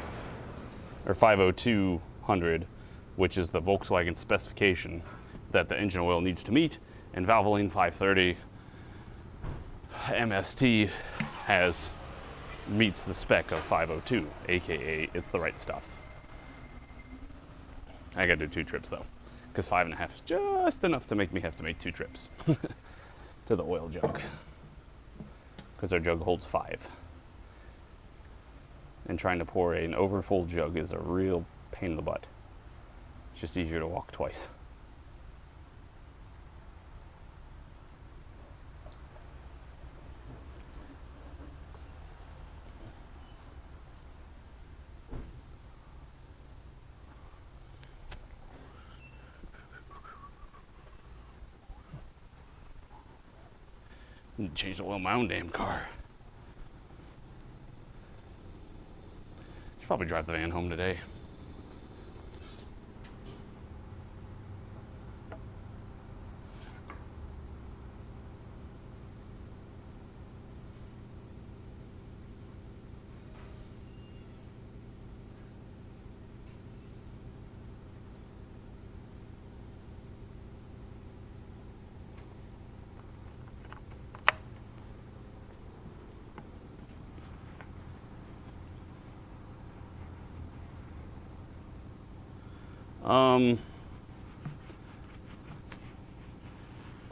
Speaker 1: Or 50200, which is the Volkswagen specification that the engine oil needs to meet. And Valvoline 530 MST meets the spec of 502, aka it's the right stuff. I gotta do 2 trips though, because 5.5 is just enough to make me have to make 2 trips to the oil jug, because our jug holds 5. And trying to pour an overfull jug is a real pain in the butt. It's just easier to walk twice. Need to change the oil in my own damn car. Should probably drive the van home today.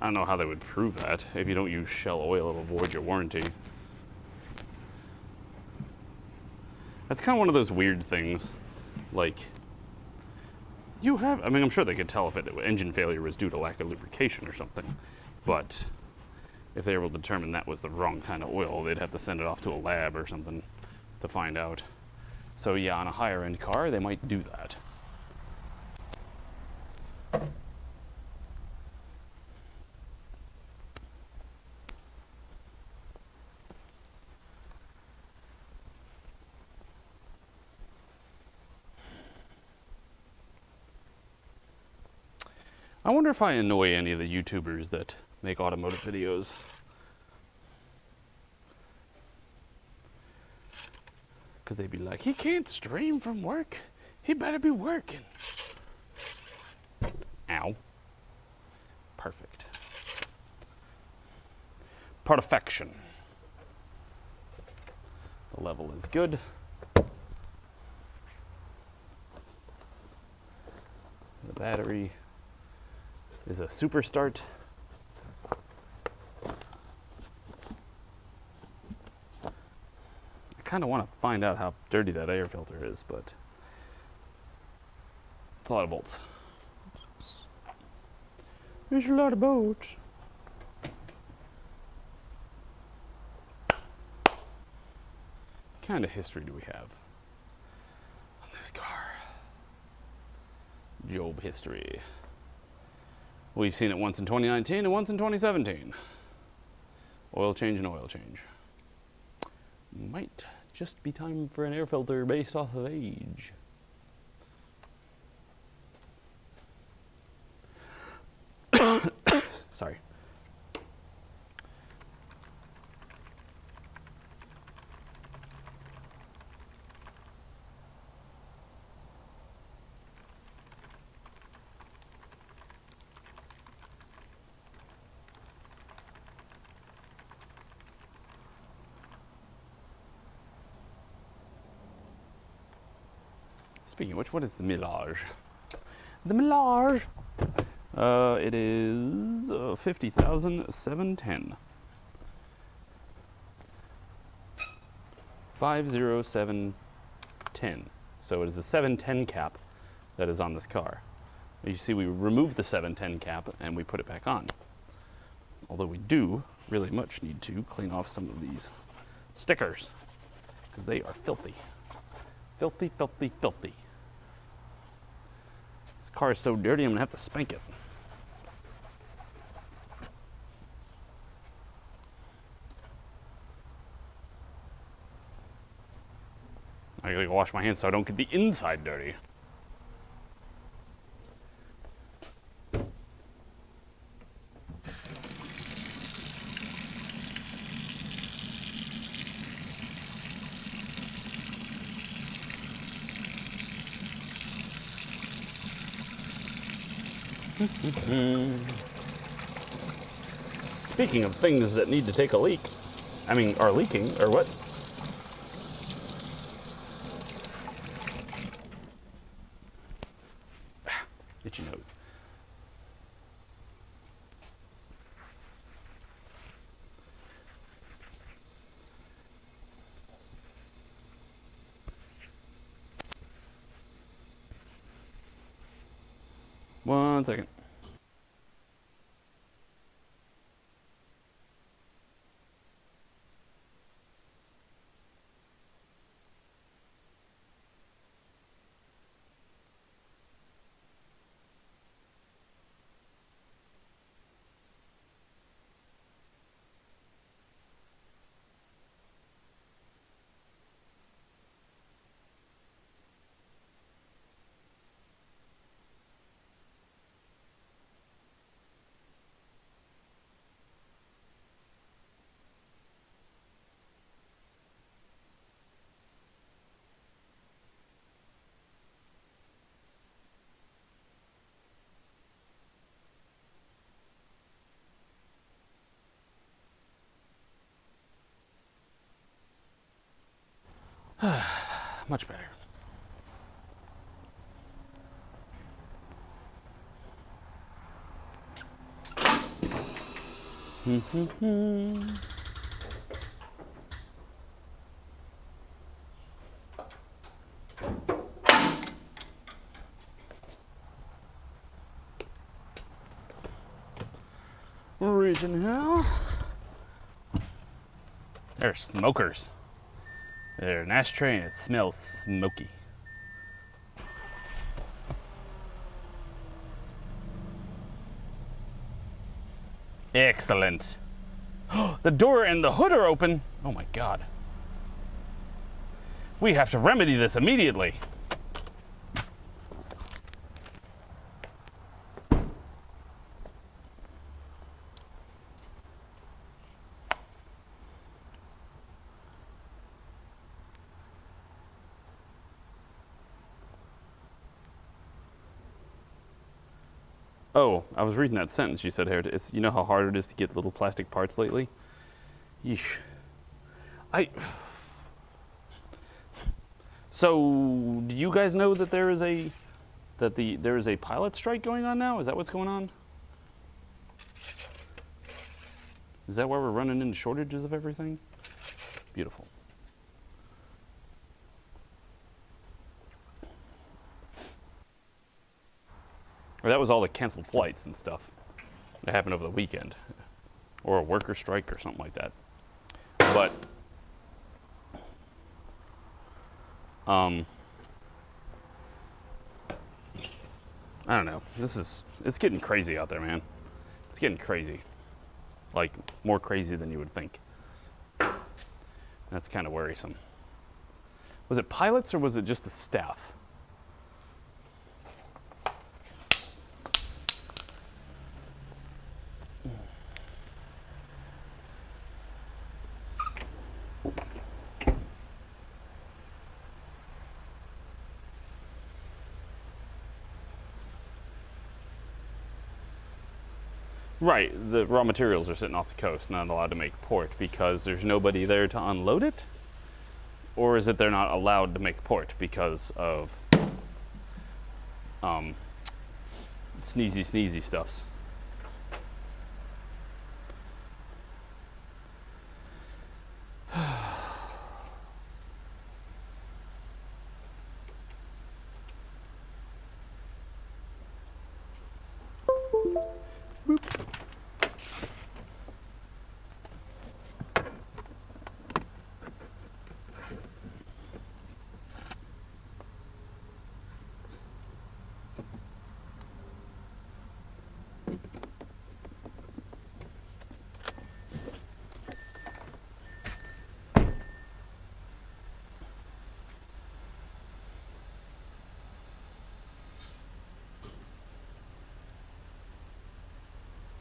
Speaker 1: I don't know how they would prove that. If you don't use Shell oil, it'll void your warranty. That's kind of one of those weird things. Like, I mean, I'm sure they could tell if engine failure was due to lack of lubrication or something. But if they were able to determine that was the wrong kind of oil, they'd have to send it off to a lab or something to find out. So yeah, on a higher end car, they might do that. I wonder if I annoy any of the YouTubers that make automotive videos. Because they'd be like, he can't stream from work. He better be working. Ow. Perfect. Perfection. The level is good. The battery is a super start. I kind of want to find out how dirty that air filter is, but it's a lot of bolts. There's a lot of bolts. What kind of history do we have on this car? Job history. We've seen it once in 2019 and once in 2017. Oil change and oil change. Might just be time for an air filter based off of age. Sorry. Speaking of which, what is the millage? The millage! It is 50,710. 50710. So it is a 710 cap that is on this car. You see, we removed the 710 cap and we put it back on. Although we do really much need to clean off some of these stickers because they are filthy. Filthy, filthy, filthy. This car is so dirty, I'm gonna have to spank it. I gotta go wash my hands so I don't get the inside dirty. Speaking of things that need to take a leak, I mean, are leaking, or what? Itchy nose. One second. Much better. Region hell. They're smokers. They're an ashtray and it smells smoky. Excellent. The door and the hood are open. Oh my God. We have to remedy this immediately. Oh, I was reading that sentence you said here. It's, you know how hard it is to get little plastic parts lately? Yeesh. So, do you guys know that there is a pilot strike going on now? Is that what's going on? Is that why we're running into shortages of everything? Beautiful. Or that was all the canceled flights and stuff that happened over the weekend. Or a worker strike or something like that. But, I don't know. It's getting crazy out there, man. It's getting crazy. Like, more crazy than you would think. That's kind of worrisome. Was it pilots or was it just the staff? Right, the raw materials are sitting off the coast, not allowed to make port because there's nobody there to unload it? Or is it they're not allowed to make port because of sneezy stuffs?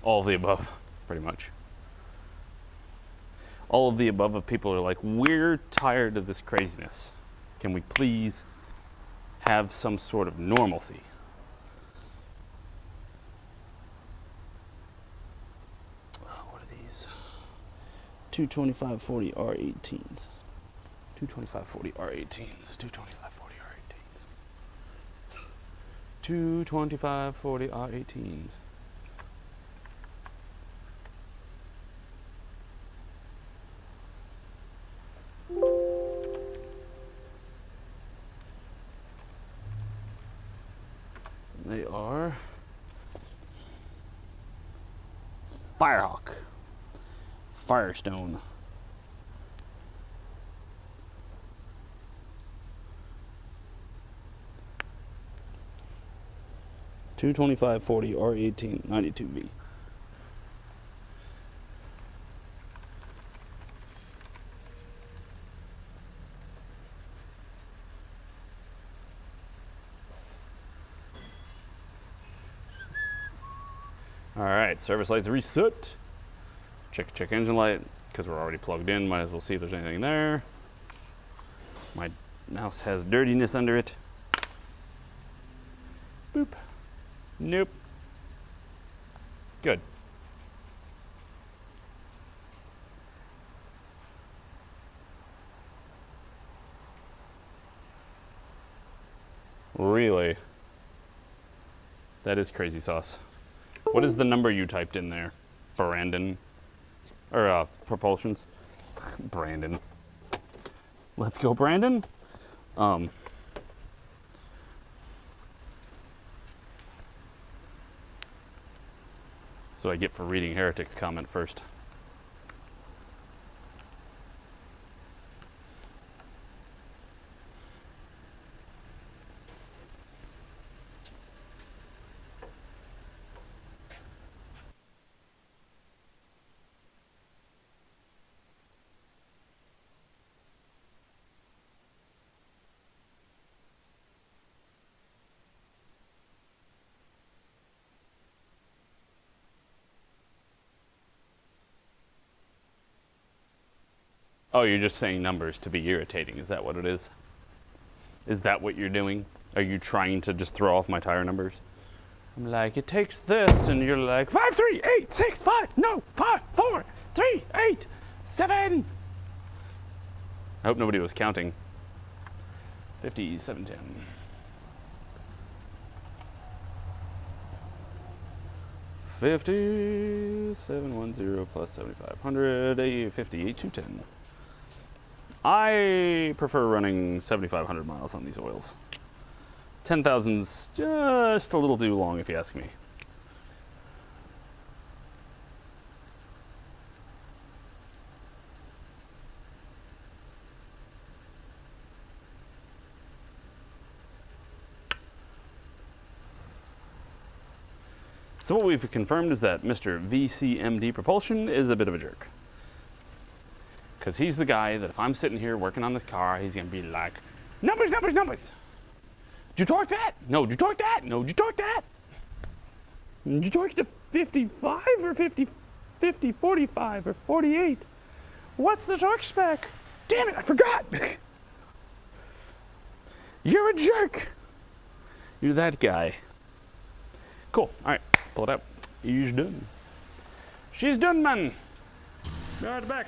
Speaker 1: All of the above, pretty much. All of the above of people are like, we're tired of this craziness. Can we please have some sort of normalcy? What are these? 225/40 R18s. 225/40 R18s. 225/40 R18s. 225/40 R18s. They are Firehawk, Firestone. $225/40 R18 92V. All right, service lights reset. Check engine light, because we're already plugged in. Might as well see if there's anything there. My mouse has dirtiness under it. Boop. Nope. Good. Really? That is crazy sauce. What is the number you typed in there? Brandon? Or, propulsions? Brandon. Let's go, Brandon. So I get for reading Heretic's comment first. Oh, you're just saying numbers to be irritating. Is that what it is? Is that what you're doing? Are you trying to just throw off my tire numbers? I'm like, it takes this, and you're like, 5, 3, 8, 6, 5, no, 5, 4, 3, 8, 7. I hope nobody was counting. 50, 710. 50, 710 plus 7,500, 850, 210. I prefer running 7,500 miles on these oils. 10,000's just a little too long, if you ask me. So what we've confirmed is that Mr. VCMD Propulsion is a bit of a jerk. Because he's the guy that if I'm sitting here working on this car, he's going to be like, numbers, numbers, numbers. Did you torque that? No, did you torque that? No, did you torque that? Did you torque to 55 or 50, 45 or 48? What's the torque spec? Damn it, I forgot. You're a jerk. You're that guy. Cool, all right, pull it up. He's done. She's done, man. Right back.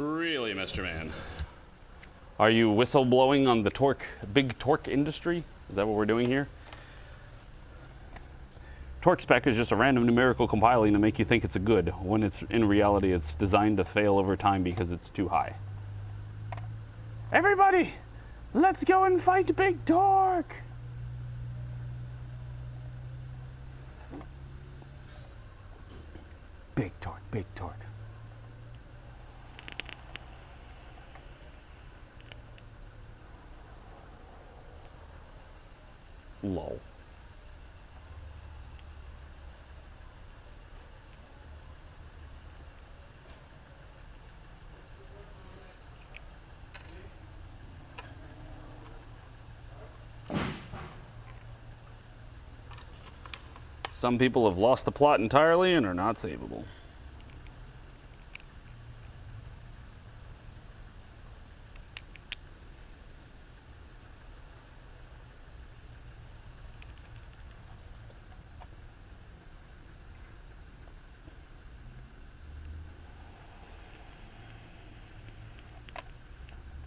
Speaker 1: Really, Mr. Man? Are you whistleblowing on the big torque industry? Is that what we're doing here? Torque spec is just a random numerical compiling to make you think it's a good, when it's in reality it's designed to fail over time because it's too high. Everybody, let's go and fight Big Torque! Big Torque, Big Torque. Lol. Some people have lost the plot entirely and are not savable.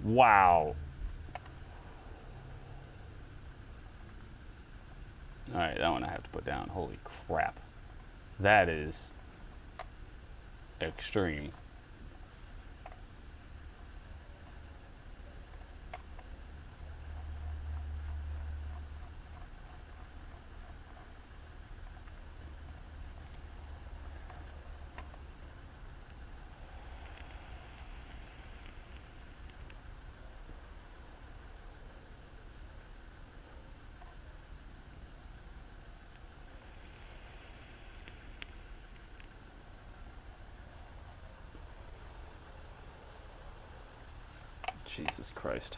Speaker 1: Wow. All right, that one I have to put down. Holy crap. That is extreme. Jesus Christ.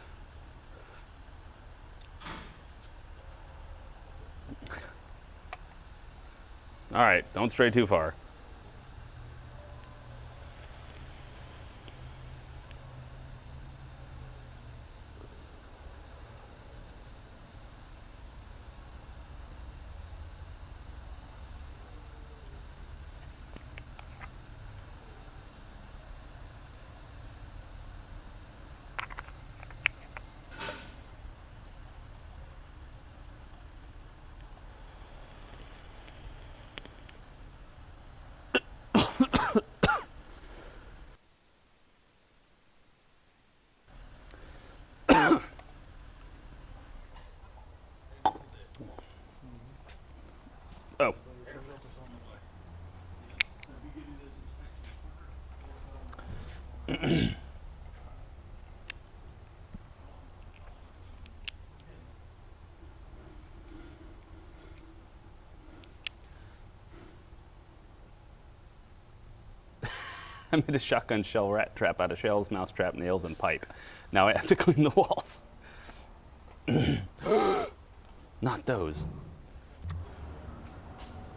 Speaker 1: All right, don't stray too far. Oh. I made a shotgun shell rat trap out of shells, mouse trap, nails, and pipe. Now I have to clean the walls. Not those.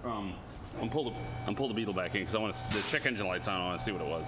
Speaker 1: I'm pull the Beetle back in because I want to. The check engine light's on. I want to see what it was.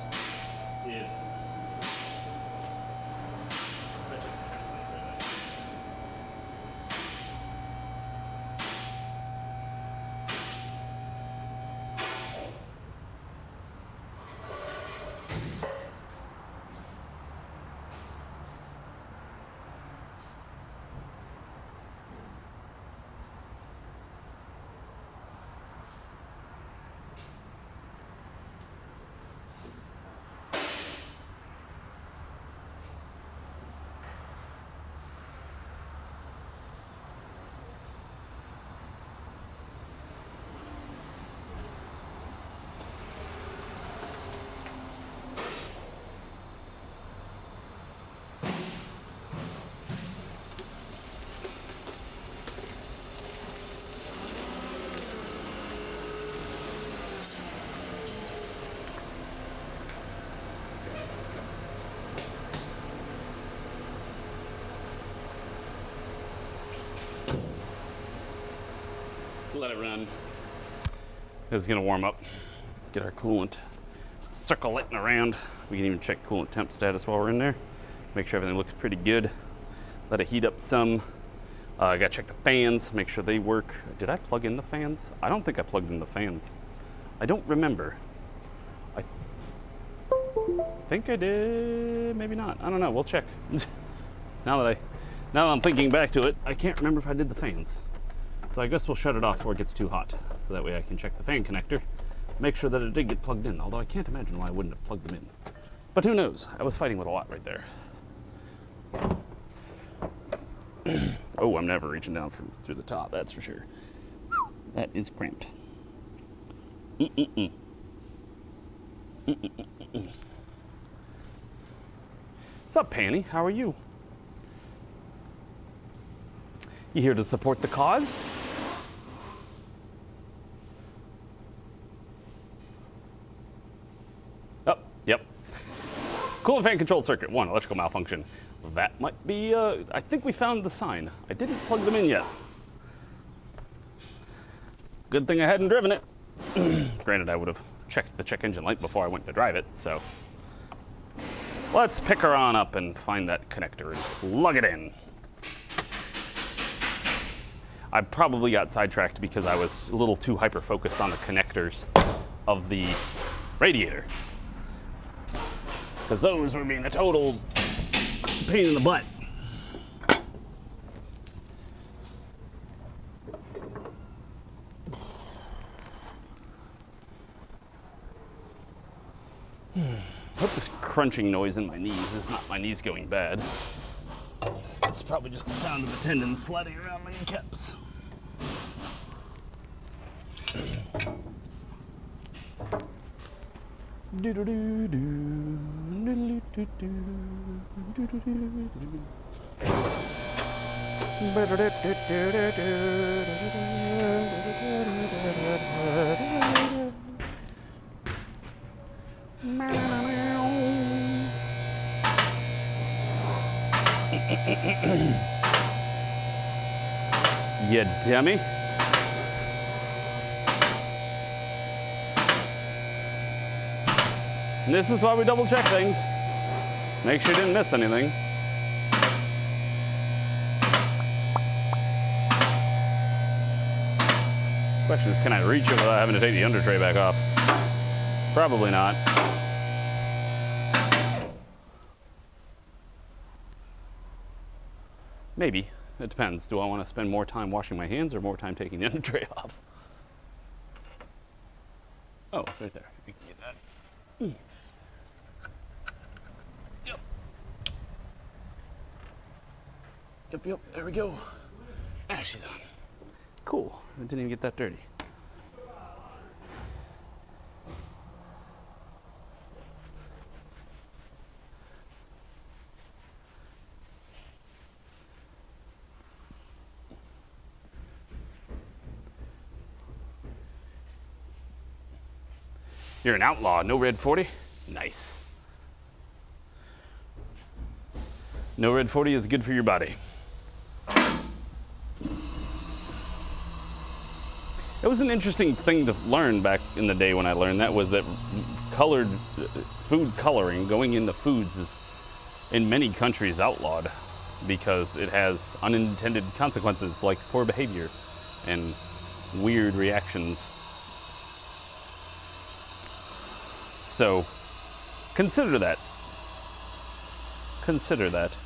Speaker 1: Let it run. It's gonna warm up. Get our coolant circulating around. We can even check coolant temp status while we're in there. Make sure everything looks pretty good. Let it heat up some. I gotta check the fans, make sure they work. Did I plug in the fans? I don't think I plugged in the fans. I don't remember. think I did. Maybe not. I don't know. We'll check. Now that I'm thinking back to it, I can't remember if I did the fans. So I guess we'll shut it off before it gets too hot. So that way I can check the fan connector, make sure that it did get plugged in. Although I can't imagine why I wouldn't have plugged them in. But who knows? I was fighting with a lot right there. Oh, I'm never reaching down through the top, that's for sure. That is cramped. What's up, Panny? How are you? You here to support the cause? Oh, yep. Coolant fan control circuit, 1, electrical malfunction. That might be, I think we found the sign. I didn't plug them in yet. Good thing I hadn't driven it. Granted, I would have checked the check engine light before I went to drive it, so. Let's pick her on up and find that connector and plug it in. I probably got sidetracked because I was a little too hyper-focused on the connectors of the radiator. Because those were being a total pain in the butt. Hope this crunching noise in my knees is not my knees going bad. It's probably just the sound of the tendons sliding around my kneecaps. You dummy. And this is why we double check things. Make sure you didn't miss anything. Question is, can I reach it without having to take the under tray back off? Probably not. Maybe. It depends. Do I want to spend more time washing my hands or more time taking the under tray off? Oh, it's right there. You can get that. Yep. Yep, there we go. Ah, she's on. Cool. I didn't even get that dirty. You're an outlaw, no red 40? Nice. No red 40 is good for your body. It was an interesting thing to learn back in the day when I learned that, was that food coloring going into foods is in many countries outlawed because it has unintended consequences like poor behavior and weird reactions. So, consider that. Consider that.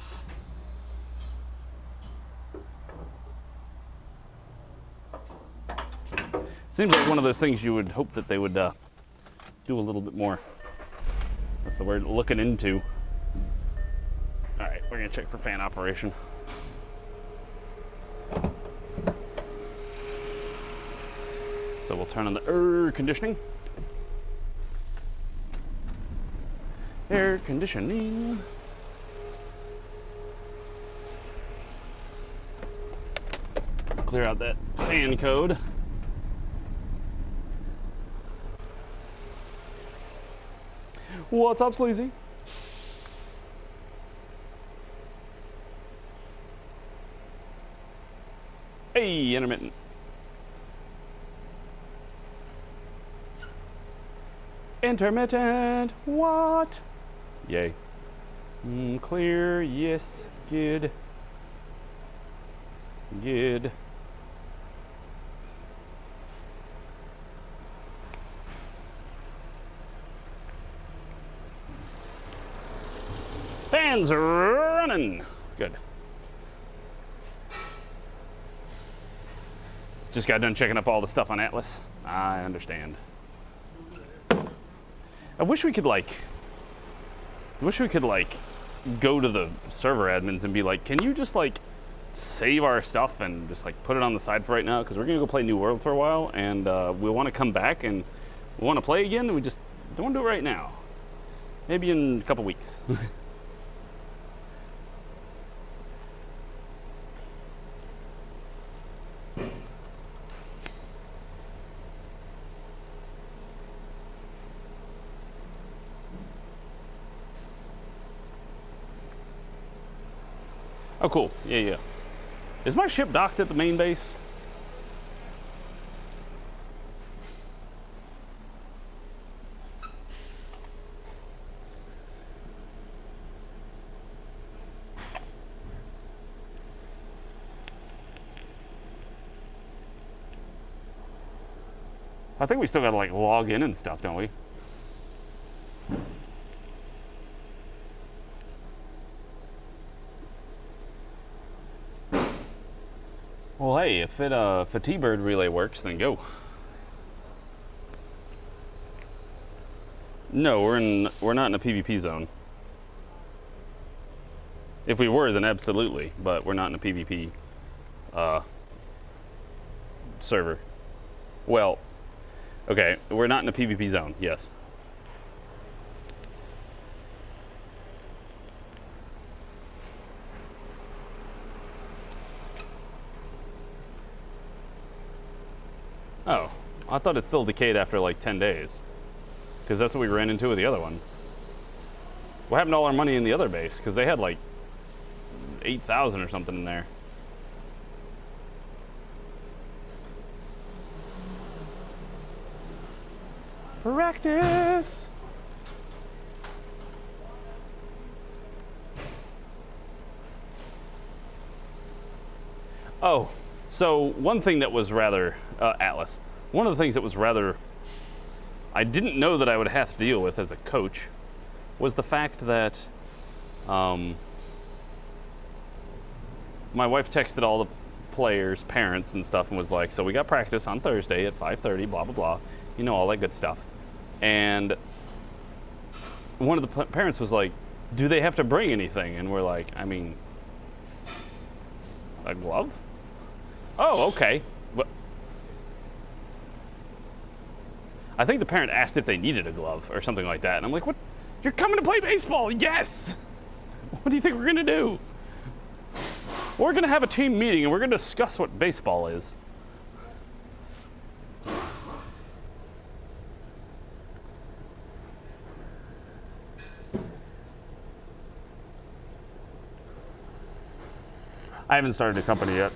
Speaker 1: Seems like one of those things you would hope that they would do a little bit more. That's the word, looking into. All right, we're gonna check for fan operation. So we'll turn on the air conditioning. Air conditioning. Clear out that fan code. What's up, Sleazy? Hey, intermittent. Intermittent. What? Yay. Clear. Yes. Good. Good. Fans running. Good. Just got done checking up all the stuff on Atlas. I understand. I wish we could like go to the server admins and be like, can you just like save our stuff and just like put it on the side for right now, because we're gonna go play New World for a while, and we want to come back and we want to play again, and we just don't want to do it right now. Maybe in a couple weeks. Oh, cool. Yeah, yeah. Is my ship docked at the main base? I think we still gotta like log in and stuff, don't we? Well, hey, if a T-Bird relay works, then go. No, we're not in a PvP zone. If we were, then absolutely, but we're not in a PvP server. Well, okay, we're not in a PvP zone, yes. Oh, I thought it still decayed after like 10 days. Because that's what we ran into with the other one. What happened to all our money in the other base? Because they had like 8,000 or something in there. Practice! Oh, so one thing that was rather, Atlas, one of the things that was rather, I didn't know that I would have to deal with as a coach, was the fact that my wife texted all the players' parents and stuff and was like, so we got practice on Thursday at 5:30, blah, blah, blah, you know, all that good stuff. And one of the parents was like, do they have to bring anything? And we're like, I mean, a glove? Oh, okay. But I think the parent asked if they needed a glove or something like that. And I'm like, what? You're coming to play baseball? Yes! What do you think we're gonna do? We're gonna have a team meeting and we're gonna discuss what baseball is. I haven't started a company yet.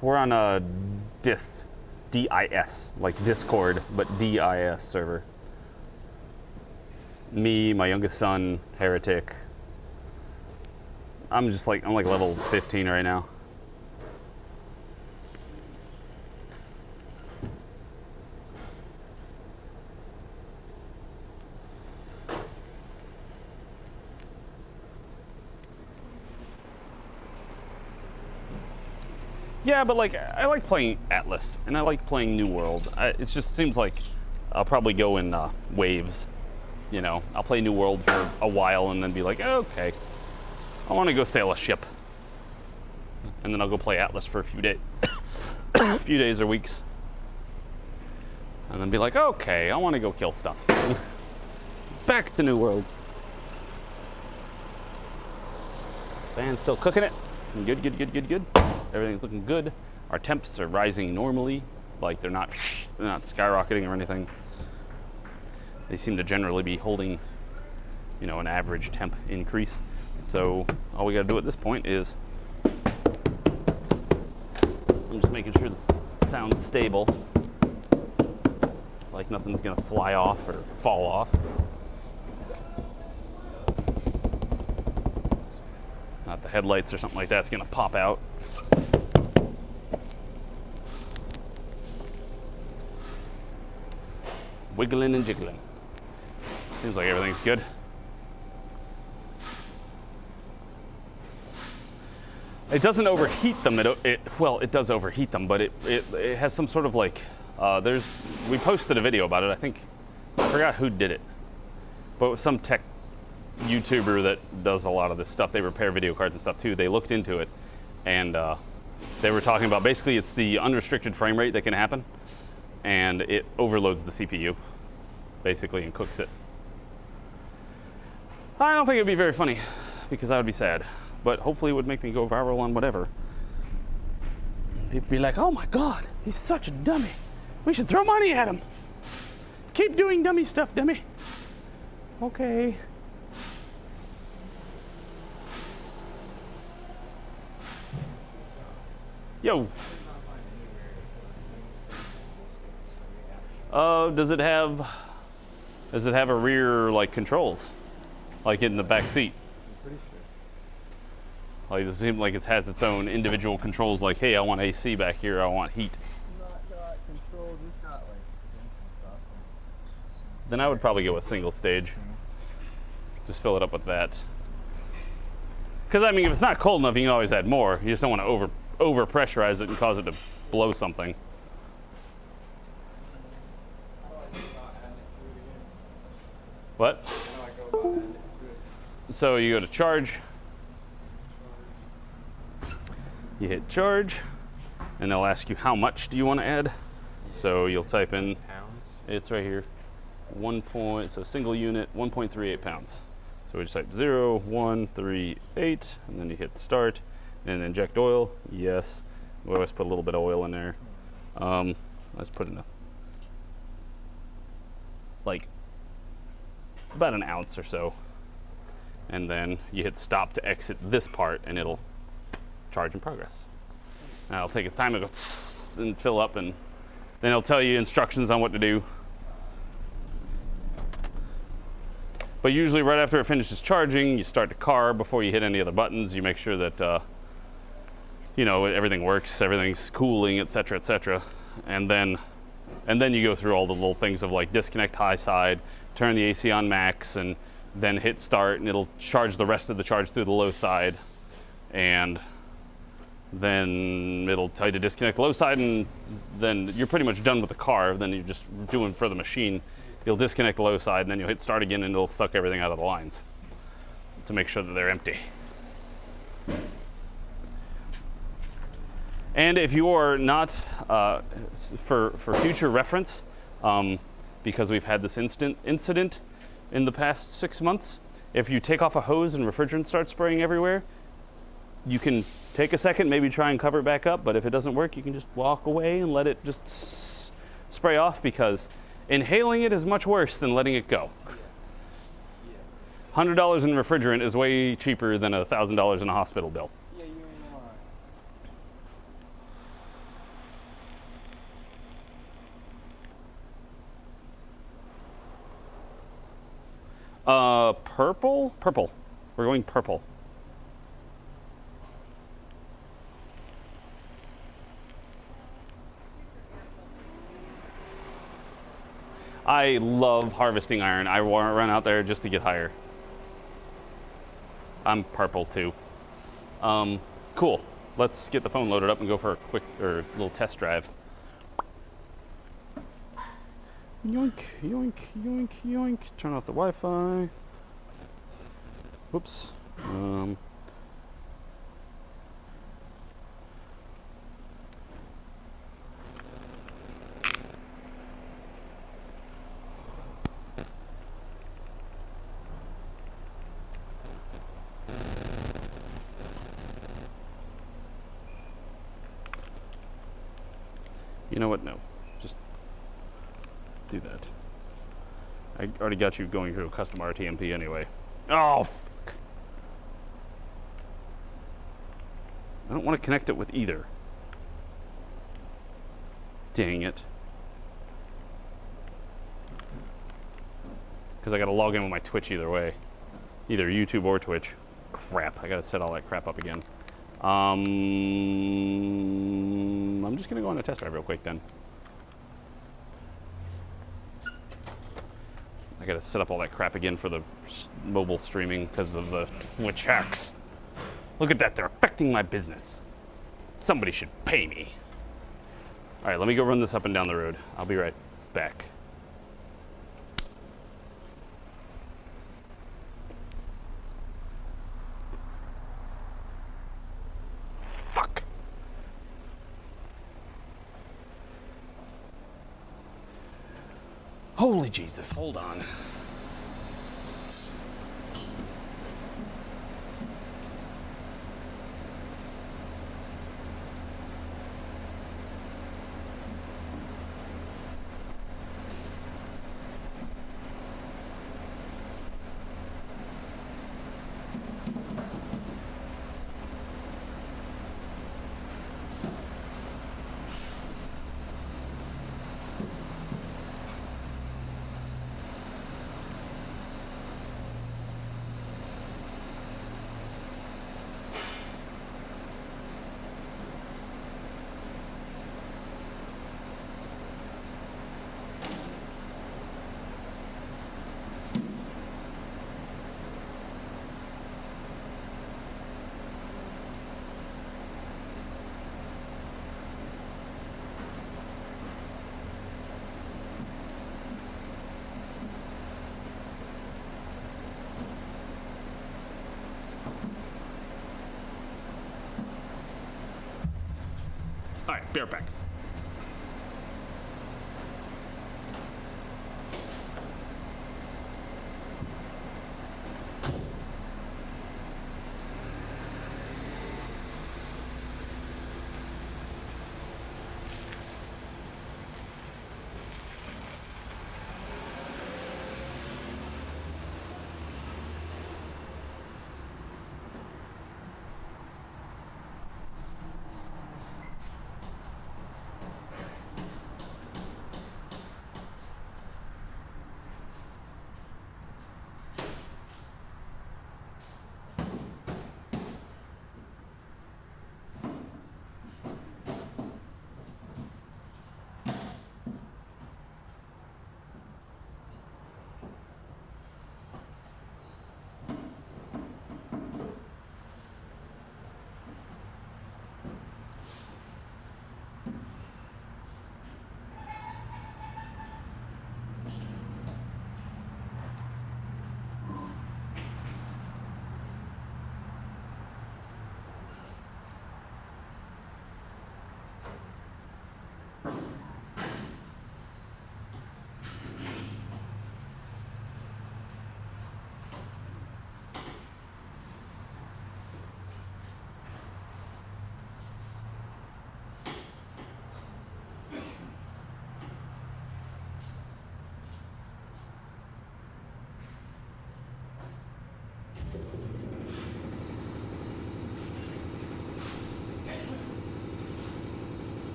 Speaker 1: We're on a DIS, like Discord, but DIS server. Me, my youngest son, Heretic. I'm like level 15 right now. Yeah, but like I like playing Atlas and I like playing New World. It just seems like I'll probably go in waves. You know, I'll play New World for a while and then be like, okay, I want to go sail a ship, and then I'll go play Atlas for a few days, a few days or weeks, and then be like, okay, I want to go kill stuff. Back to New World. Fan's still cooking it. Good, good, good, good, good. Everything's looking good. Our temps are rising normally, like they're not skyrocketing or anything. They seem to generally be holding, you know, an average temp increase. So all we got to do at this point is, I'm just making sure the sound's stable, like nothing's gonna fly off or fall off. Not the headlights or something like that's gonna pop out. Wiggling and jiggling. Seems like everything's good. It doesn't overheat them. Well, it does overheat them, but it has some sort of like, we posted a video about it. I forgot who did it, but it was some tech YouTuber that does a lot of this stuff. They repair video cards and stuff too. They looked into it, and they were talking about basically it's the unrestricted frame rate that can happen, and it overloads the CPU, basically, and cooks it. I don't think it'd be very funny, because I would be sad. But hopefully it would make me go viral on whatever. People be like, oh my God, he's such a dummy. We should throw money at him. Keep doing dummy stuff, dummy. Okay. Yo. Does it have a rear like controls? Like in the back seat? Like, it seems like it has its own individual controls, like, hey, I want AC back here, I want heat.
Speaker 6: It's not got controls, it's got like vents and stuff. And
Speaker 1: Then I would probably go with single stage. Just fill it up with that. Because, I mean, if it's not cold enough, you can always add more. You just don't want to over pressurize it and cause it to blow something.
Speaker 6: how do I go about adding it to it again?
Speaker 1: What?
Speaker 6: How do I go about adding it to it?
Speaker 1: So you go to charge. You hit charge, and they'll ask you how much do you want to add. So you'll type in,
Speaker 6: Pounds?
Speaker 1: it's right here, so single unit, 1.38 pounds. So we just type 0, 1, 3, 8, and then you hit start, and inject oil, yes. We always put a little bit of oil in there. Let's put in like about an ounce or so. And then you hit stop to exit this part, and it'll charge in progress. Now it'll take its time to go and fill up, and then it'll tell you instructions on what to do. But usually right after it finishes charging, you start the car before you hit any of the buttons. You make sure that everything works, everything's cooling, etc., etc. And then you go through all the little things of like disconnect high side, turn the AC on max, and then hit start, and it'll charge the rest of the charge through the low side. And then it'll tell you to disconnect the low side, and then you're pretty much done with the car. Then you're just doing for the machine. You'll disconnect the low side, and then you'll hit start again, and it'll suck everything out of the lines to make sure that they're empty. And if you're not, for future reference, because we've had this incident in the past 6 months, if you take off a hose and refrigerant starts spraying everywhere, you can take a second, maybe try and cover it back up, but if it doesn't work, you can just walk away and let it just spray off, because inhaling it is much worse than letting it go. $100 in refrigerant is way cheaper than $1,000 in a hospital bill.
Speaker 6: Yeah, you ain't lying.
Speaker 1: Purple? Purple. We're going purple. I love harvesting iron. I want to run out there just to get higher. I'm purple too. Cool. Let's get the phone loaded up and go for a quick little test drive. Yoink, yoink, yoink, yoink. Turn off the Wi-Fi. Whoops. You know what? No. Just do that. I already got you going through a custom RTMP anyway. Oh, fuck. I don't want to connect it with either. Dang it. Because I got to log in with my Twitch either way. Either YouTube or Twitch. Crap, I got to set all that crap up again. I'm just going to go on a test drive real quick then. I got to set up all that crap again for the mobile streaming because of the Twitch hacks. Look at that, they're affecting my business. Somebody should pay me. All right, let me go run this up and down the road. I'll be right back. Fuck. Holy Jesus, hold on. All right, be right back.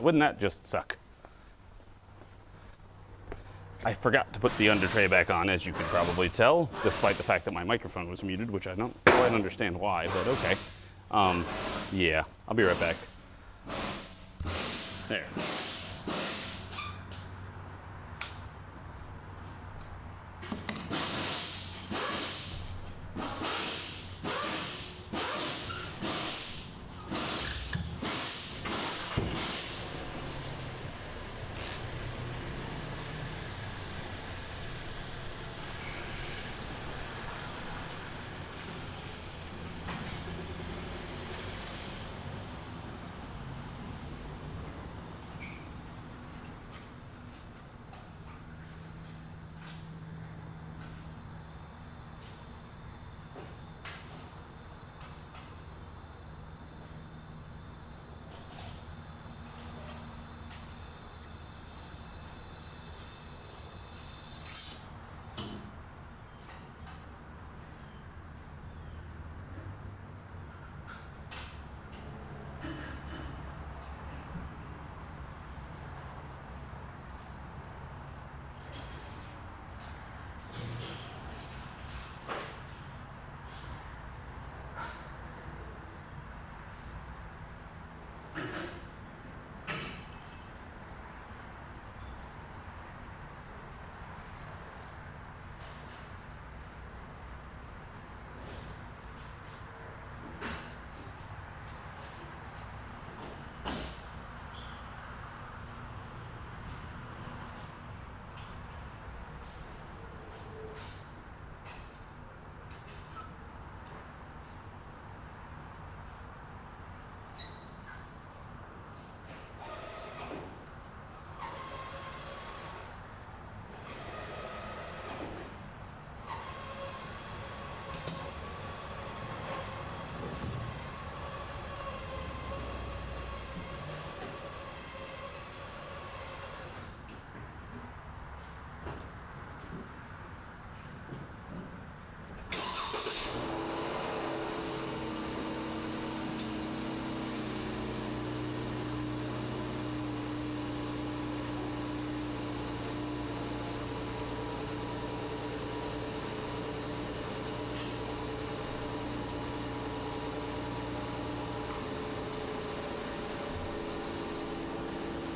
Speaker 1: Wouldn't that just suck? I forgot to put the under tray back on, as you could probably tell, despite the fact that my microphone was muted, which I don't quite understand why, but okay. Yeah, I'll be right back. There.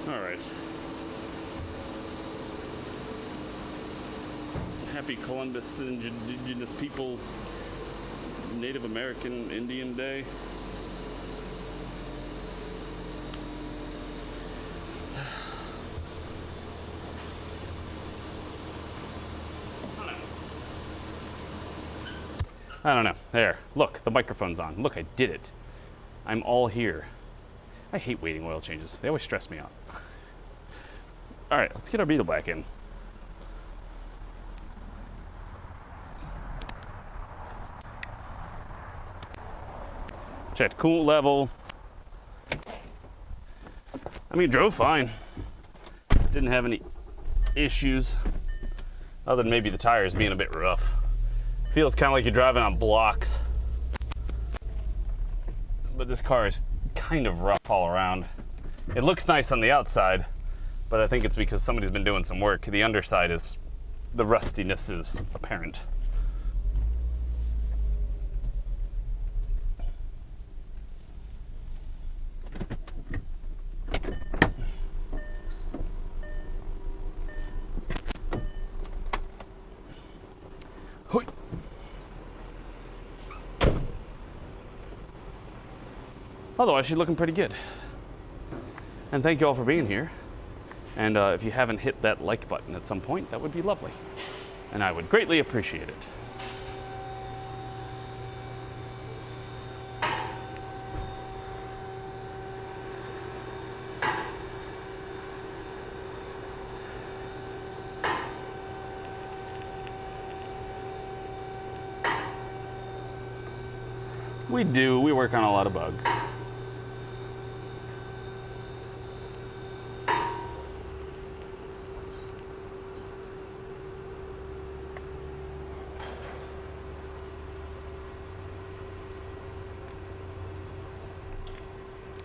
Speaker 1: All right. Happy Columbus Indigenous People Native American Indian Day. I don't know. There. Look, the microphone's on. Look, I did it. I'm all here. I hate waiting oil changes. They always stress me out. All right, let's get our Beetle back in. Checked coolant level. I mean, drove fine. Didn't have any issues, other than maybe the tires being a bit rough. Feels kind of like you're driving on blocks. But this car is kind of rough all around. It looks nice on the outside, but I think it's because somebody's been doing some work. The underside is, the rustiness is apparent. Hoi. Otherwise, she's looking pretty good. And thank you all for being here. And if you haven't hit that like button at some point, that would be lovely. And I would greatly appreciate it. We do. We work on a lot of bugs.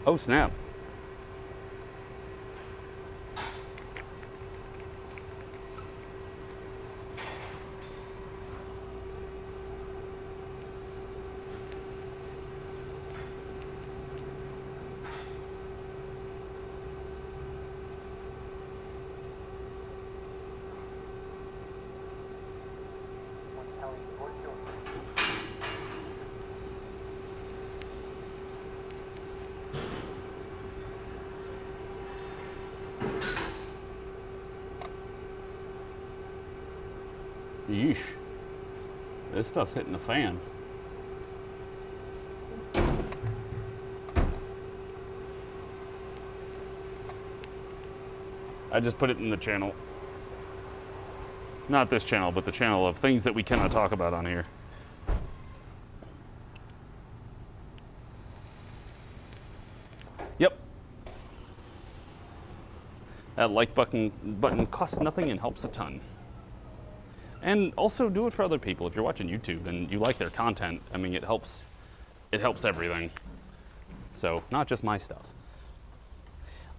Speaker 1: Oh, snap. Yeesh. This stuff's hitting the fan. I just put it in the channel. Not this channel, but the channel of things that we cannot talk about on here. Yep. That like button costs nothing and helps a ton. And also do it for other people. If you're watching YouTube and you like their content, I mean, it helps everything. So, not just my stuff.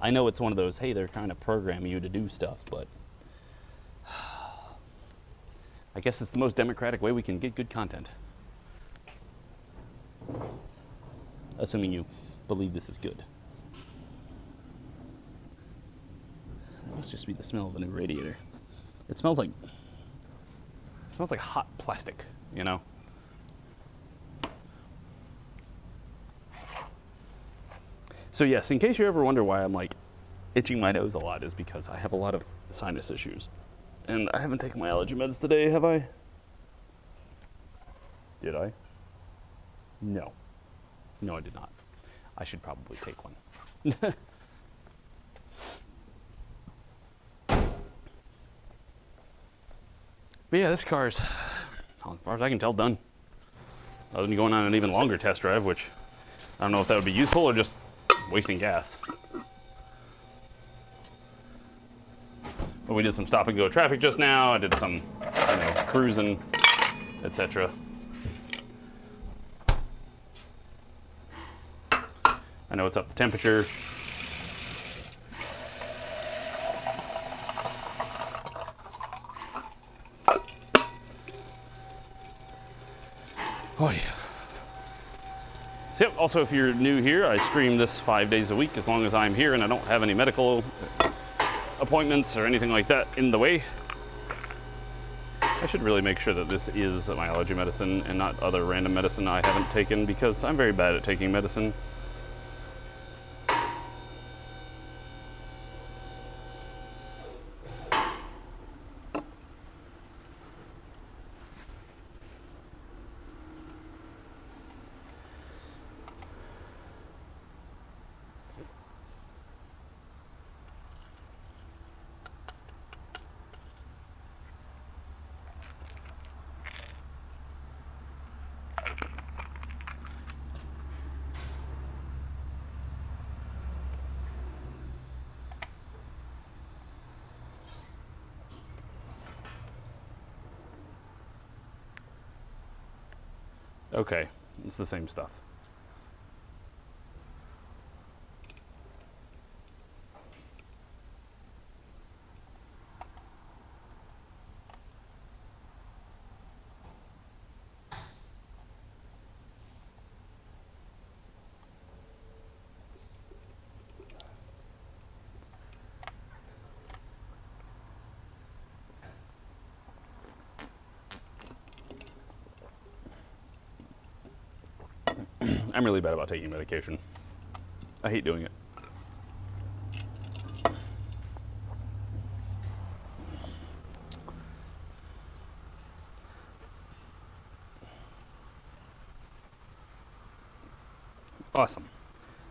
Speaker 1: I know it's one of those, hey, they're trying to program you to do stuff, but I guess it's the most democratic way we can get good content. Assuming you believe this is good. That must just be the smell of the new radiator. It smells like hot plastic, you know? So yes, in case you ever wonder why I'm like itching my nose a lot, is because I have a lot of sinus issues. And I haven't taken my allergy meds today, have I? Did I? No. No, I did not. I should probably take one. But yeah, this car's, as far as I can tell, done. Other than going on an even longer test drive, which I don't know if that would be useful or just wasting gas. But we did some stop and go traffic just now. I did some, cruising, etc. I know it's up the temperature. Oh yeah. So yep, also if you're new here, I stream this 5 days a week as long as I'm here and I don't have any medical appointments or anything like that in the way. I should really make sure that this is my allergy medicine and not other random medicine I haven't taken, because I'm very bad at taking medicine. Okay, it's the same stuff. I'm really bad about taking medication. I hate doing it. Awesome.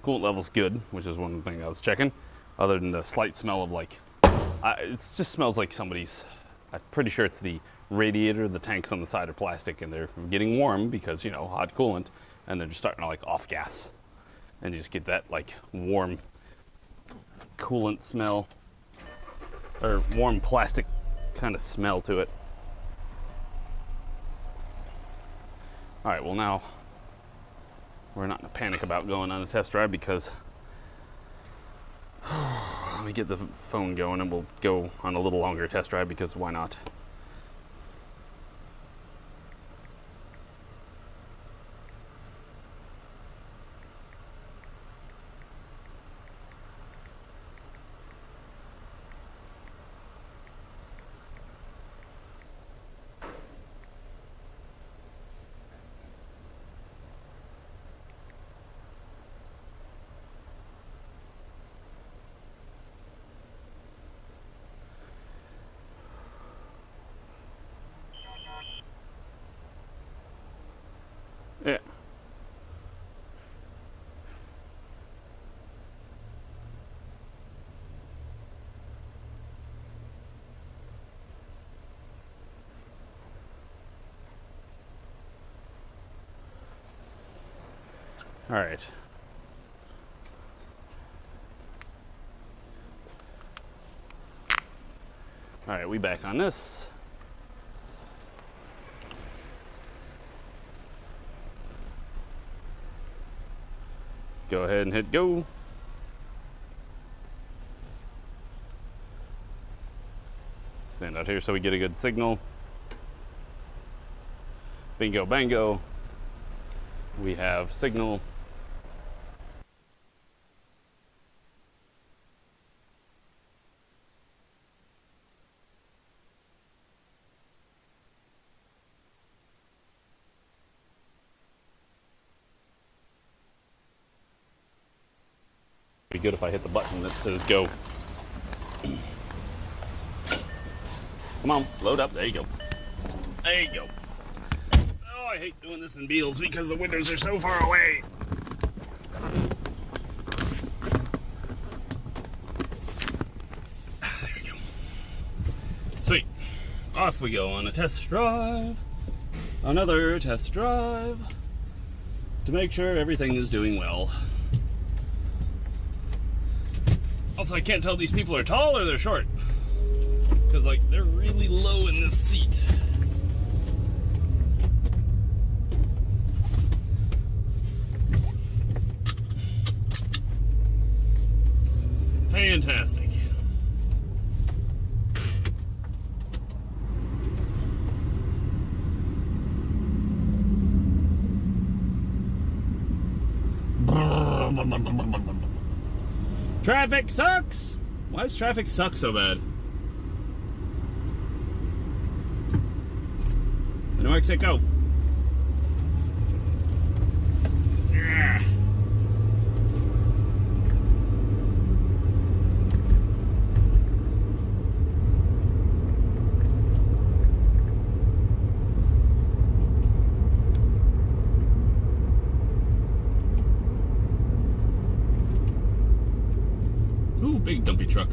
Speaker 1: Coolant level's good, which is one thing I was checking. Other than the slight smell of it just smells like somebody's, I'm pretty sure it's the radiator, the tanks on the side are plastic and they're getting warm because, hot coolant, and they're just starting to off gas. And you just get that warm coolant smell, or warm plastic kind of smell to it. All right, well now we're not in a panic about going on a test drive because let me get the phone going and we'll go on a little longer test drive, because why not? All right. All right, we back on this. Let's go ahead and hit go. Stand out here so we get a good signal. Bingo bango. We have signal. Be good if I hit the button that says go. Come on, load up. There you go. There you go. Oh, I hate doing this in Beetles because the windows are so far away. There we go. Sweet. Off we go on a test drive. Another test drive. To make sure everything is doing well. Also, I can't tell if these people are tall or they're short. Because, like, they're really low in this seat. Fantastic. Traffic sucks! Why does traffic suck so bad? No exit, go. Yeah. Ooh, big dumpy truck.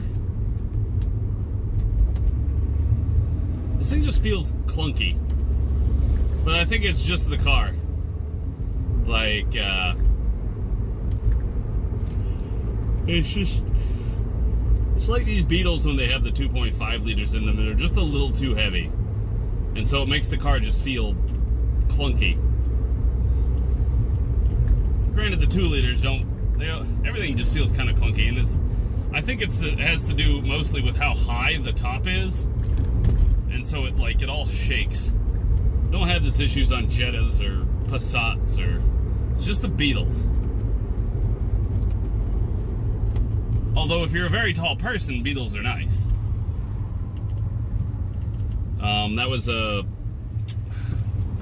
Speaker 1: This thing just feels clunky. But I think it's just the car. Like, it's like these Beetles when they have the 2.5 liters in them that are just a little too heavy. And so it makes the car just feel clunky. Granted, the 2 liters everything just feels kind of clunky, and I think it has to do mostly with how high the top is. And so it all shakes. Don't have this issues on Jettas or Passats it's just the Beetles. Although if you're a very tall person, Beetles are nice. That was I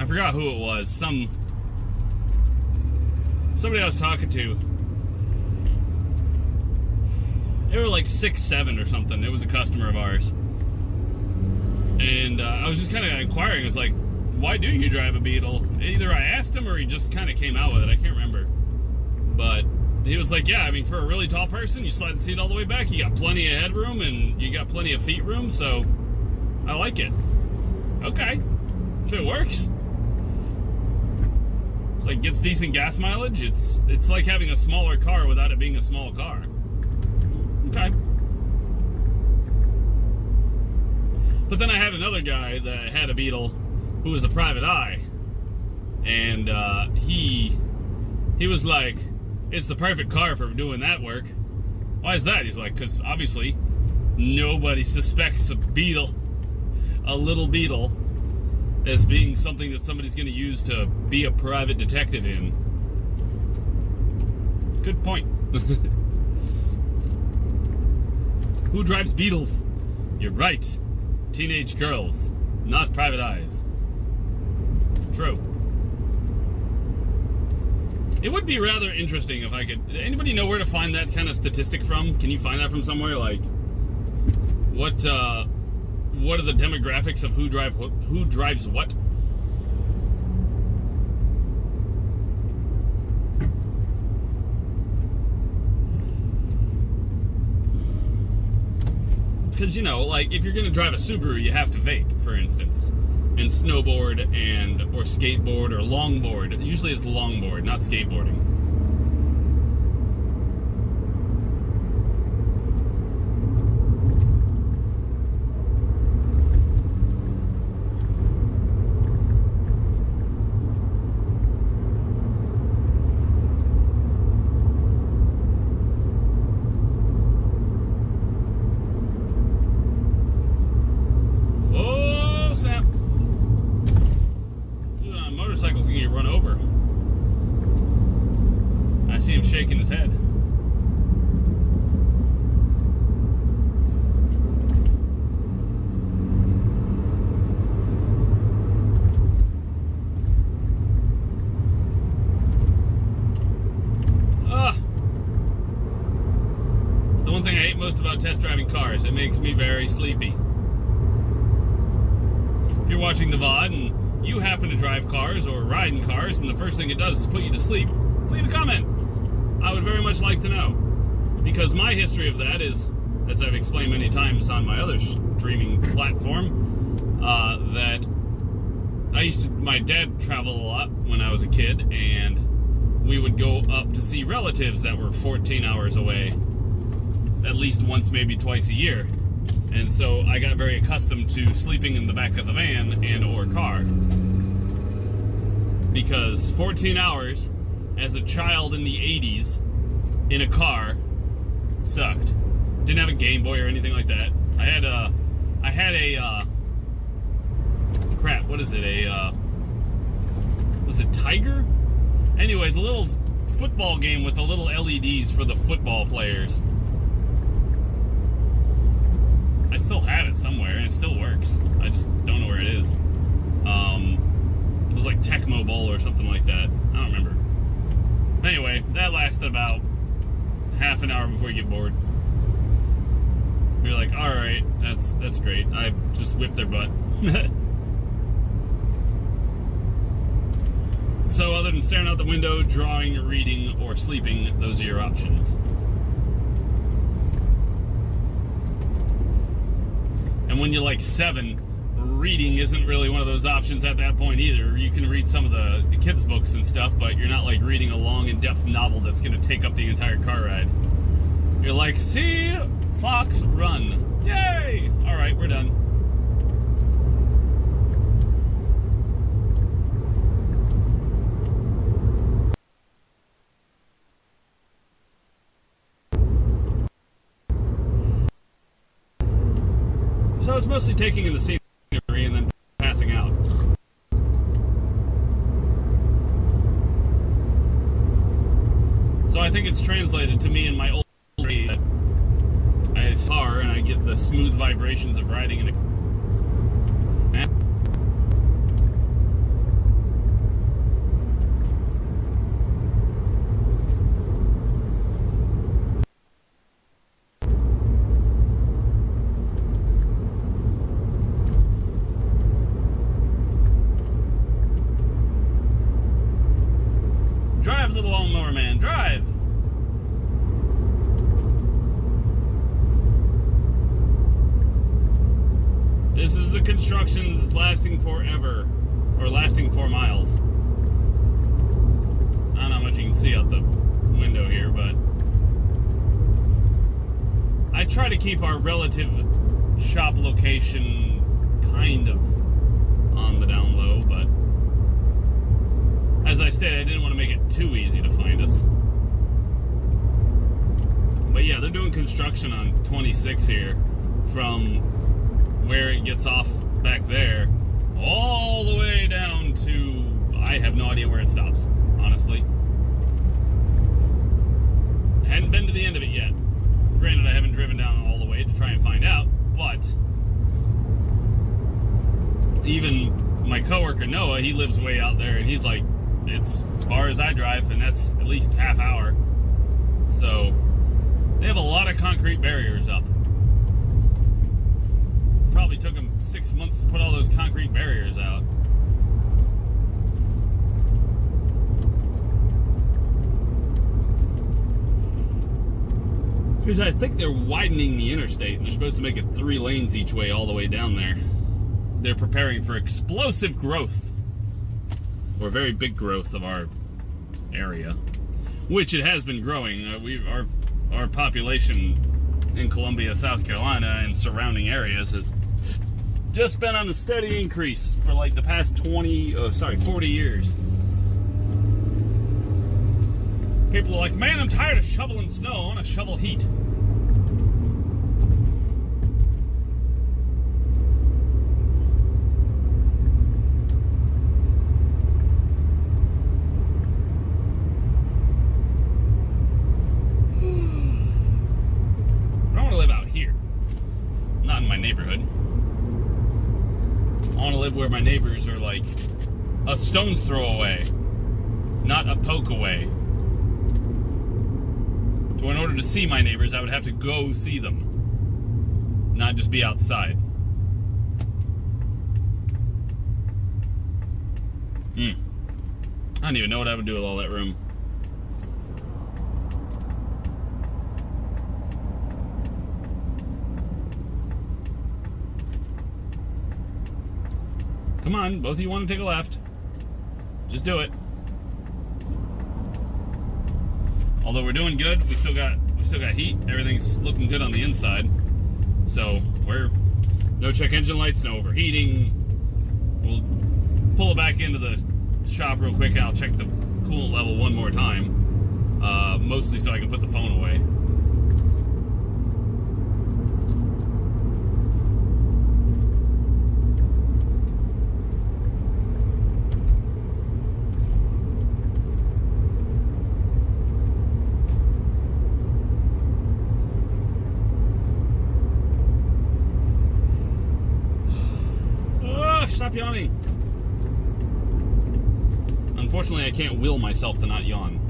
Speaker 1: forgot who it was. Somebody I was talking to. They were like 6'7" or something. It was a customer of ours. And I was just kind of inquiring. I was like, why do you drive a Beetle? Either I asked him or he just kind of came out with it. I can't remember. But he was like, yeah, I mean, for a really tall person, you slide the seat all the way back. You got plenty of headroom and you got plenty of feet room, so I like it. Okay. If it works. It's like, gets decent gas mileage. It's like having a smaller car without it being a small car. Okay. But then I had another guy that had a Beetle who was a private eye, and he was like, it's the perfect car for doing that work. Why is that? He's like, because obviously nobody suspects a Beetle, a little Beetle, as being something that somebody's going to use to be a private detective in. Good point. Who drives Beetles? You're right. Teenage girls, not private eyes. True. It would be rather interesting if I could... Anybody know where to find that kind of statistic from? Can you find that from somewhere? Like, what are the demographics of who drives what? Because, you know, like, if you're going to drive a Subaru, you have to vape, for instance. And snowboard or skateboard or longboard. Usually it's longboard, not skateboarding. run over. I see him shaking his head. It's the one thing I hate most about test driving cars. It makes me very sleepy. If you're watching the VOD and you happen to drive cars or ride in cars and the first thing it does is put you to sleep, leave a comment. I would very much like to know. Because my history of that is, as I've explained many times on my other streaming platform, that my dad traveled a lot when I was a kid, and we would go up to see relatives that were 14 hours away, at least once, maybe twice a year. And so I got very accustomed to sleeping in the back of the van and or car. Because 14 hours as a child in the 80s in a car sucked. Didn't have a Game Boy or anything like that. I had a crap, what is it? Was it Tiger? Anyway, the little football game with the little LEDs for the football players. I still have it somewhere, and it still works. I just don't know where it is. It was like Tecmo Bowl or something like that. I don't remember. Anyway, that lasted about half an hour before you get bored. You're like, alright, that's great. I just whipped their butt. So other than staring out the window, drawing, reading, or sleeping, those are your options. And when you're like 7, reading isn't really one of those options at that point either. You can read some of the kids' books and stuff, but you're not like reading a long, in-depth novel that's going to take up the entire car ride. You're like, see fox run. Yay! Alright, we're done. So it's mostly taking in the scenery and then passing out. So I think it's translated to me in my old age that I car and I get the smooth vibrations of riding in a... Drive, little lawnmower man, drive! This is the construction that's lasting forever, or lasting 4 miles. I don't know how much you can see out the window here, but I try to keep our relative shop location kind of on the down low, but as I stated, I didn't want to make it too easy to find us. But yeah, they're doing construction on 26 here from where it gets off back there all the way down to, I have no idea where it stops, honestly. Hadn't been to the end of it yet. Granted, I haven't driven down all the way to try and find out, but even my coworker Noah, he lives way out there, and he's like, it's as far as I drive, and that's at least half hour. So they have a lot of concrete barriers up. Probably took them 6 months to put all those concrete barriers out. Because I think they're widening the interstate, and they're supposed to make it 3 lanes each way all the way down there. They're preparing for explosive growth, or very big growth of our area, which it has been growing. Our population in Columbia, South Carolina, and surrounding areas has just been on a steady increase for like the past 40 years. People are like, man, I'm tired of shoveling snow. I want to shovel heat. stone's throw away, not a poke away. So in order to see my neighbors, I would have to go see them, not just be outside. I don't even know what I would do with all that room. Come on, both of you want to take a left. Just do it. Although we're doing good, we still got heat. Everything's looking good on the inside. So we're no check engine lights, no overheating. We'll pull it back into the shop real quick and I'll check the coolant level one more time. Mostly so I can put the phone away. Stop yawning. Unfortunately, I can't will myself to not yawn.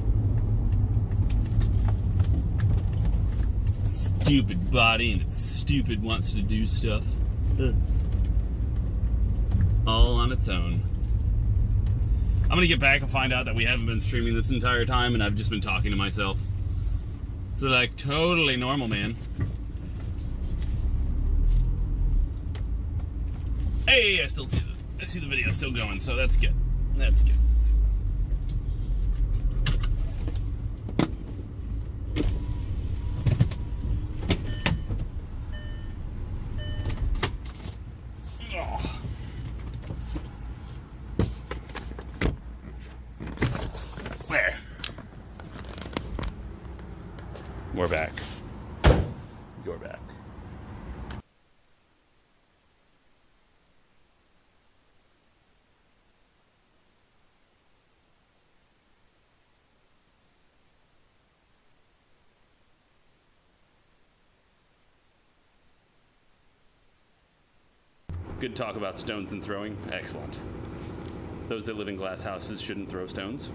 Speaker 1: Stupid body and it's stupid wants to do stuff. All on its own. I'm gonna get back and find out that we haven't been streaming this entire time and I've just been talking to myself. So like totally normal, man. Hey, I see the video still going, so that's good. That's good. Oh. There. We're back. You're back. Good talk about stones and throwing. Excellent. Those that live in glass houses shouldn't throw stones.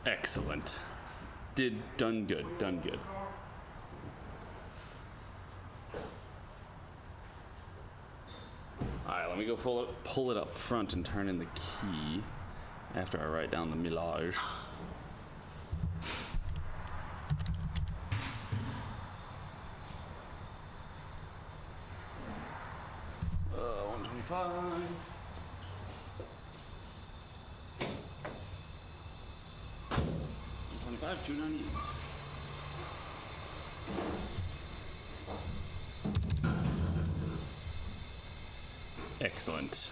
Speaker 1: Excellent. Done good. Alright, let me go pull it up front and turn in the key after I write down the millage. 125. $2.98. Excellent.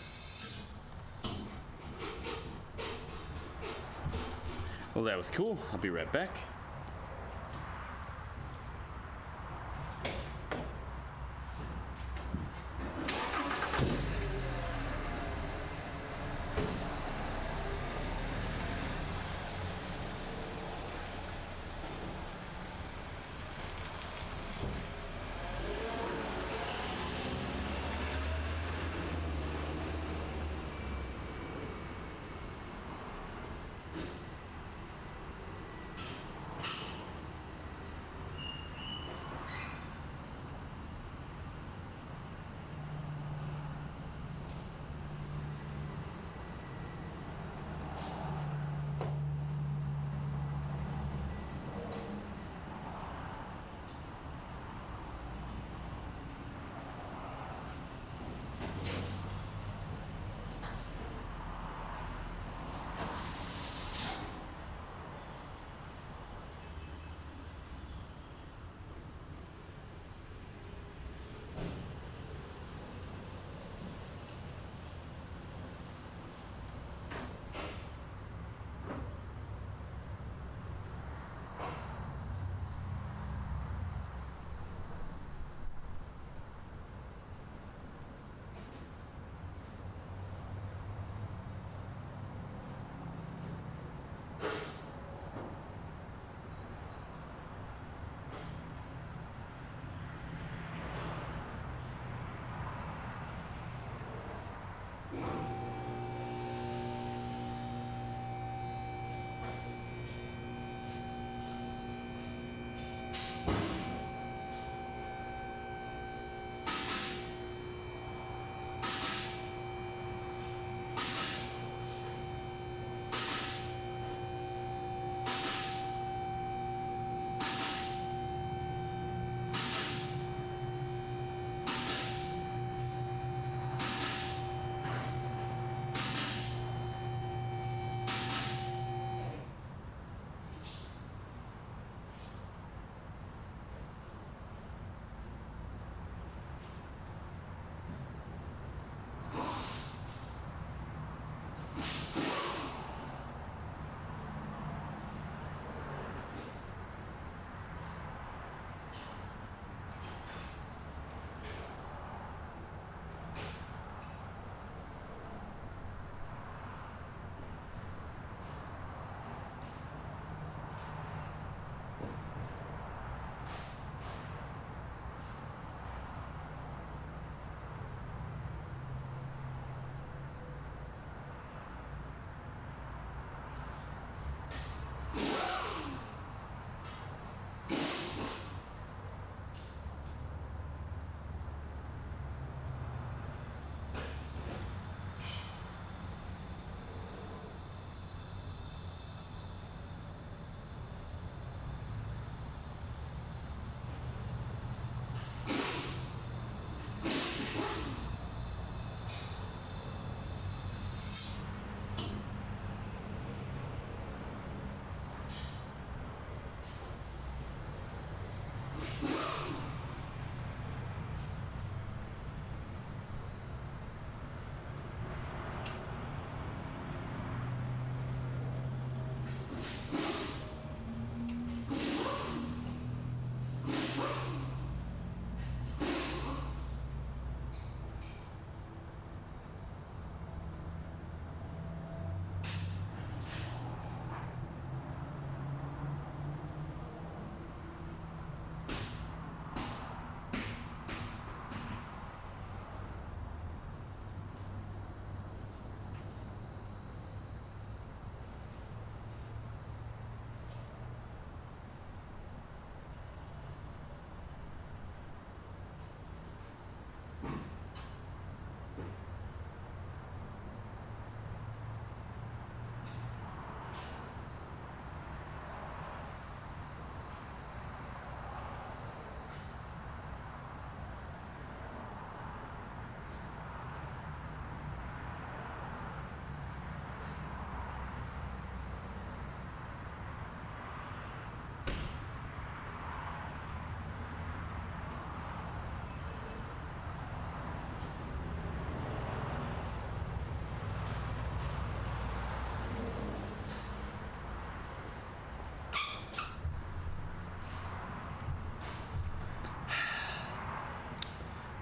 Speaker 1: Well, that was cool. I'll be right back.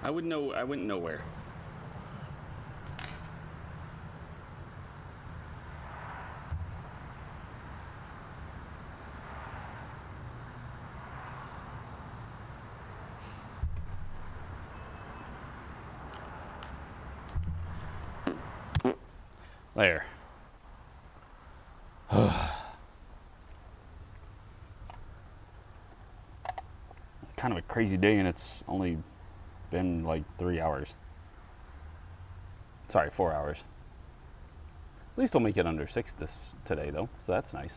Speaker 1: I wouldn't know. I wouldn't know where. There. Kind of a crazy day, and it's only been like 3 hours. Sorry, 4 hours. At least we'll make it under 6 today, though, so that's nice.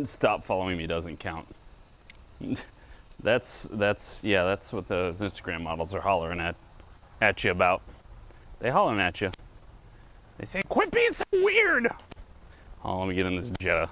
Speaker 1: Stop following me doesn't count. That's what those Instagram models are hollering at you about. They hollering at you. They say, "Quit being so weird." Oh, let me get in this Jetta.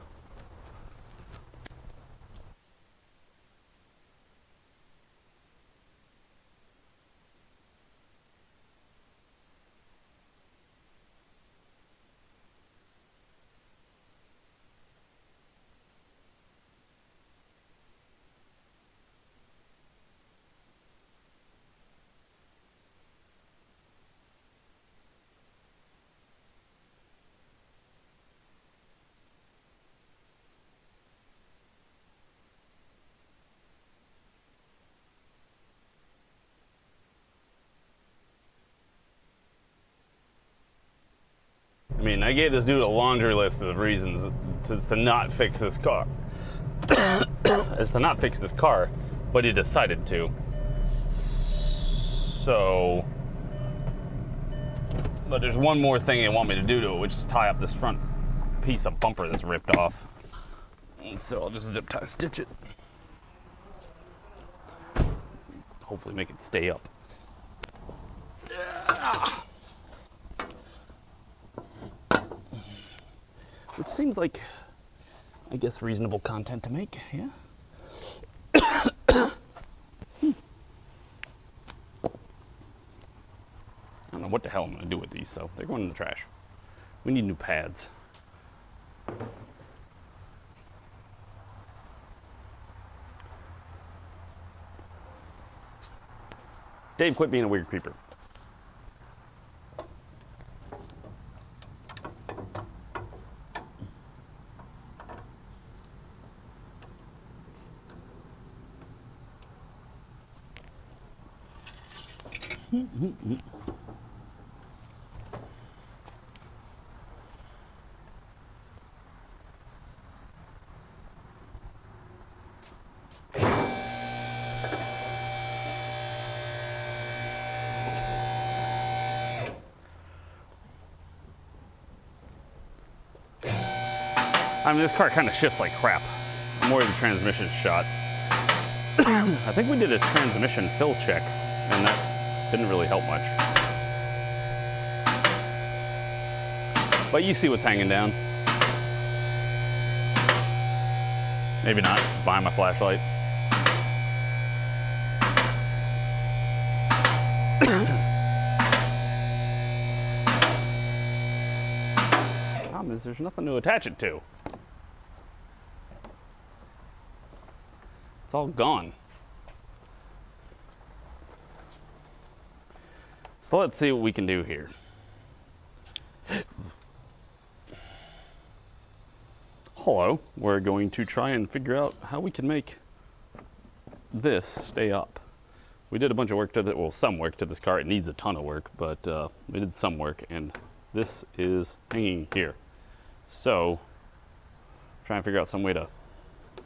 Speaker 1: I mean, I gave this dude a laundry list of reasons to not fix this car. Is to not fix this car, but he decided to. So, but there's one more thing they want me to do to it, which is tie up this front piece of bumper that's ripped off. And so I'll just zip tie stitch it. Hopefully make it stay up. Which seems like, I guess, reasonable content to make, yeah? I don't know what the hell I'm going to do with these, so they're going in the trash. We need new pads. Dave, quit being a weird creeper. I mean, this car kind of shifts like crap. I'm worried the transmission's shot. I think we did a transmission fill check, and that didn't really help much. But you see what's hanging down. Maybe not, it's behind my flashlight. Problem is, there's nothing to attach it to. It's all gone. So let's see what we can do here. Hello, we're going to try and figure out how we can make this stay up. We did a bunch of work to well, some work to this car. It needs a ton of work, but we did some work, and this is hanging here. So, try and figure out some way to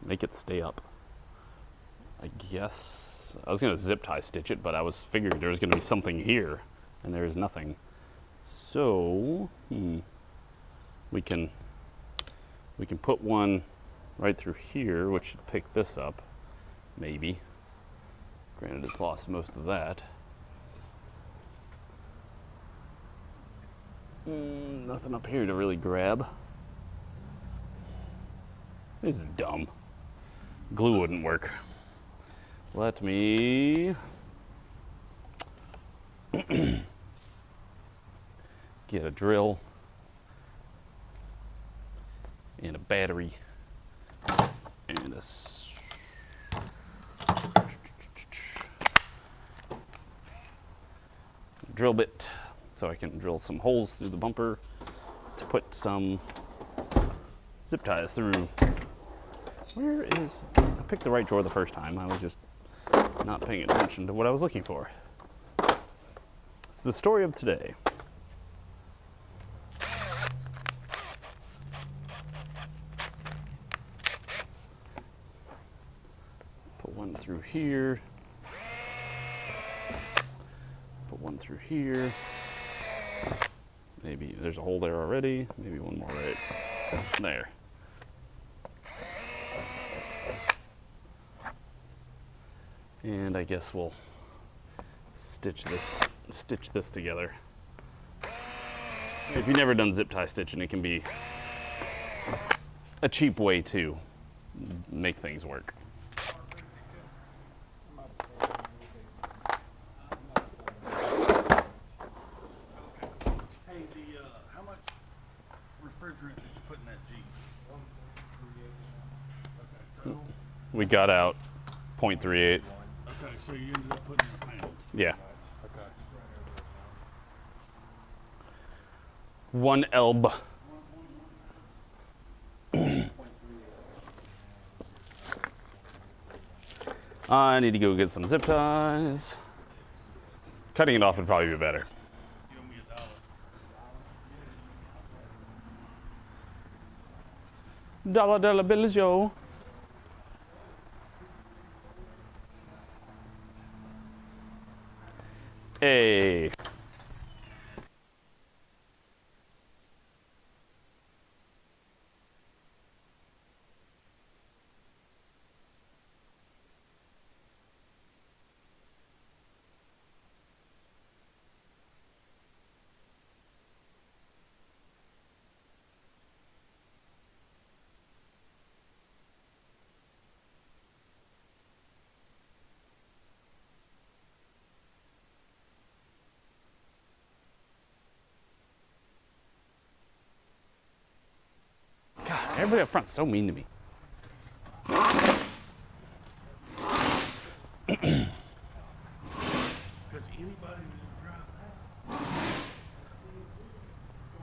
Speaker 1: make it stay up. I guess I was gonna zip tie stitch it, but I was figuring there was gonna be something here, and there is nothing. So, we can put one right through here, which should pick this up, maybe. Granted, it's lost most of that. Nothing up here to really grab. This is dumb. Glue wouldn't work. Let me get a drill and a battery and a drill bit so I can drill some holes through the bumper to put some zip ties through. Where is... I picked the right drawer the first time. I was just not paying attention to what I was looking for. It's the story of today. Put one through here. Put one through here. Maybe there's a hole there already. Maybe one more right there. And I guess we'll stitch this together. If you've never done zip tie stitching, it can be a cheap way to make things work.
Speaker 3: Hey, how much refrigerant did you put in that Jeep? Okay, total?
Speaker 1: We got out 0.38.
Speaker 3: Okay, so you ended up putting in a pound.
Speaker 1: Yeah.
Speaker 3: Okay.
Speaker 1: 1 elb. I need to go get some zip ties. Cutting it off would probably be better.
Speaker 3: Give me
Speaker 1: Dollar bills, yo. Hey. Everybody up front's so mean to me.
Speaker 3: Because anybody would drive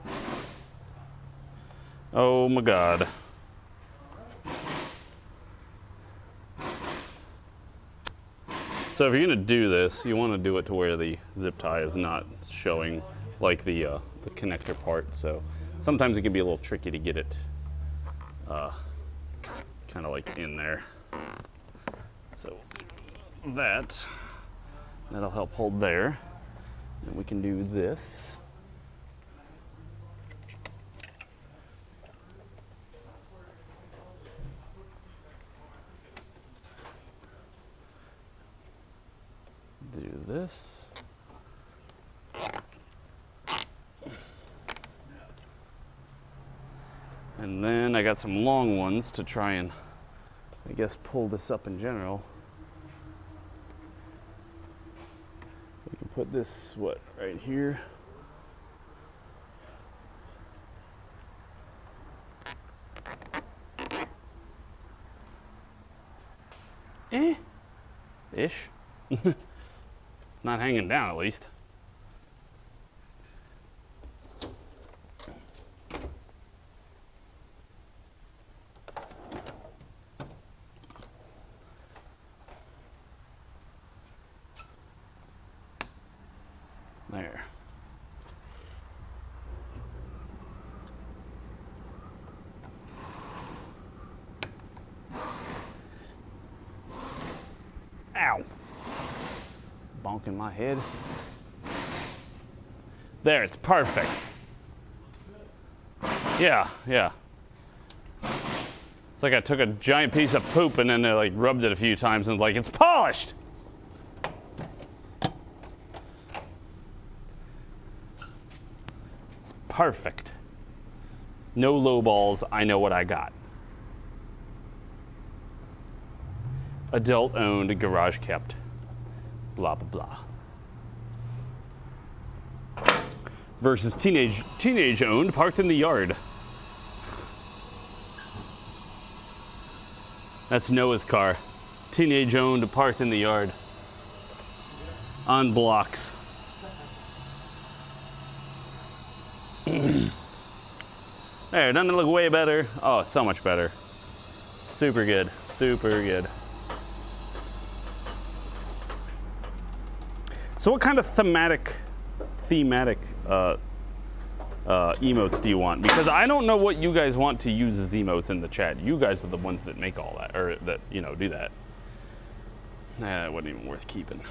Speaker 3: that.
Speaker 1: Oh my God. So if you're gonna do this, you want to do it to where the zip tie is not showing like the connector part. So sometimes it can be a little tricky to get it kind of like in there. So that'll help hold there. And we can do this. Do this. And then I got some long ones to try and, I guess, pull this up in general. We can put this, right here. Ish. Not hanging down, at least. bonking my head. There, it's perfect. Yeah, yeah. It's like I took a giant piece of poop and then I like rubbed it a few times and like, it's polished. It's perfect. No low balls, I know what I got. Adult owned, garage kept. Blah, blah, blah. Versus teenage owned, parked in the yard. That's Noah's car. Teenage owned, parked in the yard. On blocks. There, doesn't it look way better? Oh, so much better. Super good, super good. So what kind of thematic emotes do you want? Because I don't know what you guys want to use as emotes in the chat. You guys are the ones that make all that, or that, you know, do that. Nah, it wasn't even worth keeping.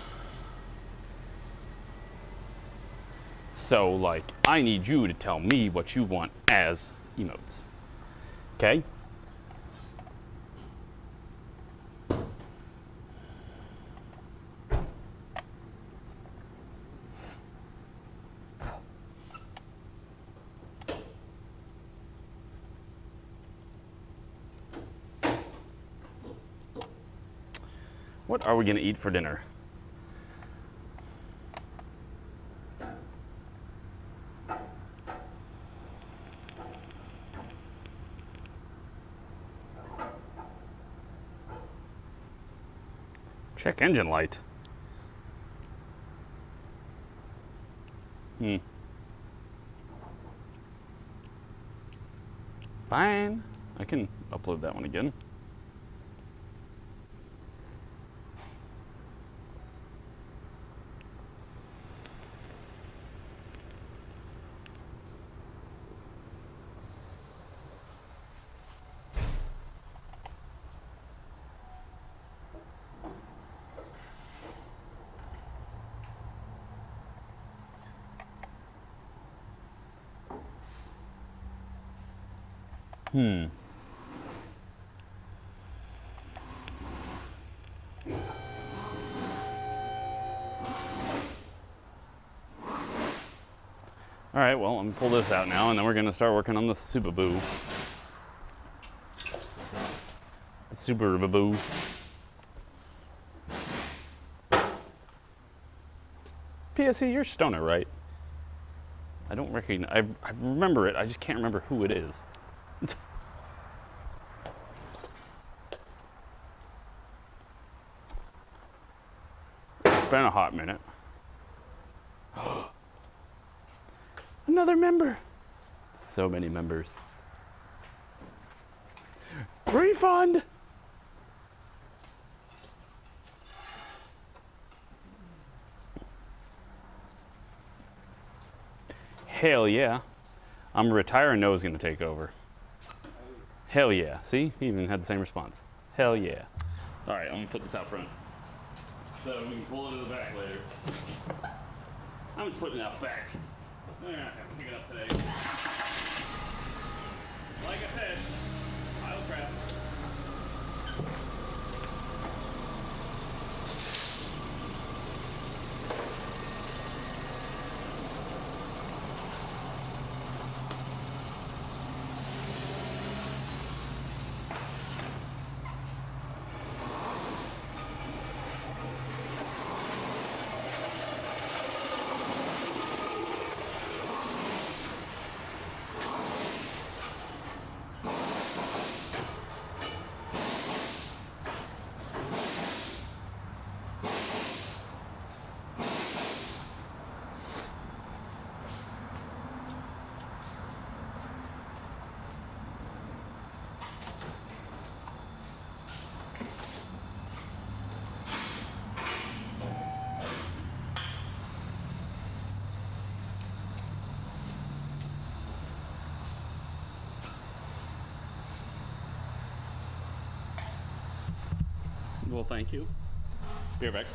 Speaker 1: So, like, I need you to tell me what you want as emotes. Okay? What are we going to eat for dinner? Check engine light. Fine. I can upload that one again. All right, well, I'm gonna pull this out now, and then we're gonna start working on the Subie. The Subie. PSE, you're Stoner, right? I don't recognize. I remember it. I just can't remember who it is. It's been a hot minute. Another member. So many members. Refund. Hell yeah. I'm retiring. Noah's going to take over. Hell yeah. See? He even had the same response. Hell yeah. All right, I'm going to put this out front so we can pull it to the back later. I'm just putting it out back. We're not going to pick it up today. Like I said, pile of crap. Well, thank you. Be right back.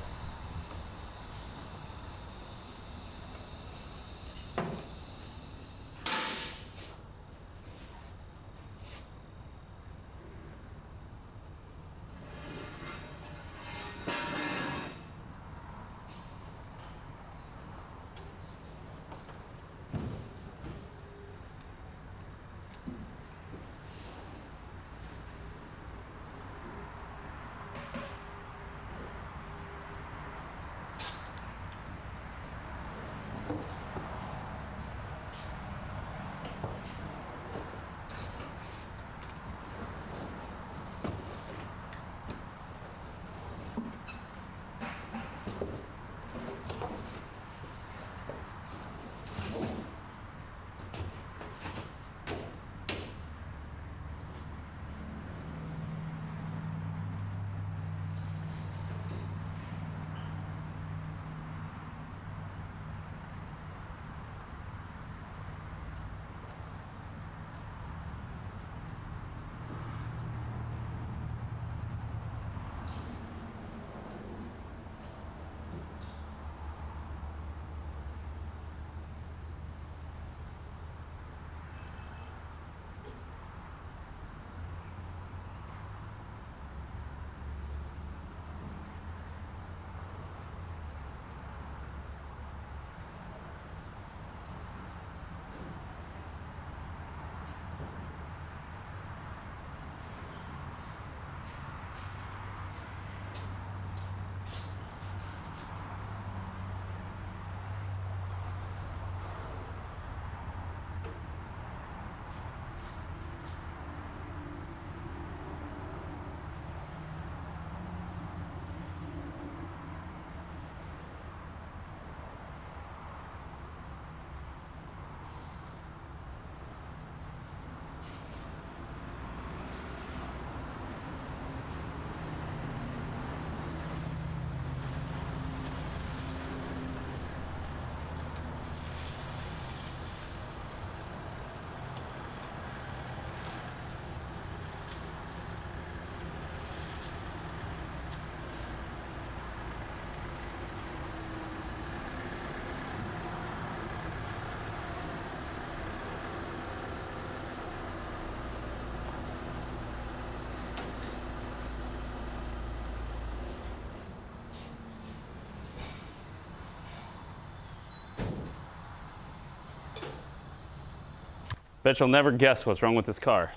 Speaker 1: Bet you'll never guess what's wrong with this car.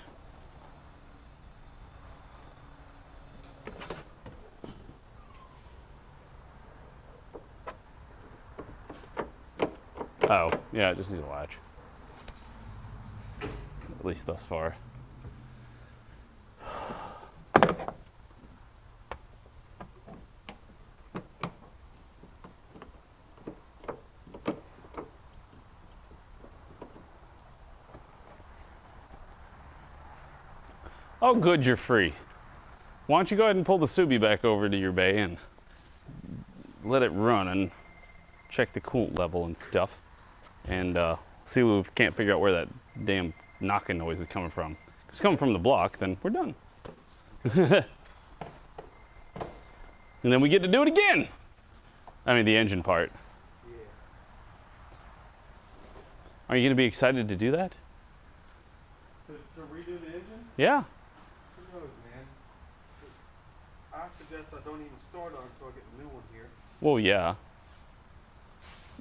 Speaker 1: Oh, yeah, it just needs a latch. At least thus far. Oh, good, you're free. Why don't you go ahead and pull the Subie back over to your bay and let it run and check the coolant level and stuff. And see if we can't figure out where that damn knocking noise is coming from. If it's coming from the block, then we're done. And then we get to do it again. I mean, the engine part.
Speaker 5: Yeah.
Speaker 1: Are you going to be excited to do that?
Speaker 3: To redo the engine?
Speaker 1: Yeah.
Speaker 3: Who knows, man? I suggest I don't even start on until I get the new one here.
Speaker 1: Well, yeah.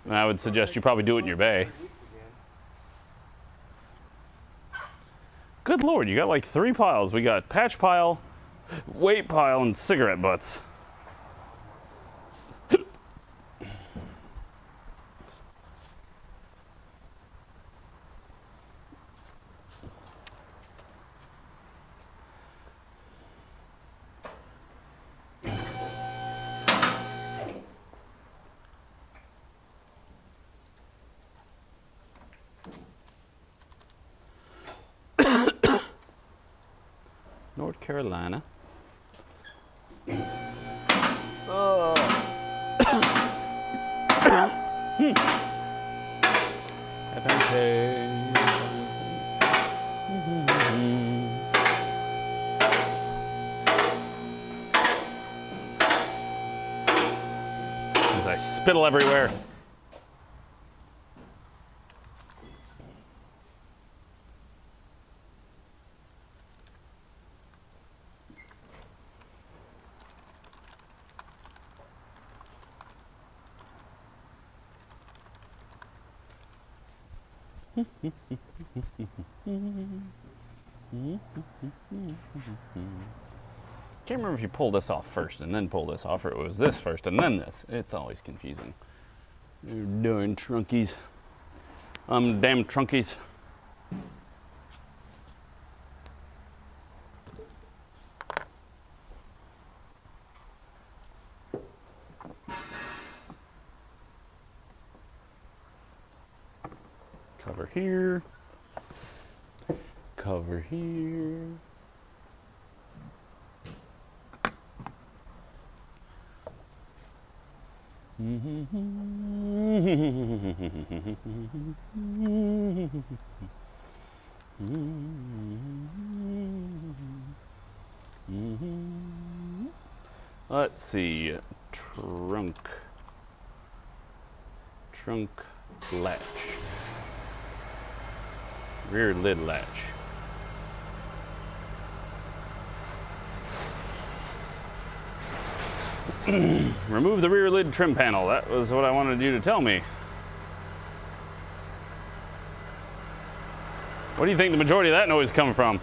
Speaker 1: And I would suggest you probably do it in your bay.
Speaker 3: 3 weeks again.
Speaker 1: Good Lord, you got like 3 piles. We got patch pile, weight pile, and cigarette butts. North Carolina. As I spittle everywhere. Can't remember if you pull this off first and then pull this off, or it was this first and then this. It's always confusing. You darn trunkies. Damn trunkies. Cover here. Cover here. Let's see. Trunk latch. Rear lid latch. Remove the rear lid trim panel. That was what I wanted you to tell me. What do you think the majority of that noise is coming from?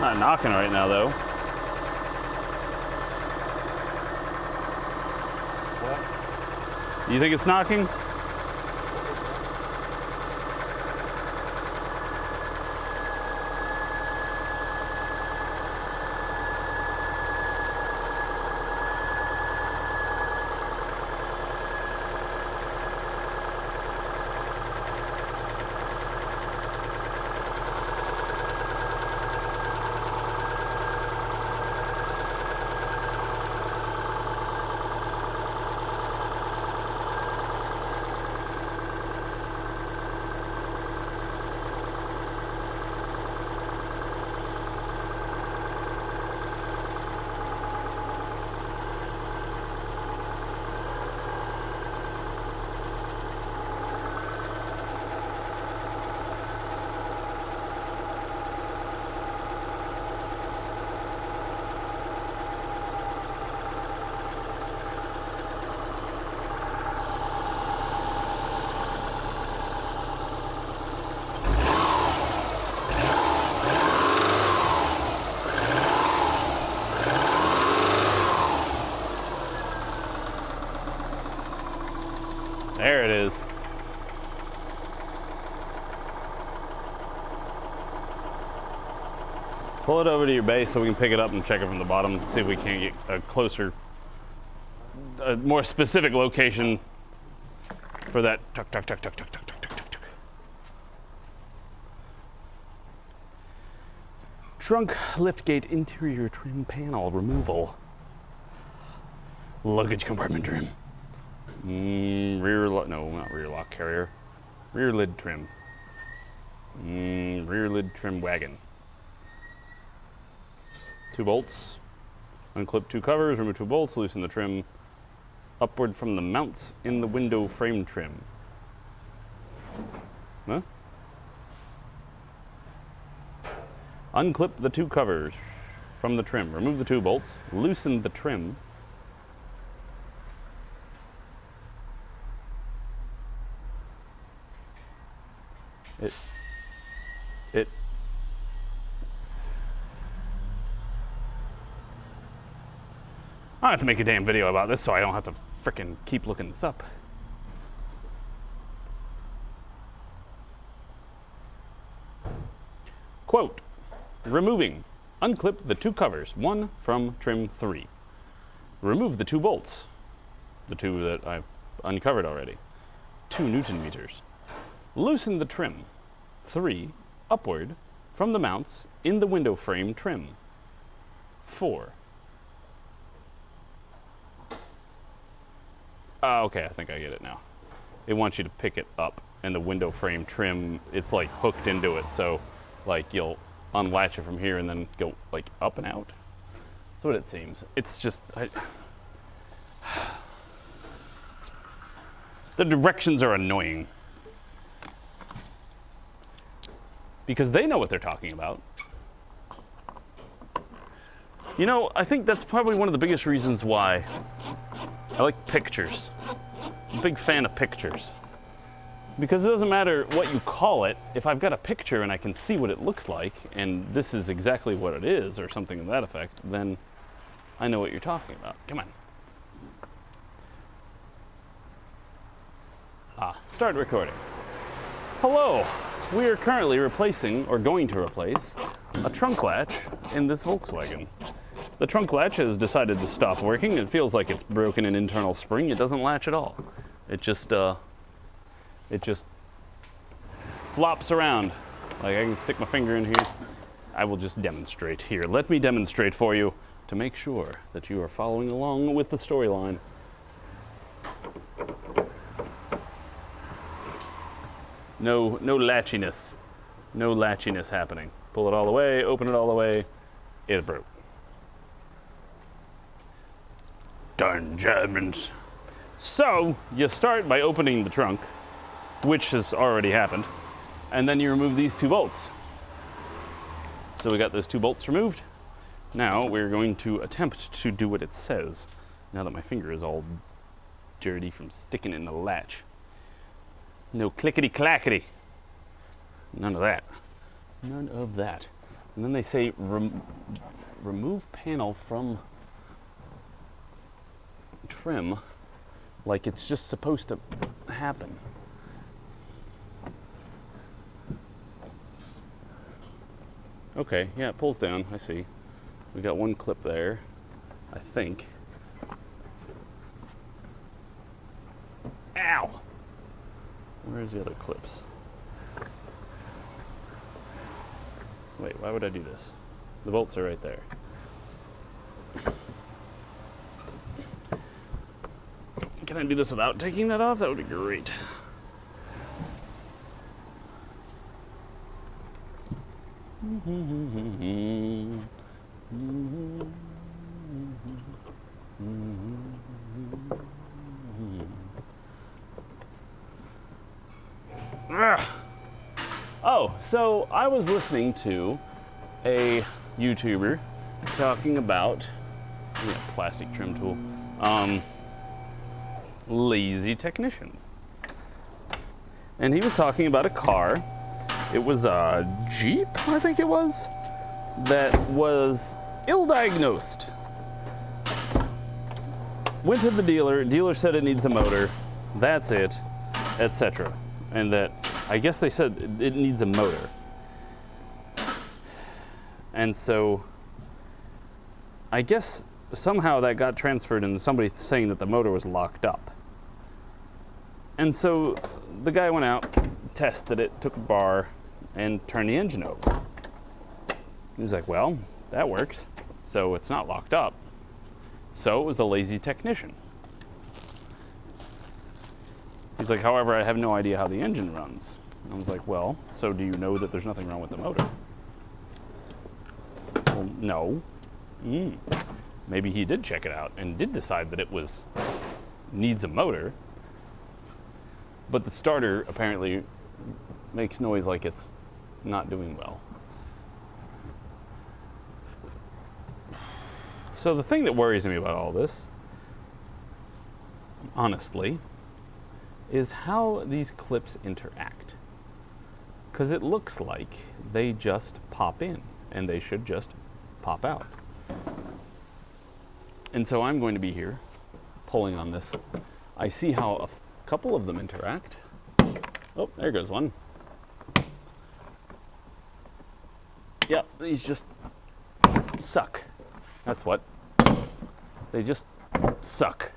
Speaker 1: Not knocking right now, though.
Speaker 3: What?
Speaker 1: You think it's knocking? There it is. Pull it over to your base so we can pick it up and check it from the bottom, see if we can't get a closer, a more specific location for that tuck, tuck, tuck, tuck, tuck, tuck, tuck, tuck, tuck, tuck. Trunk liftgate interior trim panel removal. Luggage compartment trim. Rear lock, no, not rear lock carrier. Rear lid trim. Rear lid trim wagon. 2 bolts. Unclip 2 covers, remove 2 bolts, loosen the trim upward from the mounts in the window frame trim. Huh? Unclip the 2 covers from the trim. Remove the 2 bolts, loosen the trim. It I have to make a damn video about this so I don't have to frickin' keep looking this up. Quote, removing. Unclip the 2 covers, 1 from trim 3. Remove the 2 bolts, the 2 that I've uncovered already. 2 Newton meters. Loosen the trim, 3, upward from the mounts in the window frame trim. 4. Okay, I think I get it now. It wants you to pick it up, and the window frame trim, it's like hooked into it, so like you'll unlatch it from here and then go like up and out. That's what it seems. It's just, the directions are annoying. Because they know what they're talking about. You know, I think that's probably one of the biggest reasons why I like pictures. I'm a big fan of pictures. Because it doesn't matter what you call it, if I've got a picture and I can see what it looks like, and this is exactly what it is, or something to that effect, then I know what you're talking about. Come on. Start recording. Hello. We are currently replacing, or going to replace, a trunk latch in this Volkswagen. The trunk latch has decided to stop working. It feels like it's broken an internal spring. It doesn't latch at all. It just flops around. Like I can stick my finger in here. I will just demonstrate here. Let me demonstrate for you to make sure that you are following along with the storyline. No latchiness. No latchiness happening. Pull it all the way, open it all the way. It broke. Darn Germans. So, you start by opening the trunk, which has already happened, and then you remove these 2 bolts. So we got those 2 bolts removed. Now we're going to attempt to do what it says, now that my finger is all dirty from sticking in the latch. No clickety-clackety. None of that. None of that. And then they say remove panel from trim, like it's just supposed to happen. Okay, yeah, it pulls down, I see. We got 1 clip there, I think. Ow! Where's the other clips? Wait, why would I do this? The bolts are right there. Can I do this without taking that off? That would be great. Oh, so I was listening to a YouTuber talking about plastic trim tool. Lazy technicians. And he was talking about a car. It was a Jeep, I think it was, that was ill-diagnosed. Went to the dealer said it needs a motor. that's it, etc. And that, I guess they said it needs a motor. And so, I guess somehow that got transferred into somebody saying that the motor was locked up. And so the guy went out, tested it, took a bar, and turned the engine over. He was like, well, that works. So it's not locked up. So it was a lazy technician. He's like, however, I have no idea how the engine runs. And I was like, well, so do you know that there's nothing wrong with the motor? Well, no. Maybe he did check it out and did decide that it needs a motor. But the starter apparently makes noise like it's not doing well. So the thing that worries me about all this, honestly, is how these clips interact. Because it looks like they just pop in, and they should just pop out. And so I'm going to be here, pulling on this. I see how a couple of them interact. Oh, there goes one. Yep, these just suck. That's what. They just suck.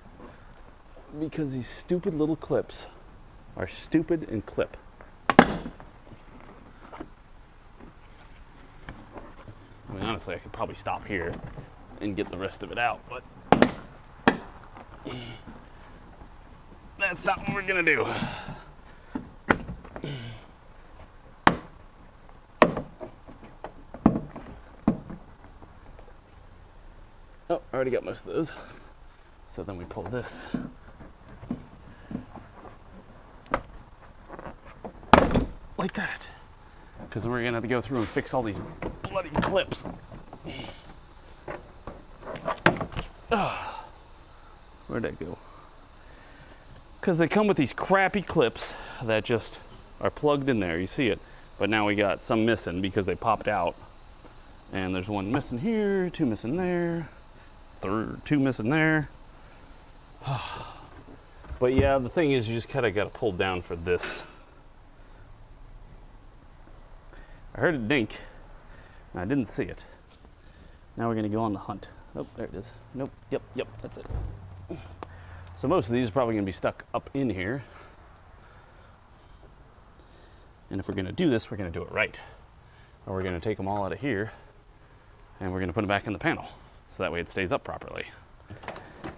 Speaker 1: Because these stupid little clips are stupid and clip. I mean, honestly, I could probably stop here and get the rest of it out, but that's not what we're gonna do. Oh, I already got most of those. So then we pull this. Like that. Because we're gonna have to go through and fix all these bloody clips. Where'd that go? Because they come with these crappy clips that just are plugged in there. You see it. But now we got some missing because they popped out. And there's one missing here, two missing there, two missing there. But yeah, the thing is you just kind of got to pull down for this. I heard it dink, and I didn't see it. Now we're going to go on the hunt. Oh, there it is. Nope, yep, that's it. So most of these are probably going to be stuck up in here. And if we're going to do this, we're going to do it right. Or we're going to take them all out of here, and we're going to put them back in the panel. So that way it stays up properly.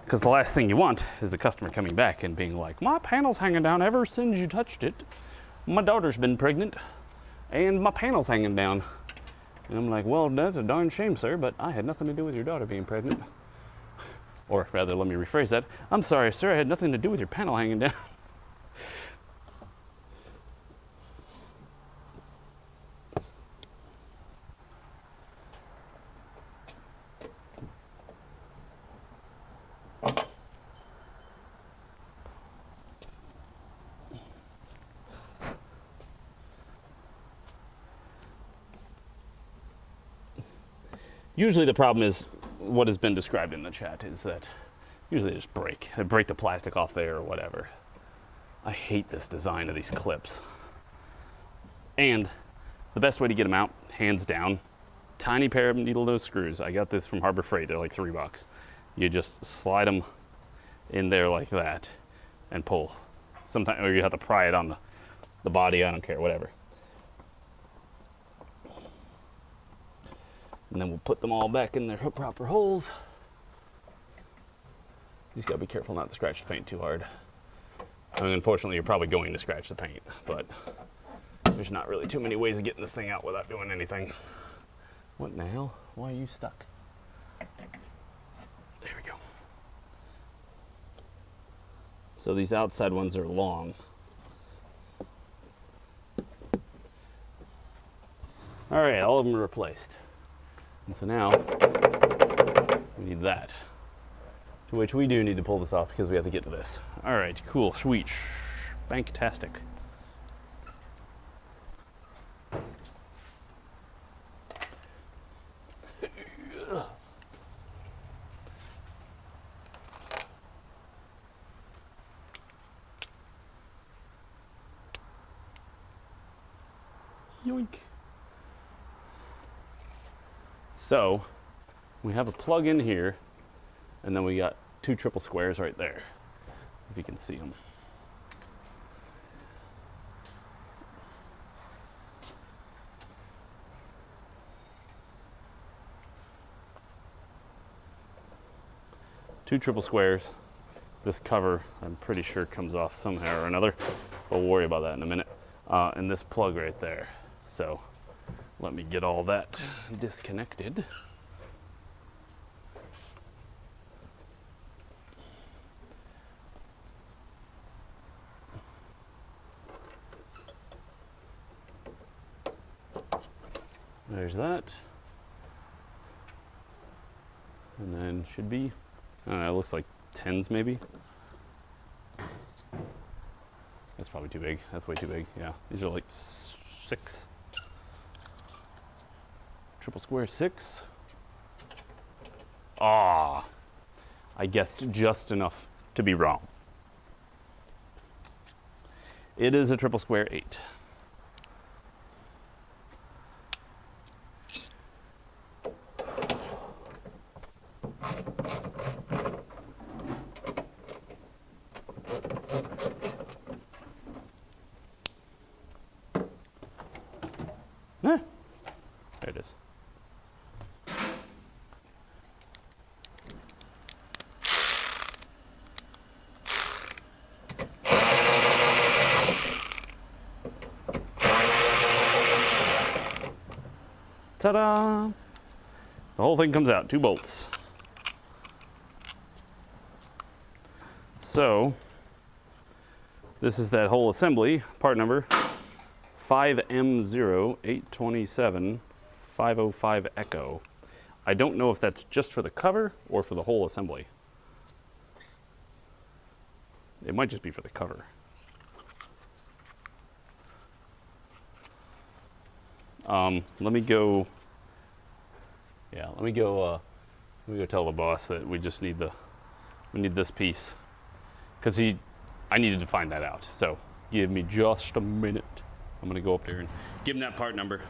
Speaker 1: Because the last thing you want is the customer coming back and being like, my panel's hanging down ever since you touched it. My daughter's been pregnant, and my panel's hanging down. And I'm like, well, that's a darn shame, sir, but I had nothing to do with your daughter being pregnant. Or rather, let me rephrase that. I'm sorry, sir, I had nothing to do with your panel hanging down. Usually the problem is what has been described in the chat is that usually they just break. They break the plastic off there or whatever. I hate this design of these clips. And the best way to get them out, hands down, tiny pair of needle nose screws. I got this from Harbor Freight. They're like $3. You just slide them in there like that and pull. Sometimes, or you have to pry it on the body. I don't care, whatever. And then we'll put them all back in their proper holes. You just gotta be careful not to scratch the paint too hard. I mean, unfortunately, you're probably going to scratch the paint, but there's not really too many ways of getting this thing out without doing anything. What in the hell? Why are you stuck? There we go. So these outside ones are long. All right, all of them are replaced. And so now we need that, to which we do need to pull this off because we have to get to this. All right, cool, sweet, fantastic. Yoink. So we have a plug in here, and then we got 2 triple squares right there, if you can see them. Two triple squares. This cover, I'm pretty sure, comes off somehow or another. We'll worry about that in a minute. And this plug right there. So let me get all that disconnected. There's that. And then should be, I don't know, it looks like 10s maybe. That's probably too big. That's way too big. Yeah, these are like 6. Triple square 6. Ah, I guessed just enough to be wrong. It is a triple square 8. There it is. Ta-da! The whole thing comes out, 2 bolts. So, this is that whole assembly, part number 5M0827-505 Echo. I don't know if that's just for the cover or for the whole assembly. It might just be for the cover. Let me go. Yeah, let me go tell the boss that we just need we need this piece, because I needed to find that out. So give me just a minute. I'm gonna go up there and give him that part number.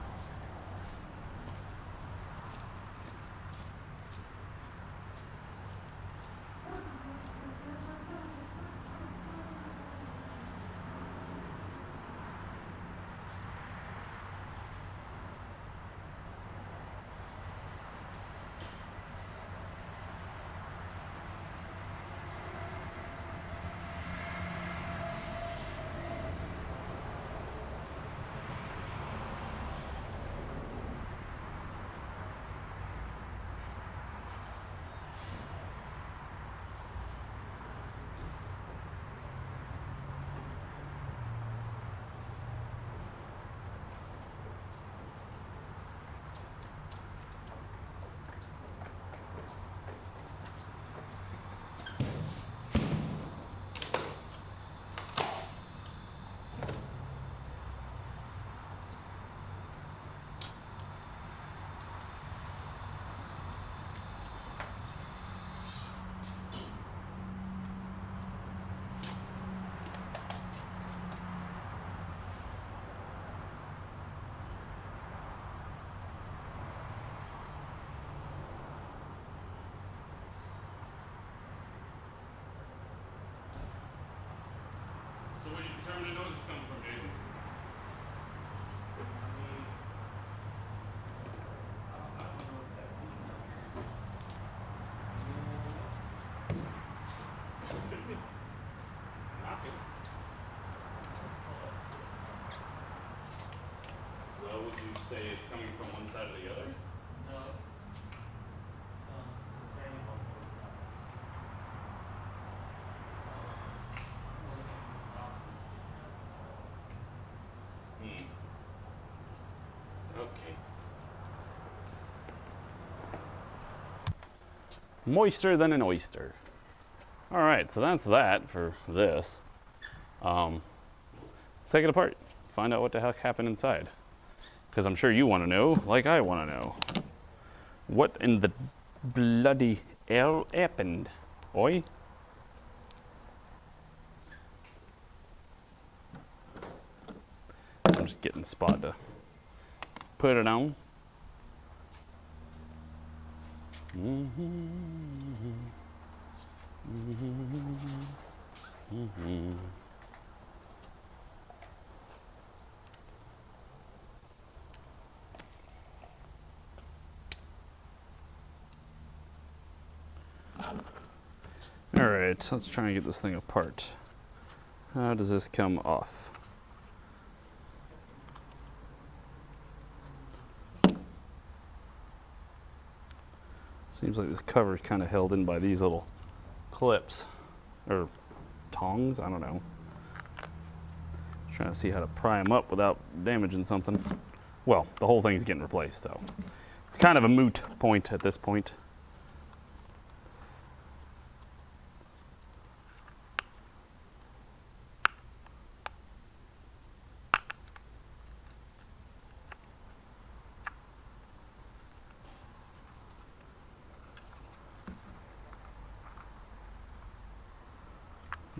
Speaker 1: So where did you determine the noise is coming from, Jason? Could be. Not good. Well, would you say it's coming from one side or the other?
Speaker 5: No. Same on both sides.
Speaker 1: Okay. Moister than an oyster. All right, so that's that for this. Let's take it apart, find out what the heck happened inside. Because I'm sure you want to know, like I want to know. What in the bloody hell happened, oi? I'm just getting the spot to put it on. All right, let's try and get this thing apart. How does this come off? Seems like this cover is kind of held in by these little clips or tongs, I don't know. Trying to see how to pry them up without damaging something. Well, the whole thing's getting replaced, so it's kind of a moot point at this point.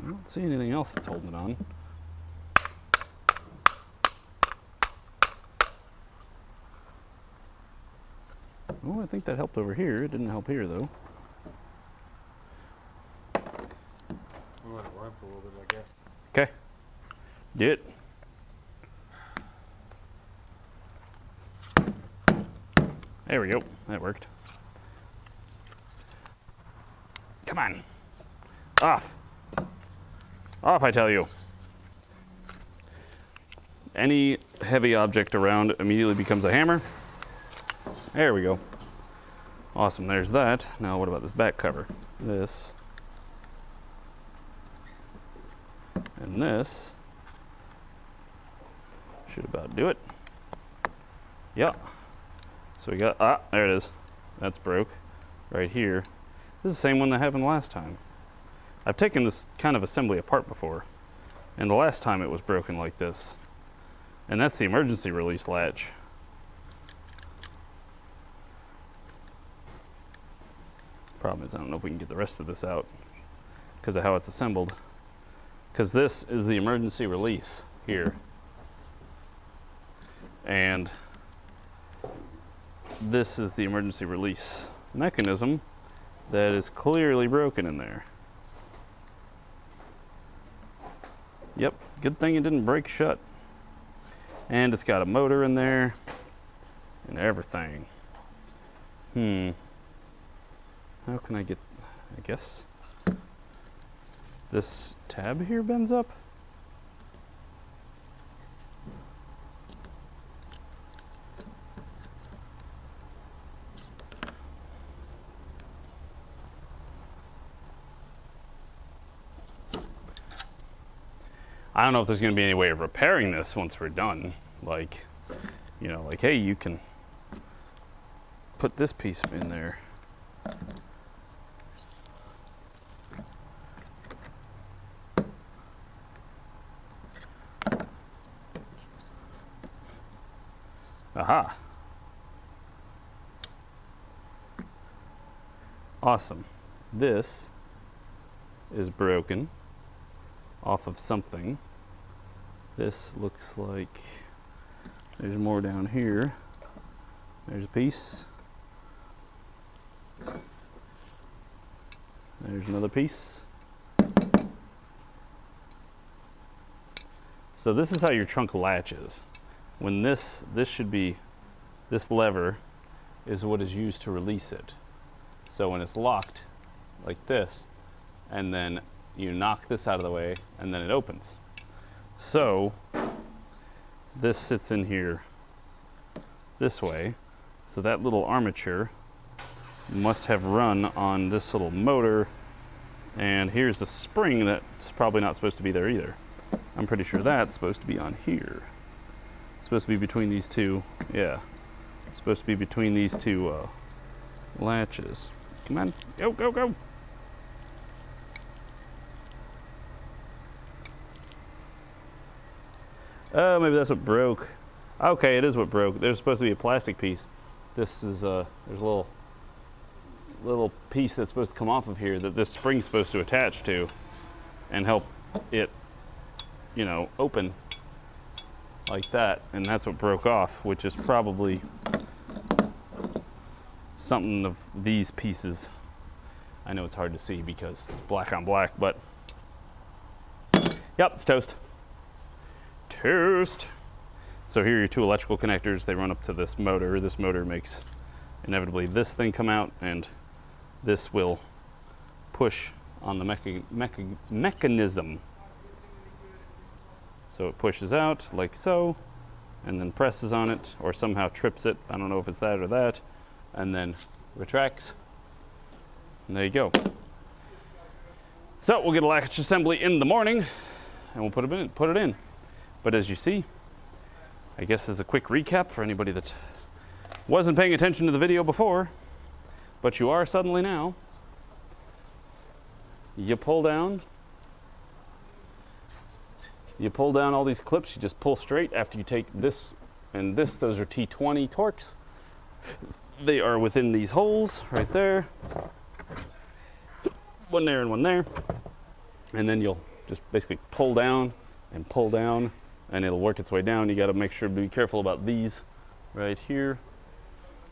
Speaker 1: I don't see anything else that's holding it on. Oh, I think that helped over here. It didn't help here, though.
Speaker 6: We'll let it run for a little bit, I guess.
Speaker 1: Okay. Do it. There we go. That worked. Come on. Off. Off, I tell you. Any heavy object around immediately becomes a hammer. There we go. Awesome, there's that. Now what about this back cover? This. And this. Should about do it. Yeah. So we got, there it is. That's broke. Right here. This is the same one that happened last time. I've taken this kind of assembly apart before, and the last time it was broken like this. And that's the emergency release latch. Problem is, I don't know if we can get the rest of this out because of how it's assembled. Because this is the emergency release here. And this is the emergency release mechanism that is clearly broken in there. Yep, good thing it didn't break shut. And it's got a motor in there and everything. How can I get, I guess this tab here bends up? I don't know if there's going to be any way of repairing this once we're done. Like, you know, like, hey, you can put this piece in there. Aha. Awesome. This is broken off of something. This looks like there's more down here. There's a piece. There's another piece. So this is how your trunk latches. When this should be, this lever is what is used to release it. So when it's locked like this, and then you knock this out of the way, and then it opens. So this sits in here this way. So that little armature must have run on this little motor, and here's the spring that's probably not supposed to be there either. I'm pretty sure that's supposed to be on here. It's supposed to be between these two, yeah. It's supposed to be between these two latches. Come on, go, go, go. Oh, maybe that's what broke. Okay, it is what broke. There's supposed to be a plastic piece. This is, there's a little piece that's supposed to come off of here that this spring's supposed to attach to and help it, you know, open like that, and that's what broke off, which is probably something of these pieces. I know it's hard to see because it's black on black, but yep, it's toast. Toast. So here are your two electrical connectors. They run up to this motor. This motor makes inevitably this thing come out, and this will push on the mechanism. So it pushes out like so, and then presses on it, or somehow trips it. I don't know if it's that or that, and then retracts. And there you go. So we'll get a latch assembly in the morning, and we'll put it in. But as you see, I guess as a quick recap for anybody that wasn't paying attention to the video before, but you are suddenly now, you pull down all these clips. You just pull straight after you take this and this. Those are T20 Torx. They are within these holes right there. One there and one there. And then you'll just basically pull down, and it'll work its way down. You got to make sure to be careful about these right here.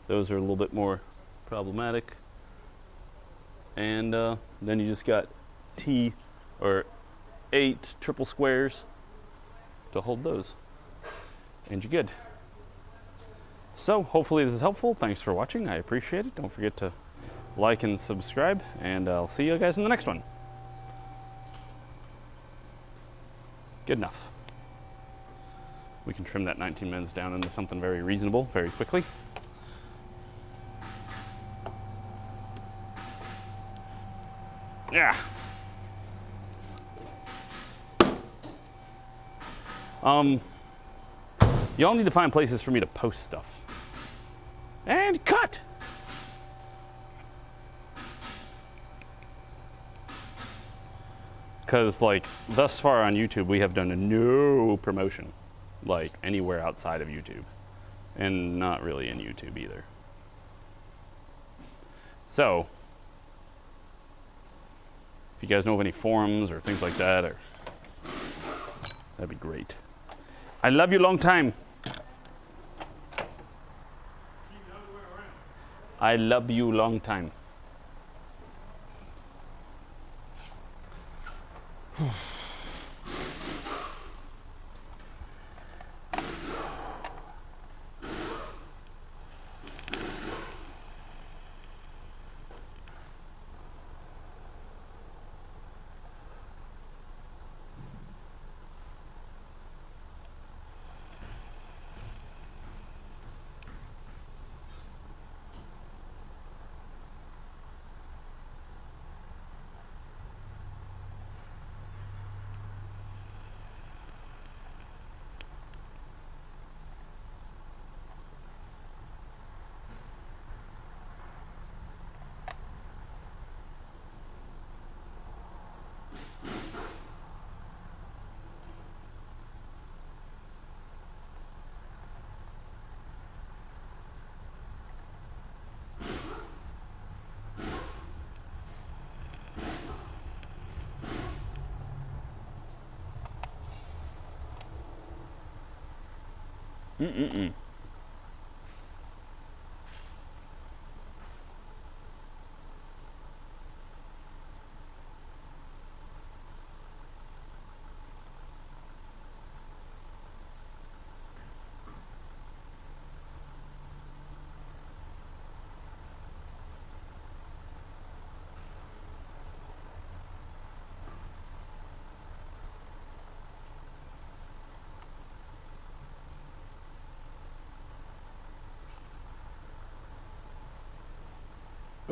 Speaker 1: Those are a little bit more problematic. And then you just got 8 triple squares to hold those, and you're good. So hopefully this is helpful. Thanks for watching. I appreciate it. Don't forget to like and subscribe, and I'll see you guys in the next one. Good enough. We can trim that 19 mins down into something very reasonable very quickly. Yeah. Y'all need to find places for me to post stuff. And cut! Because, like, thus far on YouTube, we have done no promotion, like, anywhere outside of YouTube. And not really in YouTube either. So, if you guys know of any forums or things like that, or that'd be great. I love you long time. I love you long time.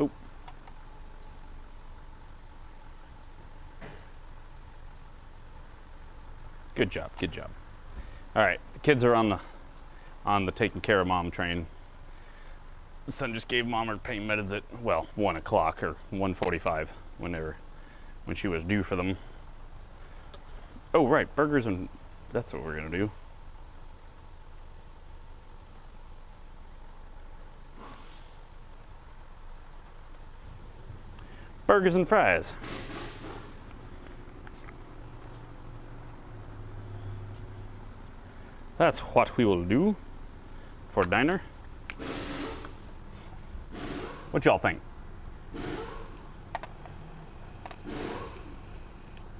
Speaker 1: Oh. Good job, good job. All right, the kids are on the taking care of mom train. The son just gave mom her pain meds at, well, 1 o'clock or 1:45, when she was due for them. Oh, right, burgers, and that's what we're gonna do. Burgers and fries. That's what we will do for diner. What y'all think?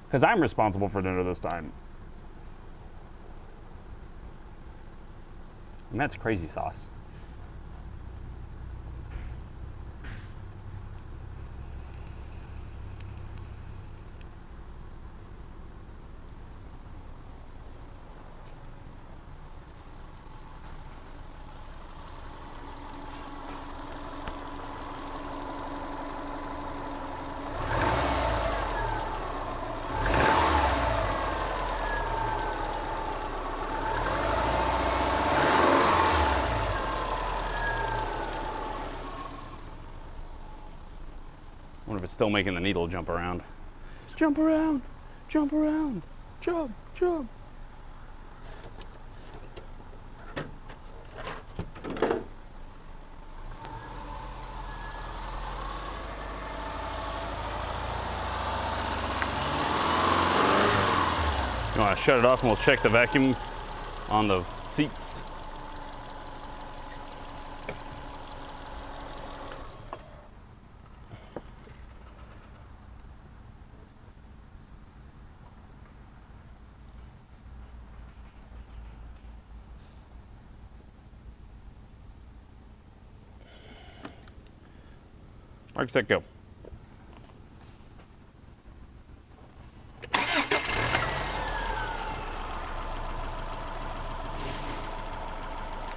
Speaker 1: Because I'm responsible for dinner this time. And that's crazy sauce. I wonder if it's still making the needle jump around. Jump around, jump around, jump, jump. You want to shut it off and we'll check the vacuum on the seats. Mark, set, go.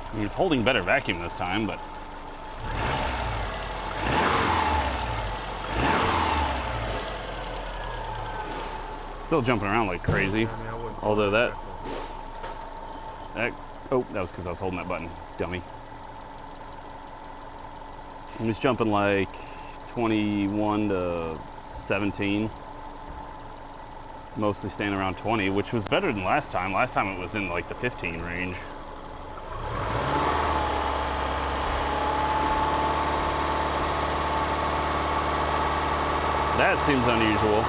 Speaker 1: I mean, it's holding better vacuum this time, but still jumping around like crazy. Although that oh, that was because I was holding that button, dummy. I'm just jumping like 21 to 17. Mostly staying around 20, which was better than last time. Last time it was in like the 15 range. That seems unusual.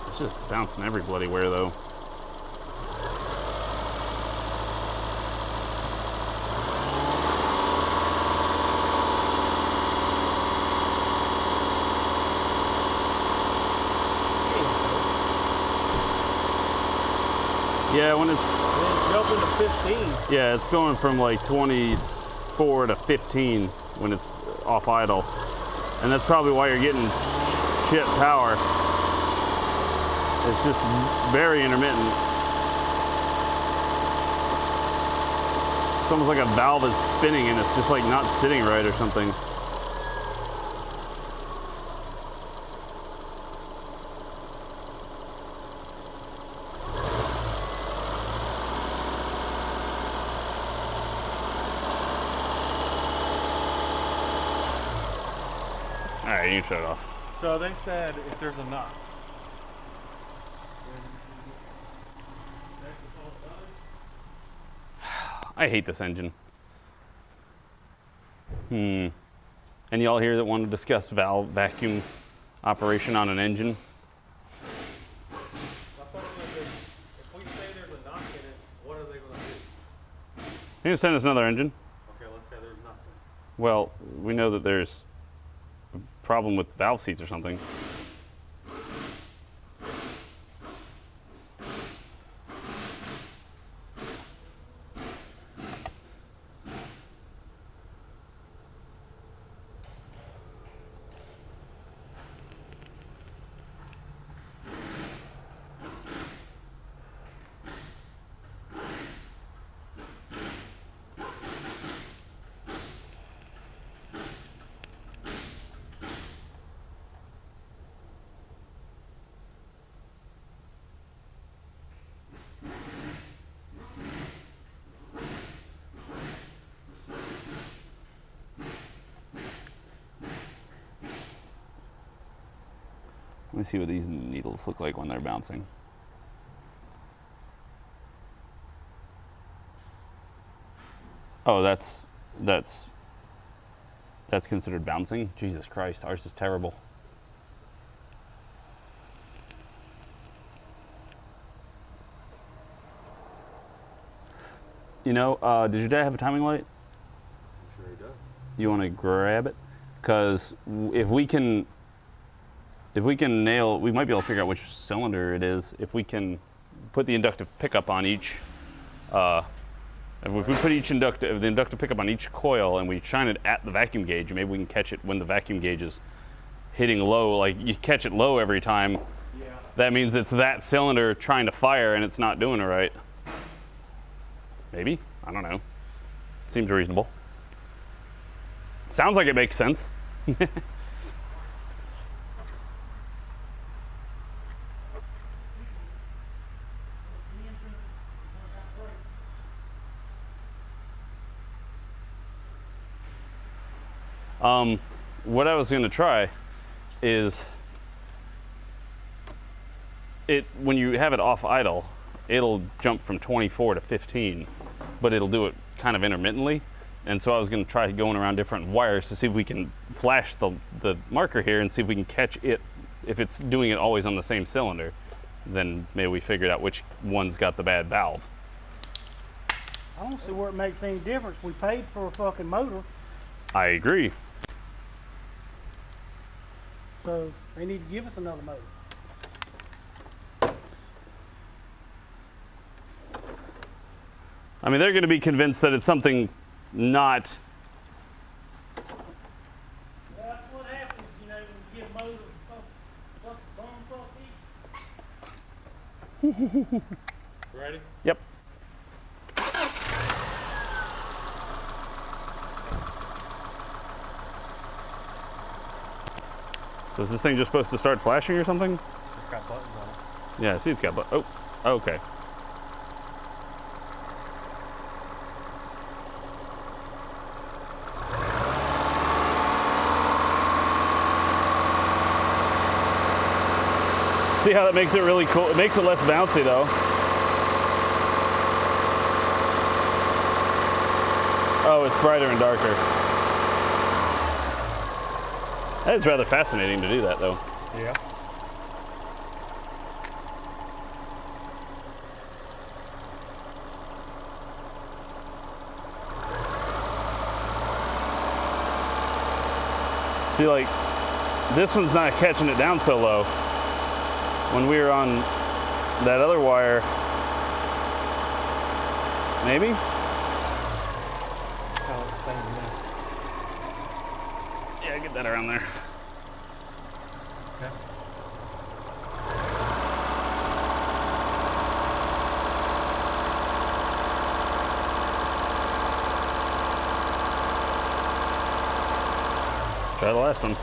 Speaker 1: It's just bouncing every bloody where though. Yeah, when it's
Speaker 5: Jumping to 15.
Speaker 1: yeah, it's going from like 24 to 15 when it's off idle, and that's probably why you're getting shit power. It's just very intermittent. It's almost like a valve is spinning and it's just like not sitting right or something. All right, you can shut it off.
Speaker 3: So they said if there's a knock.
Speaker 1: I hate this engine. And y'all here that want to discuss valve vacuum operation on an engine?
Speaker 5: I thought if we say there's a knock in it, what are they going to do?
Speaker 1: You can send us another engine.
Speaker 5: Okay, let's say there's nothing.
Speaker 1: Well, we know that there's a problem with valve seats or something. Let me see what these needles look like when they're bouncing. Oh, that's That's considered bouncing? Jesus Christ, ours is terrible. You know, did your dad have a timing light?
Speaker 6: I'm sure he does.
Speaker 1: You want to grab it? Because if we can nail, we might be able to figure out which cylinder it is. If we can put the inductive pickup on each, if we put the inductive pickup on each coil and we shine it at the vacuum gauge, maybe we can catch it when the vacuum gauge is hitting low. Like you catch it low every time.
Speaker 6: Yeah.
Speaker 1: That means it's that cylinder trying to fire and it's not doing it right. Maybe? I don't know. Seems reasonable. Sounds like it makes sense. What I was going to try is when you have it off idle, it'll jump from 24 to 15, but it'll do it kind of intermittently. And so I was going to try going around different wires to see if we can flash the marker here and see if we can catch it. If it's doing it always on the same cylinder, then maybe we figured out which one's got the bad valve.
Speaker 5: I don't see where it makes any difference. We paid for a fucking motor,
Speaker 1: I agree.
Speaker 5: so they need to give us another motor.
Speaker 1: I mean, they're going to be convinced that it's something not.
Speaker 5: That's what happens, you know, when you get motors fuck bum fuck
Speaker 6: Ready?
Speaker 1: Yep. So is this thing just supposed to start flashing or something?
Speaker 6: It's got buttons on it.
Speaker 1: Yeah, I see it's got oh, okay. See how that makes it really cool? It makes it less bouncy though. Oh, it's brighter and darker. That is rather fascinating to do that though.
Speaker 6: Yeah.
Speaker 1: See, like, this one's not catching it down so low. When we were on that other wire, maybe?
Speaker 6: Oh, it's the same now.
Speaker 1: Yeah, get that around there.
Speaker 6: Okay.
Speaker 1: Try the last one.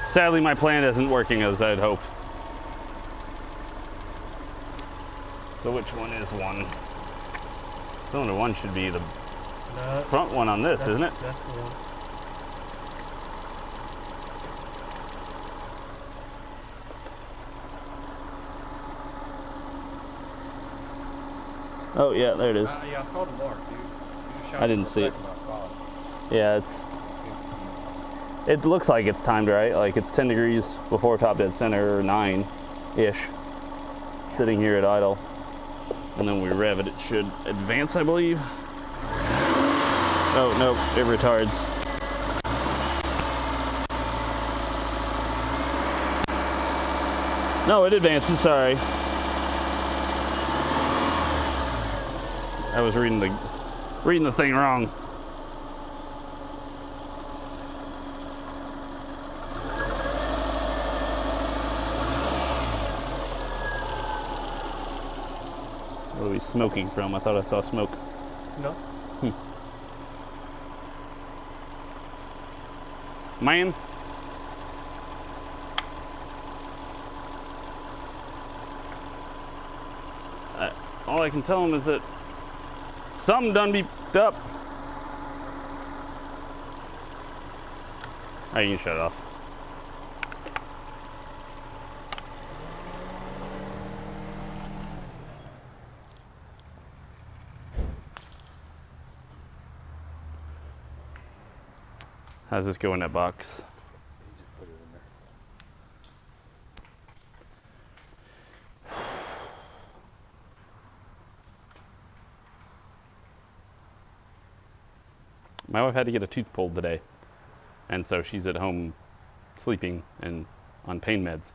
Speaker 1: Sadly, my plan isn't working as I'd hoped. So which one is one? Cylinder one should be the
Speaker 6: No,
Speaker 1: front one on this, isn't it?
Speaker 6: That's the one.
Speaker 1: Oh yeah, there it is.
Speaker 6: Yeah, I saw the mark, dude. You shot
Speaker 1: I didn't
Speaker 6: the
Speaker 1: see it.
Speaker 6: reflection, I saw it.
Speaker 1: Yeah, it looks like it's timed right. Like it's 10 degrees before top dead center, or 9-ish. Sitting here at idle. And then we rev it, it should advance, I believe. Oh, no, it retards. No, it advances, sorry. I was reading the thing wrong. What are we smoking from? I thought I saw smoke.
Speaker 6: No.
Speaker 1: man. All I can tell him is that something done beeped up. Oh, you can shut it off. How's this go in that box? My wife had to get a tooth pulled today, and so she's at home sleeping and on pain meds.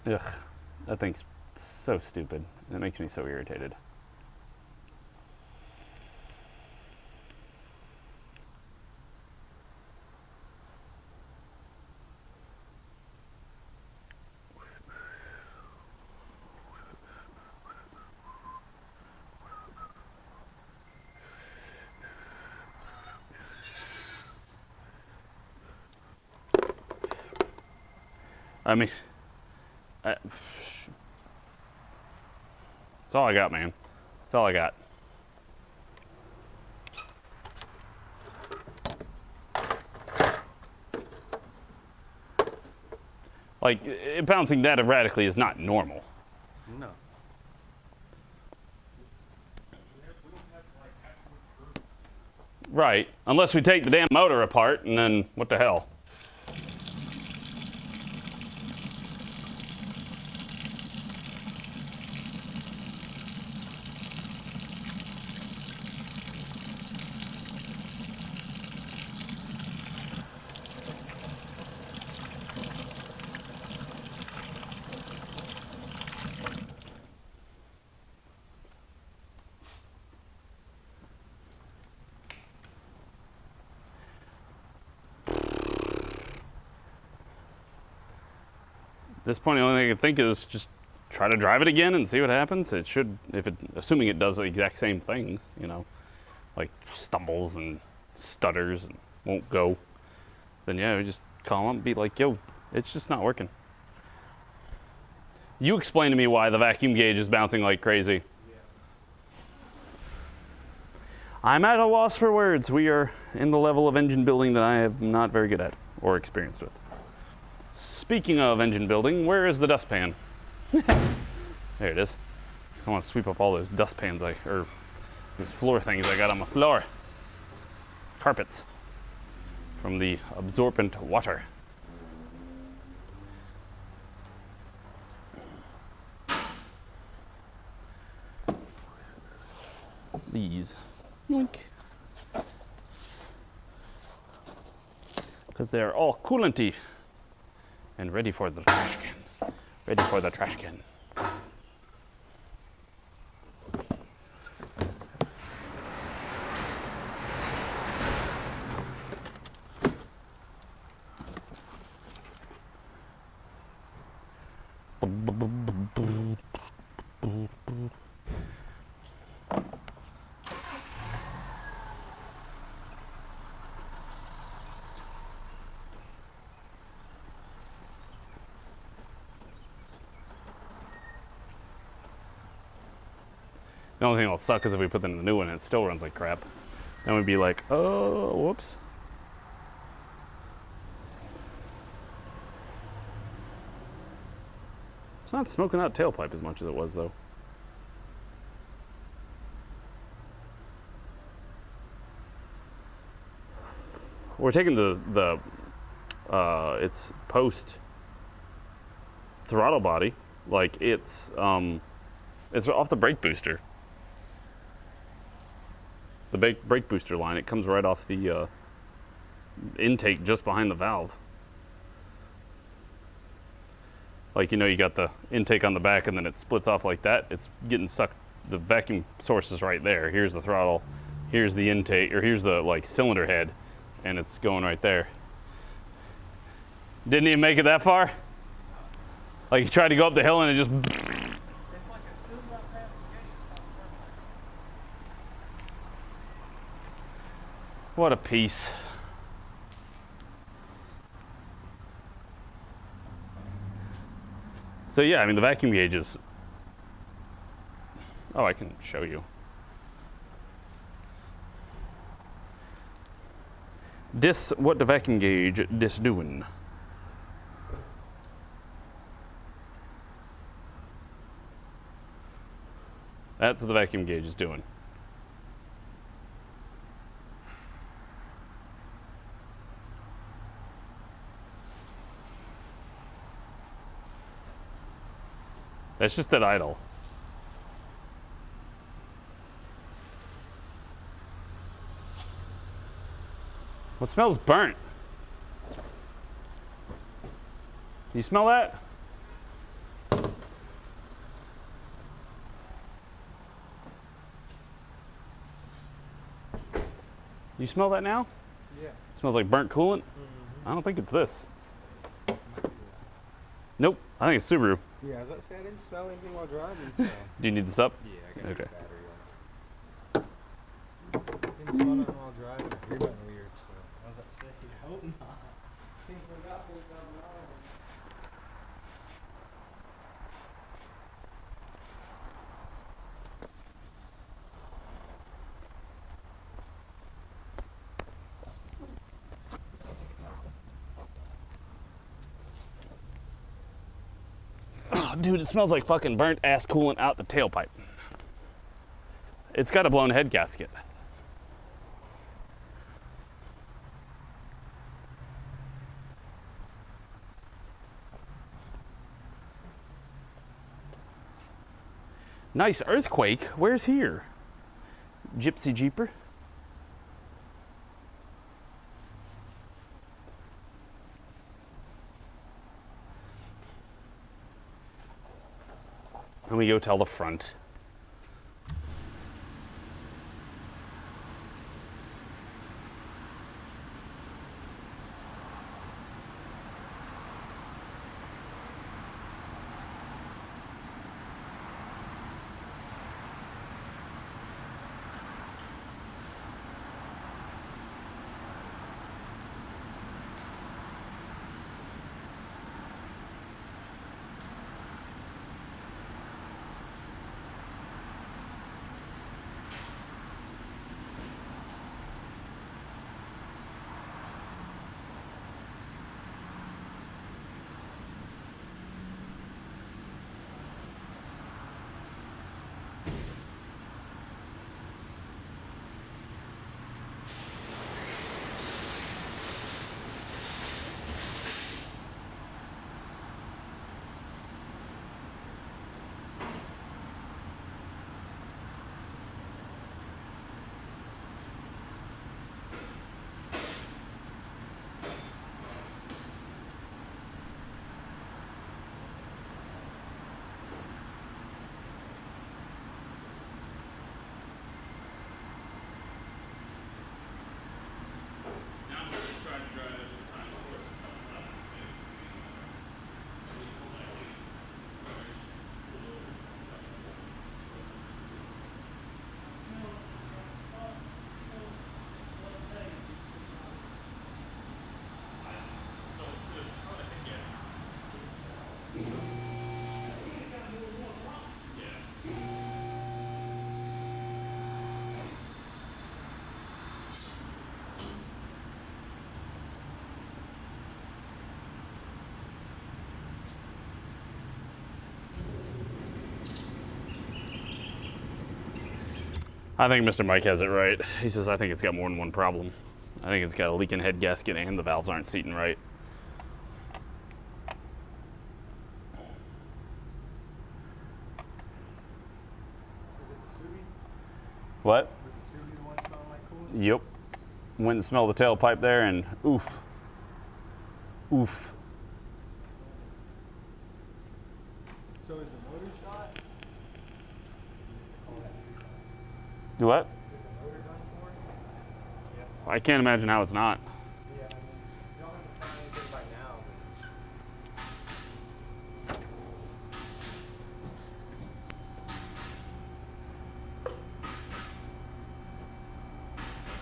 Speaker 1: Ugh, that thing's so stupid. It makes me so irritated. I mean, that's all I got, man. That's all I got. Like, bouncing that erratically is not normal.
Speaker 3: No.
Speaker 1: Right, unless we take the damn motor apart, and then what the hell? At this point, the only thing I can think is just try to drive it again and see what happens. It should, assuming it does the exact same things, you know, like stumbles and stutters and won't go, then yeah, we just call them and be like, yo, it's just not working. You explain to me why the vacuum gauge is bouncing like crazy. I'm at a loss for words. We are in the level of engine building that I am not very good at or experienced with. Speaking of engine building, where is the dustpan? There it is. Just want to sweep up all those dustpans or those floor things I got on my floor. Carpets from the absorbent water. These. Yoink. Because they're all coolanty. And ready for the trash can. Ready for the trash can. The only thing that'll suck is if we put in the new one and it still runs like crap. Then we'd be like, oh, whoops. It's not smoking out tailpipe as much as it was, though. We're taking its post throttle body, like it's off the brake booster. the brake booster line. It comes right off the intake just behind the valve. Like, you know, you got the intake on the back and then it splits off like that. It's getting sucked. The vacuum source is right there. Here's the throttle. Here's the intake, or here's the like cylinder head, and it's going right there. Didn't even make it that far? Like, you tried to go up the hill and it just...
Speaker 3: It's like as soon as I pass the gate, it's not turning.
Speaker 1: What a piece. So yeah, I mean, the vacuum gauge is... Oh, I can show you. This, what the vacuum gauge this doing? That's what the vacuum gauge is doing. That's just at idle. What smells burnt? You smell that? You smell that now?
Speaker 6: Yeah.
Speaker 1: Smells like burnt coolant? I don't think it's this. Nope, I think it's Subaru.
Speaker 6: Yeah, I was about to say I didn't smell anything while driving, so.
Speaker 1: Do you need this up?
Speaker 6: Yeah, I got
Speaker 1: Okay.
Speaker 6: the battery on. Didn't smell nothing while driving. You're getting weird, so. I was about to say, I hope not. Seems we got $4,000.
Speaker 1: Oh, dude, it smells like fucking burnt ass coolant out the tailpipe. It's got a blown head gasket. Nice earthquake. Where's here? Gypsy Jeeper. Let me go tell the front. I think Mr. Mike has it right. He says, I think it's got more than one problem. I think it's got a leaking head gasket and the valves aren't seating right.
Speaker 6: Is it the Subie?
Speaker 1: What?
Speaker 6: Was it Subie the one smelling
Speaker 1: Yep. Went and smelled the tailpipe there, and oof. Oof.
Speaker 6: So is the motor shot?
Speaker 1: Do what?
Speaker 6: Is the motor done for? Yep.
Speaker 1: I can't imagine how it's not.
Speaker 6: Yeah, I mean, you don't have to find anything by now.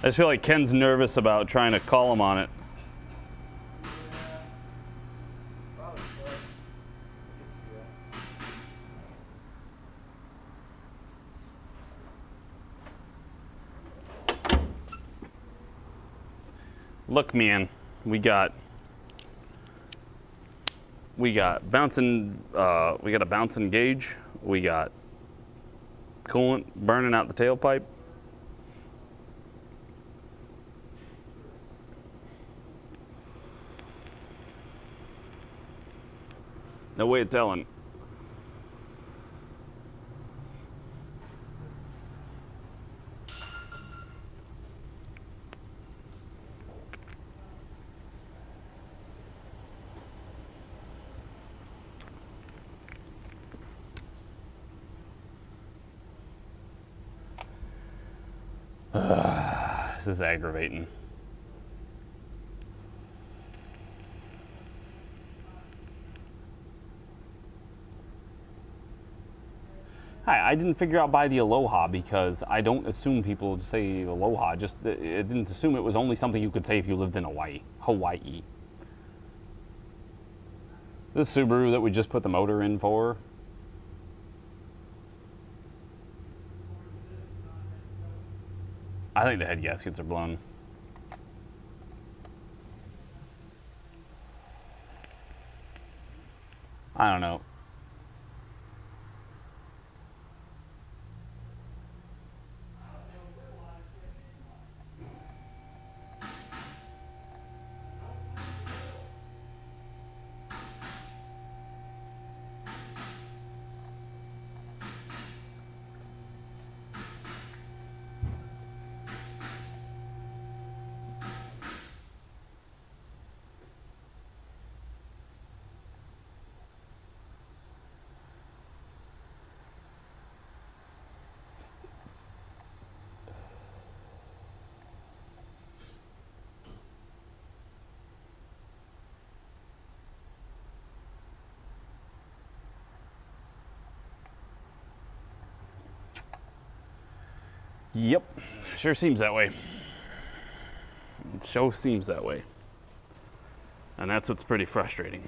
Speaker 1: I just feel like Ken's nervous about trying to call him on it.
Speaker 6: Probably so. I can see that.
Speaker 1: Look, man, we got bouncing. We got a bouncing gauge. We got coolant burning out the tailpipe. No way of telling. This is aggravating. Hi, I didn't figure out by the Aloha because I don't assume people just say Aloha. Just I didn't assume it was only something you could say if you lived in Hawaii. This Subaru that we just put the motor in for. I think the head gaskets are blown. I don't know. Yep, sure seems that way. It sure seems that way. And that's what's pretty frustrating.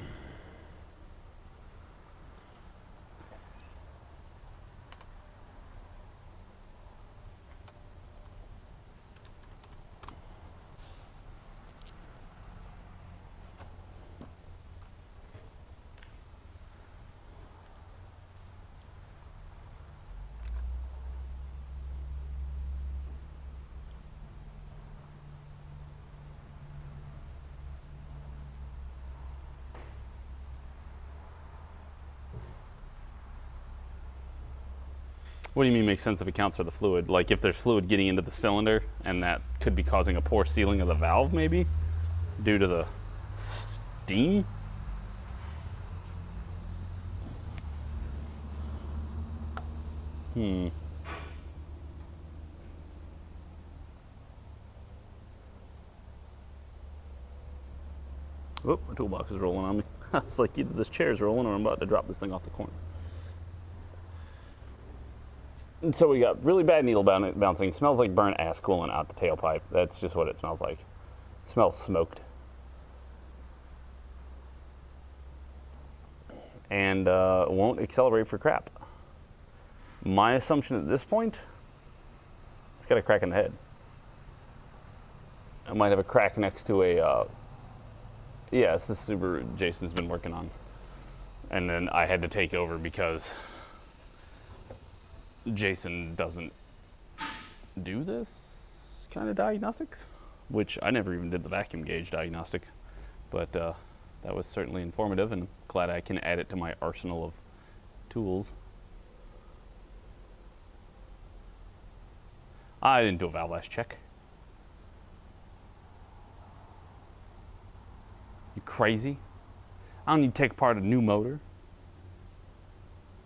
Speaker 1: What do you mean makes sense if it counts for the fluid? Like if there's fluid getting into the cylinder and that could be causing a poor sealing of the valve maybe due to the steam? Oh, my toolbox is rolling on me. It's like either this chair's rolling or I'm about to drop this thing off the corner. And so we got really bad needle bouncing. It smells like burnt ass coolant out the tailpipe. That's just what it smells like. It smells smoked. And won't accelerate for crap. My assumption at this point, it's got a crack in the head. I might have a crack next to a, yeah, it's the Subaru Jason's been working on. And then I had to take over because Jason doesn't do this kind of diagnostics, which I never even did the vacuum gauge diagnostic, but that was certainly informative and glad I can add it to my arsenal of tools. I didn't do a valve lash check. crazy? I don't need to take apart a new motor.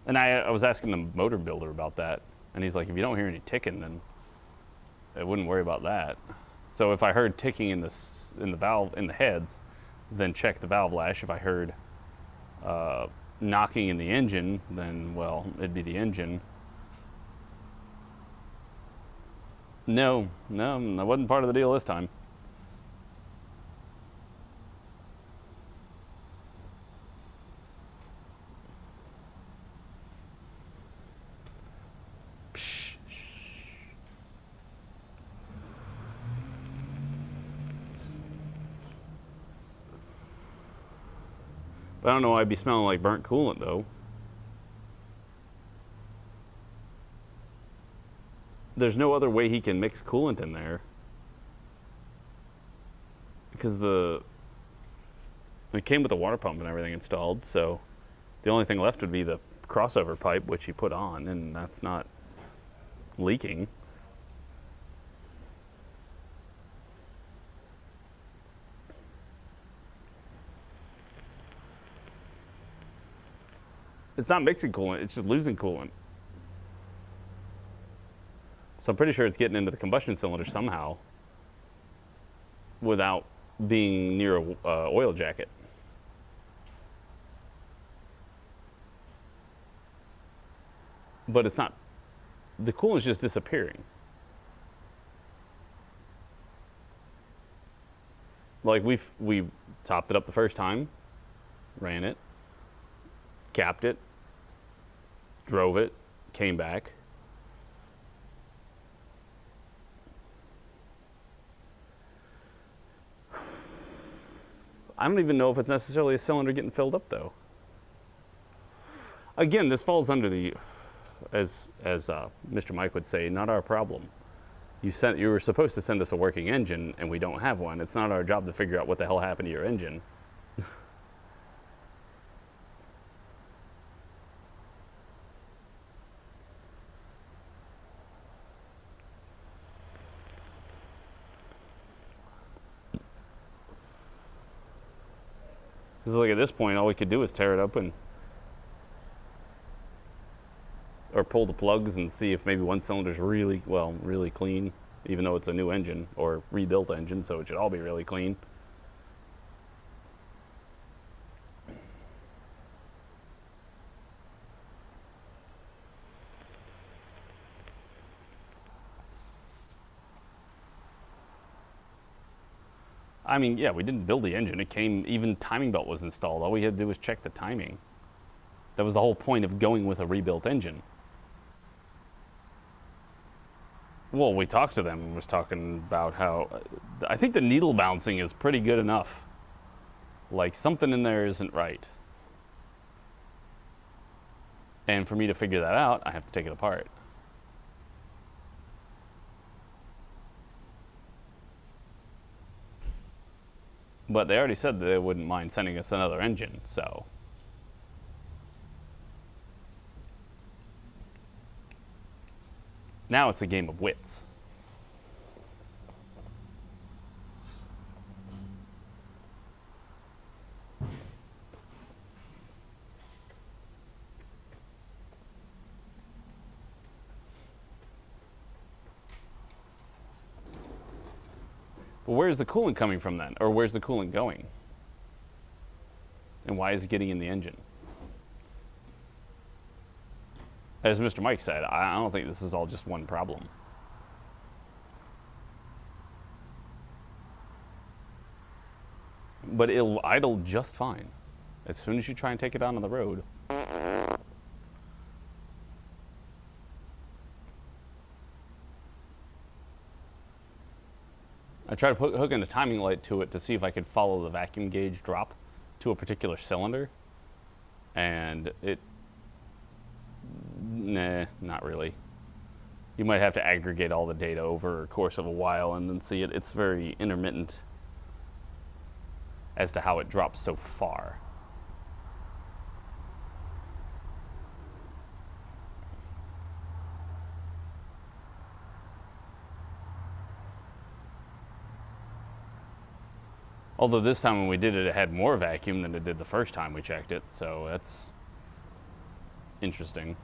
Speaker 1: And I was asking the motor builder about that, and he's like, if you don't hear any ticking, then I wouldn't worry about that. So if I heard ticking in the valve in the heads, then check the valve lash. If I heard knocking in the engine, then well, it'd be the engine. No, that wasn't part of the deal this time. But I don't know why I'd be smelling like burnt coolant, though. There's no other way he can mix coolant in there. Because it came with the water pump and everything installed, so the only thing left would be the crossover pipe, which he put on, and that's not leaking. It's not mixing coolant, it's just losing coolant. So I'm pretty sure it's getting into the combustion cylinder somehow without being near a oil jacket. But it's not, the coolant's just disappearing. Like we topped it up the first time, ran it, capped it, drove it, came back. I don't even know if it's necessarily a cylinder getting filled up, though. Again, this falls under the, as Mr. Mike would say, not our problem. You were supposed to send us a working engine, and we don't have one. It's not our job to figure out what the hell happened to your engine. Because like at this point, all we could do is tear it open. Or pull the plugs and see if maybe one cylinder's really clean, even though it's a new engine or rebuilt engine, so it should all be really clean. I mean, yeah, we didn't build the engine. It came, even timing belt was installed. All we had to do was check the timing. That was the whole point of going with a rebuilt engine. Well, we talked to them and was talking about how, I think the needle bouncing is pretty good enough. Like, something in there isn't right. And for me to figure that out, I have to take it apart. But they already said that they wouldn't mind sending us another engine, so. Now it's a game of wits. But where's the coolant coming from then? Or where's the coolant going? And why is it getting in the engine? As Mr. Mike said, I don't think this is all just one problem. But it'll idle just fine. As soon as you try and take it out on the road. I tried hooking a timing light to it to see if I could follow the vacuum gauge drop to a particular cylinder. And nah, not really. You might have to aggregate all the data over a course of a while and then see it. It's very intermittent as to how it drops so far. Although this time when we did it, it had more vacuum than it did the first time we checked it, so that's interesting.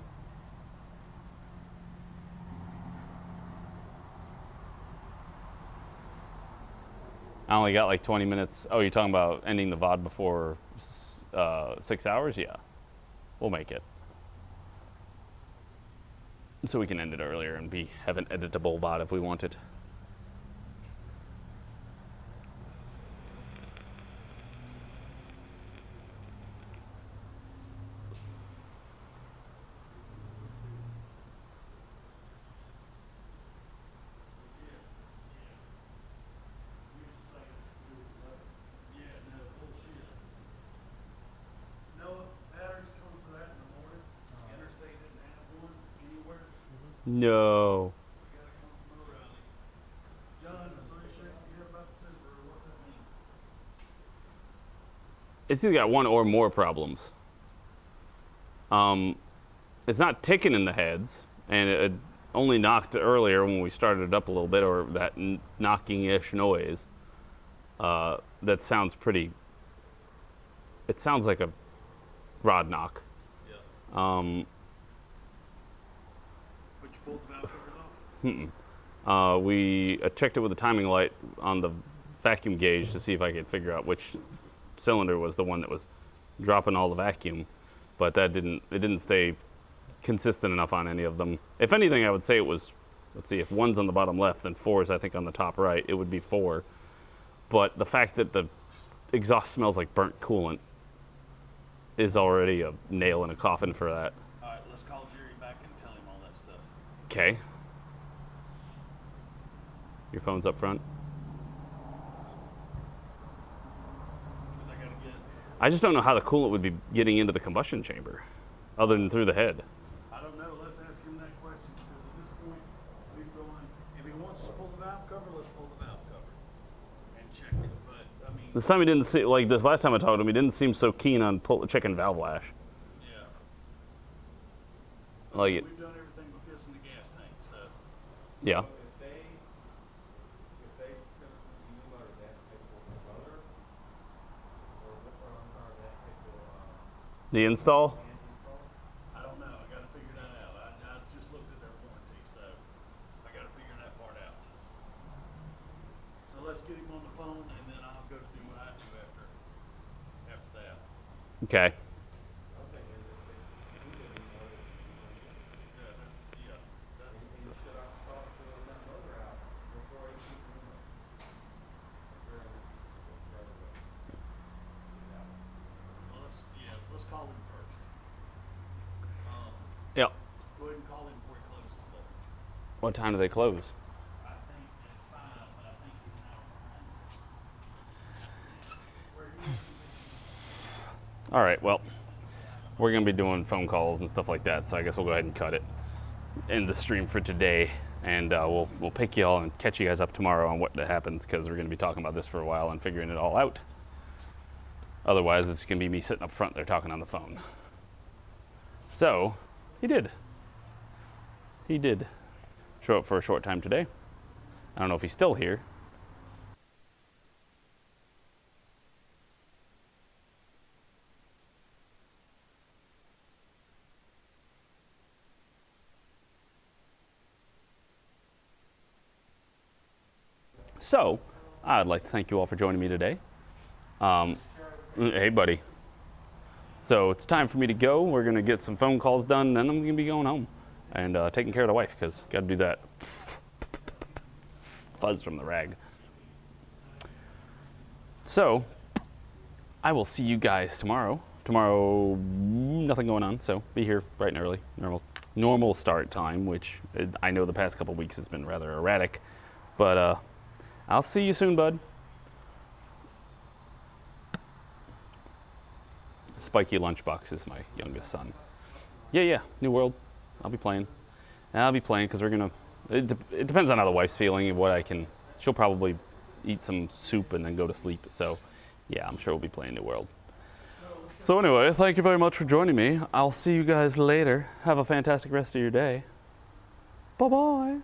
Speaker 1: I only got like 20 minutes. Oh, you're talking about ending the VOD before 6 hours? Yeah, we'll make it. So we can end it earlier and have an editable VOD if we want it. No. It's either got one or more problems. It's not ticking in the heads, and it only knocked earlier when we started it up a little bit, or that knocking-ish noise. That sounds pretty. It sounds like a rod knock.
Speaker 3: Yeah. But you pulled the valve covers off?
Speaker 1: We checked it with a timing light on the vacuum gauge to see if I could figure out which cylinder was the one that was dropping all the vacuum, but it didn't stay consistent enough on any of them. If anything, I would say it was, let's see, if one's on the bottom left and 4 is I think on the top right, it would be 4. But the fact that the exhaust smells like burnt coolant is already a nail in a coffin for that.
Speaker 3: All right, let's call Jerry back and tell him all that stuff.
Speaker 1: Okay. Your phone's up front.
Speaker 3: Because I got to get...
Speaker 1: I just don't know how the coolant would be getting into the combustion chamber, other than through the head.
Speaker 3: I don't know. Let's ask him that question. Because at this point, we've gone... If he wants to pull the valve cover, let's pull the valve cover and check it. But, I mean...
Speaker 1: This time he didn't see, like this last time I talked to him, he didn't seem so keen on checking valve lash.
Speaker 3: Yeah.
Speaker 1: Like it.
Speaker 3: We've done everything but this in the gas tank, so...
Speaker 1: Yeah. The install?
Speaker 3: I don't know. I got to figure that out. I just looked at their warranty, so I got to figure that part out. So let's get him on the phone, and then I'll go do what I do after that.
Speaker 1: Okay.
Speaker 3: Let's call him first.
Speaker 1: Yep.
Speaker 3: Go ahead and call him before he closes, though.
Speaker 1: What time do they close?
Speaker 3: I think at 5, but I think he's an hour behind.
Speaker 1: All right, well, we're going to be doing phone calls and stuff like that, so I guess we'll go ahead and cut it. End the stream for today, and we'll pick y'all and catch you guys up tomorrow on what happens, because we're going to be talking about this for a while and figuring it all out. Otherwise, it's going to be me sitting up front there talking on the phone. So, he did. He did show up for a short time today. I don't know if he's still here. So, I'd like to thank you all for joining me today. Hey, buddy. So it's time for me to go. We're going to get some phone calls done, then I'm going to be going home and taking care of the wife, because got to do that. Fuzz from the rag. So I will see you guys tomorrow. Tomorrow, nothing going on, so be here bright and early. Normal start time, which I know the past couple weeks has been rather erratic. But I'll see you soon, bud. Spiky Lunchbox is my youngest son. Yeah, New World. I'll be playing. Because we're going to... It depends on how the wife's feeling and what I can... She'll probably eat some soup and then go to sleep. So, yeah, I'm sure we'll be playing New World. So anyway, thank you very much for joining me. I'll see you guys later. Have a fantastic rest of your day. Bye-bye.